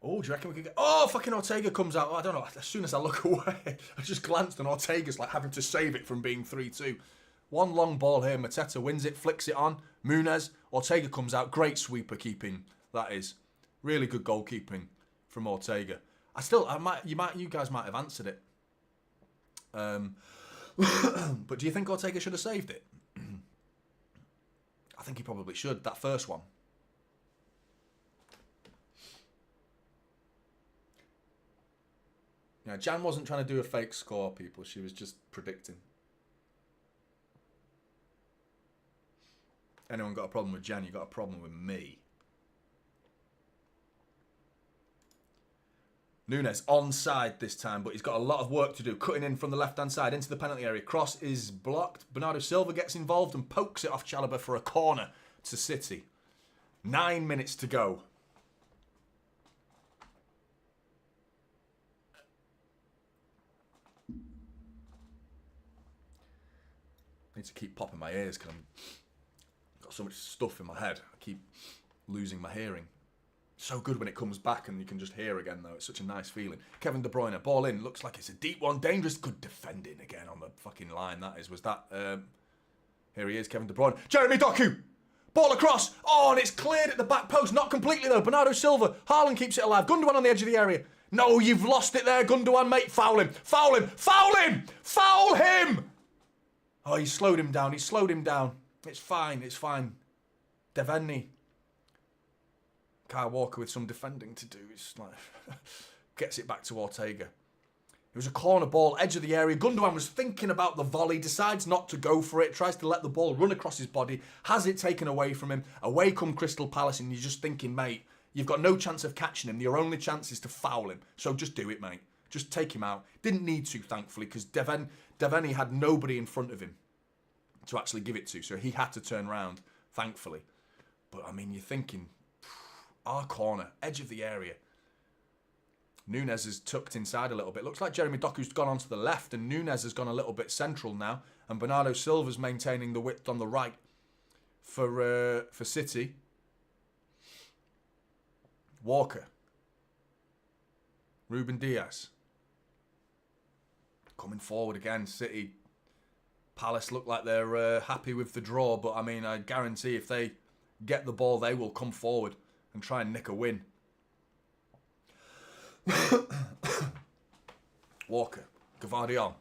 Oh, do you reckon we could get... oh, fucking Ortega comes out. Oh, I don't know. As soon as I look away, I just glanced and Ortega's like having to save it from being 3-2. One long ball here. Mateta wins it, flicks it on. Muniz. Ortega comes out. Great sweeper keeping, that is. Really good goalkeeping from Ortega. You guys might have answered it. But do you think Ortega should have saved it? I think he probably should. That first one. Yeah, Jan wasn't trying to do a fake score, people. She was just predicting. Anyone got a problem with Jan, you got a problem with me. Nunes onside this time, but he's got a lot of work to do. Cutting in from the left-hand side into the penalty area. Cross is blocked. Bernardo Silva gets involved and pokes it off Chalobah for a corner to City. 9 minutes to go. I need to keep popping my ears because I've got so much stuff in my head. I keep losing my hearing. So good when it comes back and you can just hear again, though. It's such a nice feeling. Kevin De Bruyne, ball in. Looks like it's a deep one. Dangerous. Good defending again on the fucking line, that is. Was that... here he is, Kevin De Bruyne. Jeremy Doku! Ball across. Oh, and it's cleared at the back post. Not completely, though. Bernardo Silva. Haaland keeps it alive. Gundogan on the edge of the area. No, you've lost it there, Gundogan, mate. Foul him. Foul him. Foul him! Foul him! Oh, he slowed him down. He slowed him down. It's fine. It's fine. Devaney. Kyle Walker with some defending to do. It's like gets it back to Ortega. It was a corner ball, edge of the area. Gundogan was thinking about the volley, decides not to go for it, tries to let the ball run across his body, has it taken away from him. Away come Crystal Palace, and you're just thinking, mate, you've got no chance of catching him. Your only chance is to foul him. So just do it, mate. Just take him out. Didn't need to, thankfully, because Devaney had nobody in front of him to actually give it to, so he had to turn round thankfully. But, I mean, you're thinking, our corner, edge of the area. Nunes is tucked inside a little bit. Looks like Jeremy Doku's gone onto the left, and Nunes has gone a little bit central now. And Bernardo Silva's maintaining the width on the right for City. Walker. Ruben Diaz. Coming forward again, City. Palace look like they're happy with the draw, but I mean, I guarantee if they get the ball, they will come forward and try and nick a win. Walker. Gvardiol.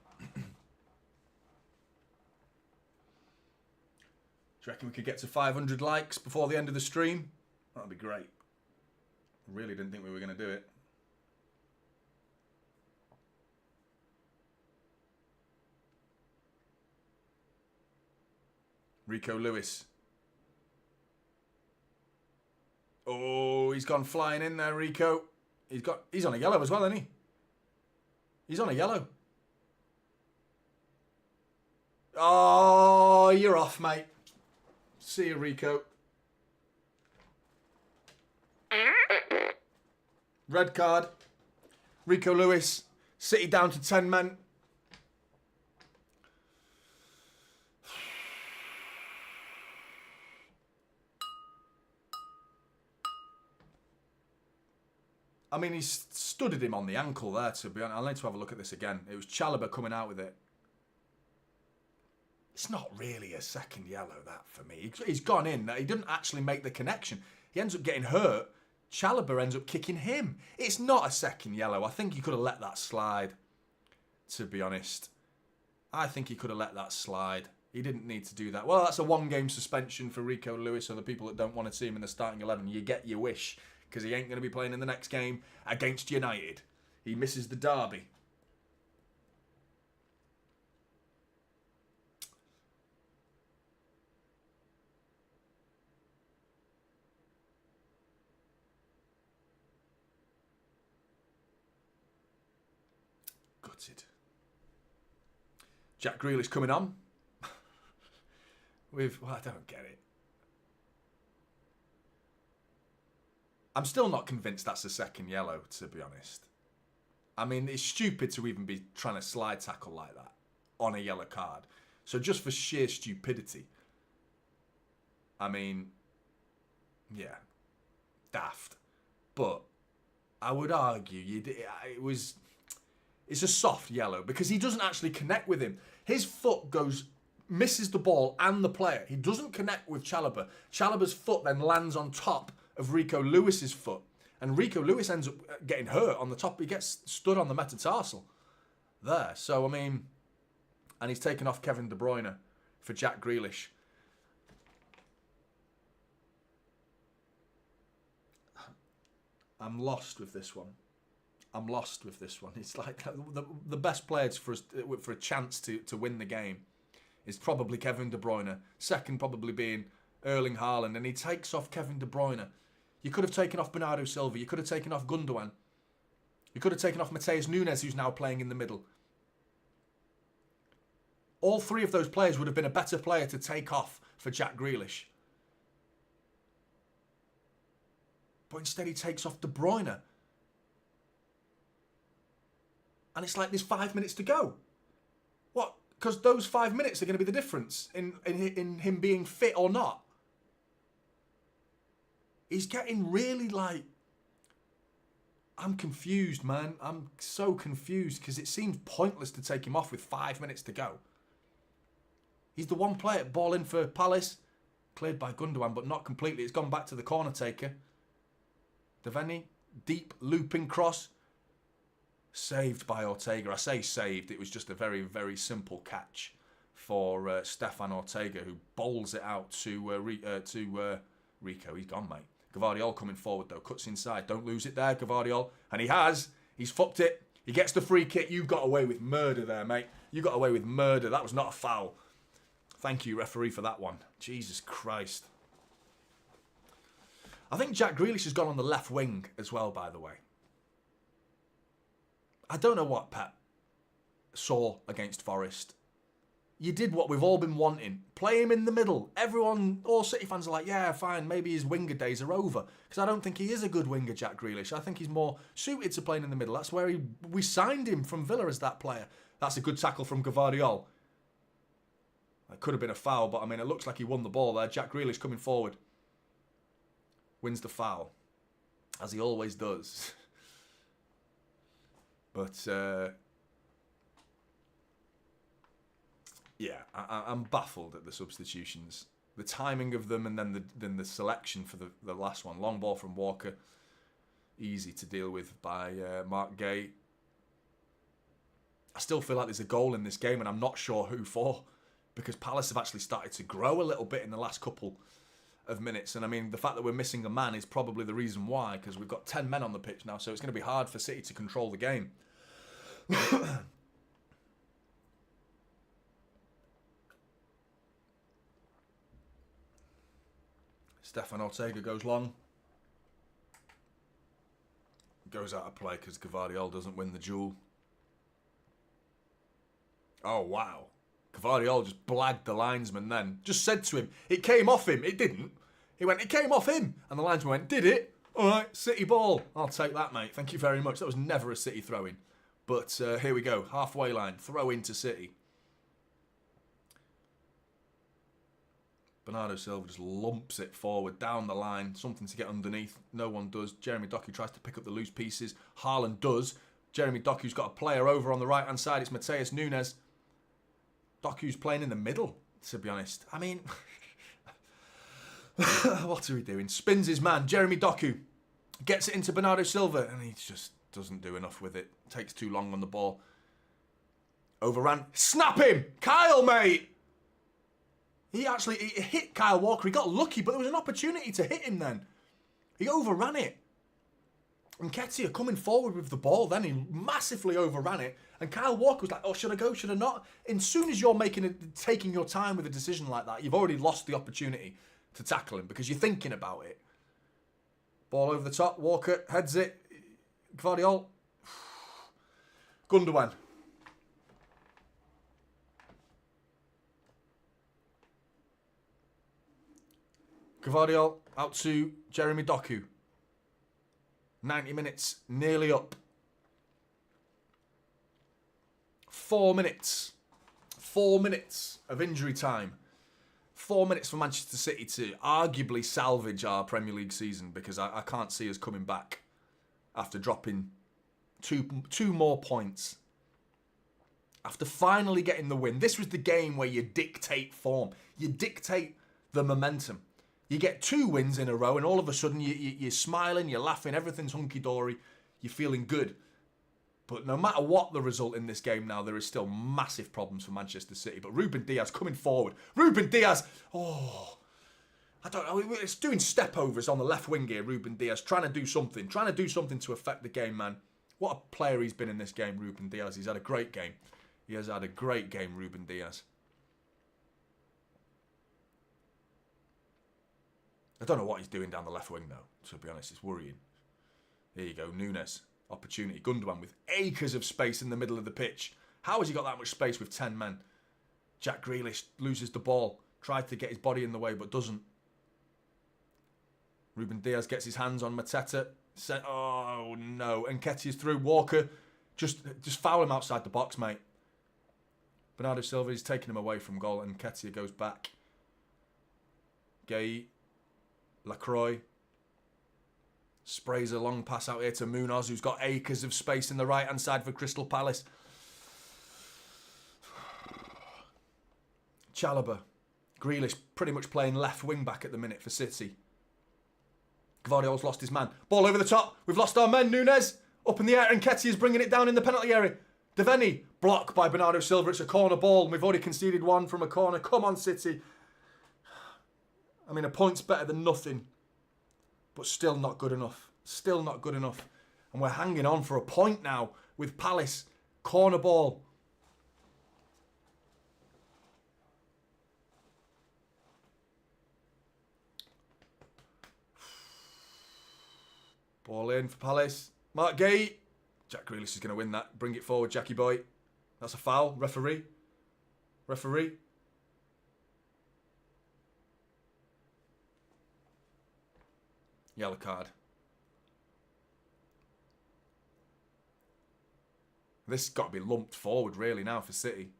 Do you reckon we could get to 500 likes before the end of the stream? That'd be great. Really didn't think we were going to do it. Rico Lewis. Oh, he's gone flying in there, Rico. He's on a yellow as well, isn't he? He's on a yellow. Oh, you're off, mate. See you, Rico. Red card. Rico Lewis. City down to 10 men. I mean, he's studded him on the ankle there, to be honest. I'll need to have a look at this again. It was Chalobah coming out with it. It's not really a second yellow, that, for me. He's gone in. He didn't actually make the connection. He ends up getting hurt. Chalobah ends up kicking him. It's not a second yellow. I think he could have let that slide, to be honest. I think he could have let that slide. He didn't need to do that. Well, that's a one-game suspension for Rico Lewis, so the people that don't want to see him in the starting 11, you get your wish, because he ain't going to be playing in the next game against United. He misses the derby. Gutted. Jack Grealish coming on. Well, I don't get it. I'm still not convinced that's a second yellow, to be honest. I mean, it's stupid to even be trying to slide tackle like that on a yellow card. So just for sheer stupidity. I mean, yeah, daft. But I would argue it's a soft yellow because he doesn't actually connect with him. His foot misses the ball and the player. He doesn't connect with Chalobah. Chalobah's foot then lands on top of Rico Lewis's foot. And Rico Lewis ends up getting hurt on the top. He gets stood on the metatarsal there. So, I mean, and he's taken off Kevin De Bruyne for Jack Grealish. I'm lost with this one. It's like the best players for a chance to win the game is probably Kevin De Bruyne. Second probably being Erling Haaland, and he takes off Kevin De Bruyne. You could have taken off Bernardo Silva. You could have taken off Gundogan. You could have taken off Matheus Nunes, who's now playing in the middle. All three of those players would have been a better player to take off for Jack Grealish. But instead he takes off De Bruyne. And it's like there's 5 minutes to go. What? Because those 5 minutes are going to be the difference in him being fit or not. He's getting really like... I'm confused, man. I'm so confused because it seems pointless to take him off with 5 minutes to go. He's the one player, ball in for Palace. Cleared by Gundogan, but not completely. It's gone back to the corner taker. Devaney, deep looping cross. Saved by Ortega. I say saved. It was just a very, very simple catch for Stefan Ortega, who bowls it out to Rico. He's gone, mate. Gvardiol coming forward, though. Cuts inside. Don't lose it there, Gvardiol. And he has. He's fucked it. He gets the free kick. You got away with murder there, mate. You got away with murder. That was not a foul. Thank you, referee, for that one. Jesus Christ. I think Jack Grealish has gone on the left wing as well, by the way. I don't know what Pep saw against Forest. you did what we've all been wanting. Play him in the middle. Everyone, all City fans are like, yeah, fine, maybe his winger days are over. Because I don't think he is a good winger, Jack Grealish. I think he's more suited to playing in the middle. That's where we signed him from Villa as that player. That's a good tackle from Gvardiol. That could have been a foul, but I mean, it looks like he won the ball there. Jack Grealish coming forward. Wins the foul. As he always does. But, yeah, I'm baffled at the substitutions. The timing of them and then the selection for the last one. Long ball from Walker. Easy to deal with by Mark Gay. I still feel like there's a goal in this game and I'm not sure who for. Because Palace have actually started to grow a little bit in the last couple of minutes. And I mean, the fact that we're missing a man is probably the reason why. Because we've got 10 men on the pitch now. So it's going to be hard for City to control the game. Stefan Ortega goes long. Goes out of play because Gvardiol doesn't win the duel. Oh, wow. Gvardiol just blagged the linesman then. Just said to him, it came off him. It didn't. He went, it came off him. And the linesman went, did it? All right, City ball. I'll take that, mate. Thank you very much. That was never a City throw-in. But here we go. Halfway line. Throw into City. Bernardo Silva just lumps it forward, down the line. Something to get underneath. No one does. Jeremy Doku tries to pick up the loose pieces. Haaland does. Jeremy Doku's got a player over on the right-hand side. It's Mateus Nunes. Doku's playing in the middle, to be honest. I mean, what are we doing? Spins his man. Jeremy Doku gets it into Bernardo Silva, and he just doesn't do enough with it. Takes too long on the ball. Overran. Snap him! Kyle, mate! He hit Kyle Walker. He got lucky, but there was an opportunity to hit him then. He overran it. And Nketiah coming forward with the ball, then he massively overran it. And Kyle Walker was like, oh, should I go, should I not? And as soon as you're taking your time with a decision like that, you've already lost the opportunity to tackle him because you're thinking about it. Ball over the top, Walker heads it. Gvardiol. Gundogan. Gvardiol out to Jeremy Doku. 90 minutes, nearly up. 4 minutes. 4 minutes of injury time. 4 minutes for Manchester City to arguably salvage our Premier League season because I can't see us coming back after dropping two more points. After finally getting the win. This was the game where you dictate form. You dictate the momentum. You get 2 wins in a row and all of a sudden you're smiling, you're laughing, everything's hunky-dory, you're feeling good. But no matter what the result in this game now, there is still massive problems for Manchester City. But Ruben Dias coming forward. Ruben Dias, I don't know, it's doing step-overs on the left wing here, Ruben Dias, trying to do something to affect the game, man. What a player he's been in this game, Ruben Dias. He's had a great game. He has had a great game, Ruben Dias. I don't know what he's doing down the left wing, though, to be honest. It's worrying. Here you go, Nunes. Opportunity. Gundogan with acres of space in the middle of the pitch. How has he got that much space with 10 men? Jack Grealish loses the ball. Tried to get his body in the way, but doesn't. Ruben Dias gets his hands on Mateta. Oh, no. Nketiah's through. Walker. Just foul him outside the box, mate. Bernardo Silva is taking him away from goal, and Nketiah goes back. Gay. Lacroix sprays a long pass out here to Munoz, who's got acres of space in the right-hand side for Crystal Palace. Chalobah. Grealish pretty much playing left wing-back at the minute for City. Gvardiol's lost his man. Ball over the top. We've lost our men. Nunes up in the air, and Nketiah's bringing it down in the penalty area. Devaney. Blocked by Bernardo Silva. It's a corner ball, and we've already conceded one from a corner. Come on, City. I mean, a point's better than nothing, but still not good enough. Still not good enough. And we're hanging on for a point now with Palace. Corner ball. Ball in for Palace. Mark Gay. Jack Grealish is going to win that. Bring it forward, Jackie boy. That's a foul. Referee. Referee. Yellow card. This has got to be lumped forward really now for City.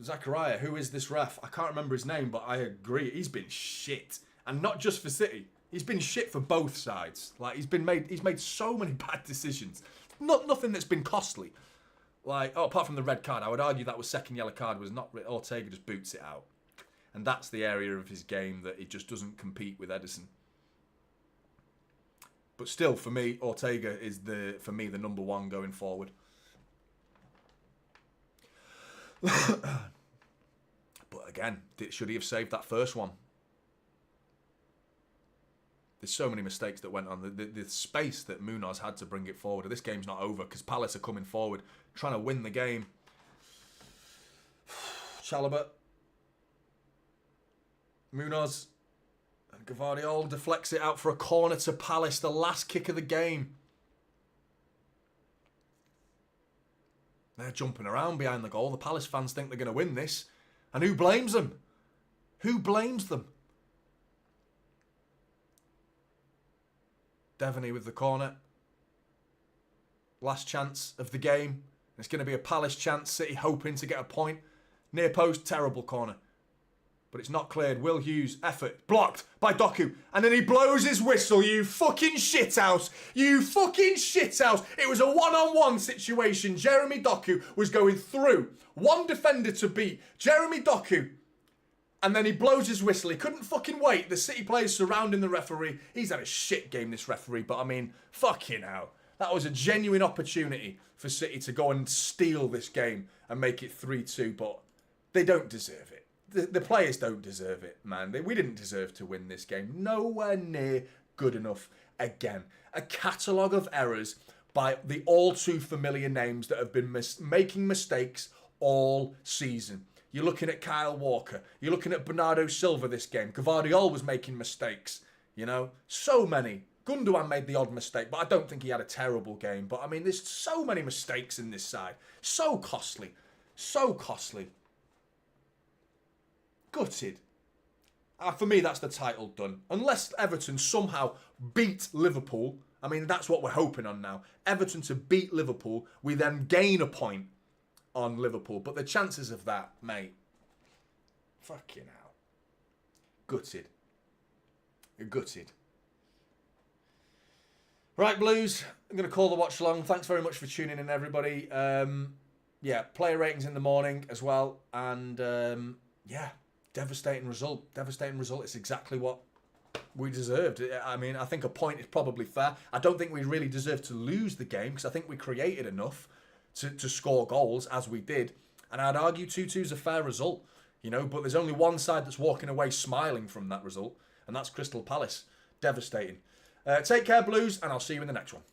Zachariah, who is this ref? I can't remember his name, but I agree. He's been shit. And not just for City. He's been shit for both sides. Like, he's made so many bad decisions. Nothing that's been costly. Like, apart from the red card, I would argue that was second yellow card was not... Ortega just boots it out. And that's the area of his game that he just doesn't compete with Ederson. But still, for me, Ortega is the number one going forward. But again, should he have saved that first one? There's so many mistakes that went on. The space that Munoz had to bring it forward. This game's not over because Palace are coming forward, trying to win the game. Chalobah. Munoz. And Gvardiol deflects it out for a corner to Palace. The last kick of the game. They're jumping around behind the goal. The Palace fans think they're going to win this. And who blames them? Who blames them? Devaney with the corner. Last chance of the game. It's going to be a Palace chance. City hoping to get a point. Near post, terrible corner. But it's not cleared. Will Hughes, effort, blocked by Doku. And then he blows his whistle, you fucking shithouse. You fucking shithouse. It was a one-on-one situation. Jeremy Doku was going through. One defender to beat. Jeremy Doku. And then he blows his whistle. He couldn't fucking wait. The City players surrounding the referee. He's had a shit game, this referee. But I mean, fucking hell. That was a genuine opportunity for City to go and steal this game and make it 3-2. But they don't deserve it. The players don't deserve it, man. We didn't deserve to win this game. Nowhere near good enough again. A catalogue of errors by the all too familiar names that have been making mistakes all season. You're looking at Kyle Walker. You're looking at Bernardo Silva this game. Gvardiol was making mistakes. You know, so many. Gundogan made the odd mistake, but I don't think he had a terrible game. But I mean, there's so many mistakes in this side. So costly. So costly. Gutted. For me, that's the title done. Unless Everton somehow beat Liverpool. I mean, that's what we're hoping on now. Everton to beat Liverpool. We then gain a point on Liverpool. But the chances of that, mate. Fucking hell. Gutted. Gutted. Right, Blues. I'm going to call the watch along. Thanks very much for tuning in, everybody. Yeah, player ratings in the morning as well. And, yeah. Devastating result. Devastating result. It's exactly what we deserved. I mean, I think a point is probably fair. I don't think we really deserved to lose the game because I think we created enough to score goals as we did. And I'd argue 2-2 is a fair result, you know, but there's only one side that's walking away smiling from that result, and that's Crystal Palace. Devastating. Take care, Blues, and I'll see you in the next one.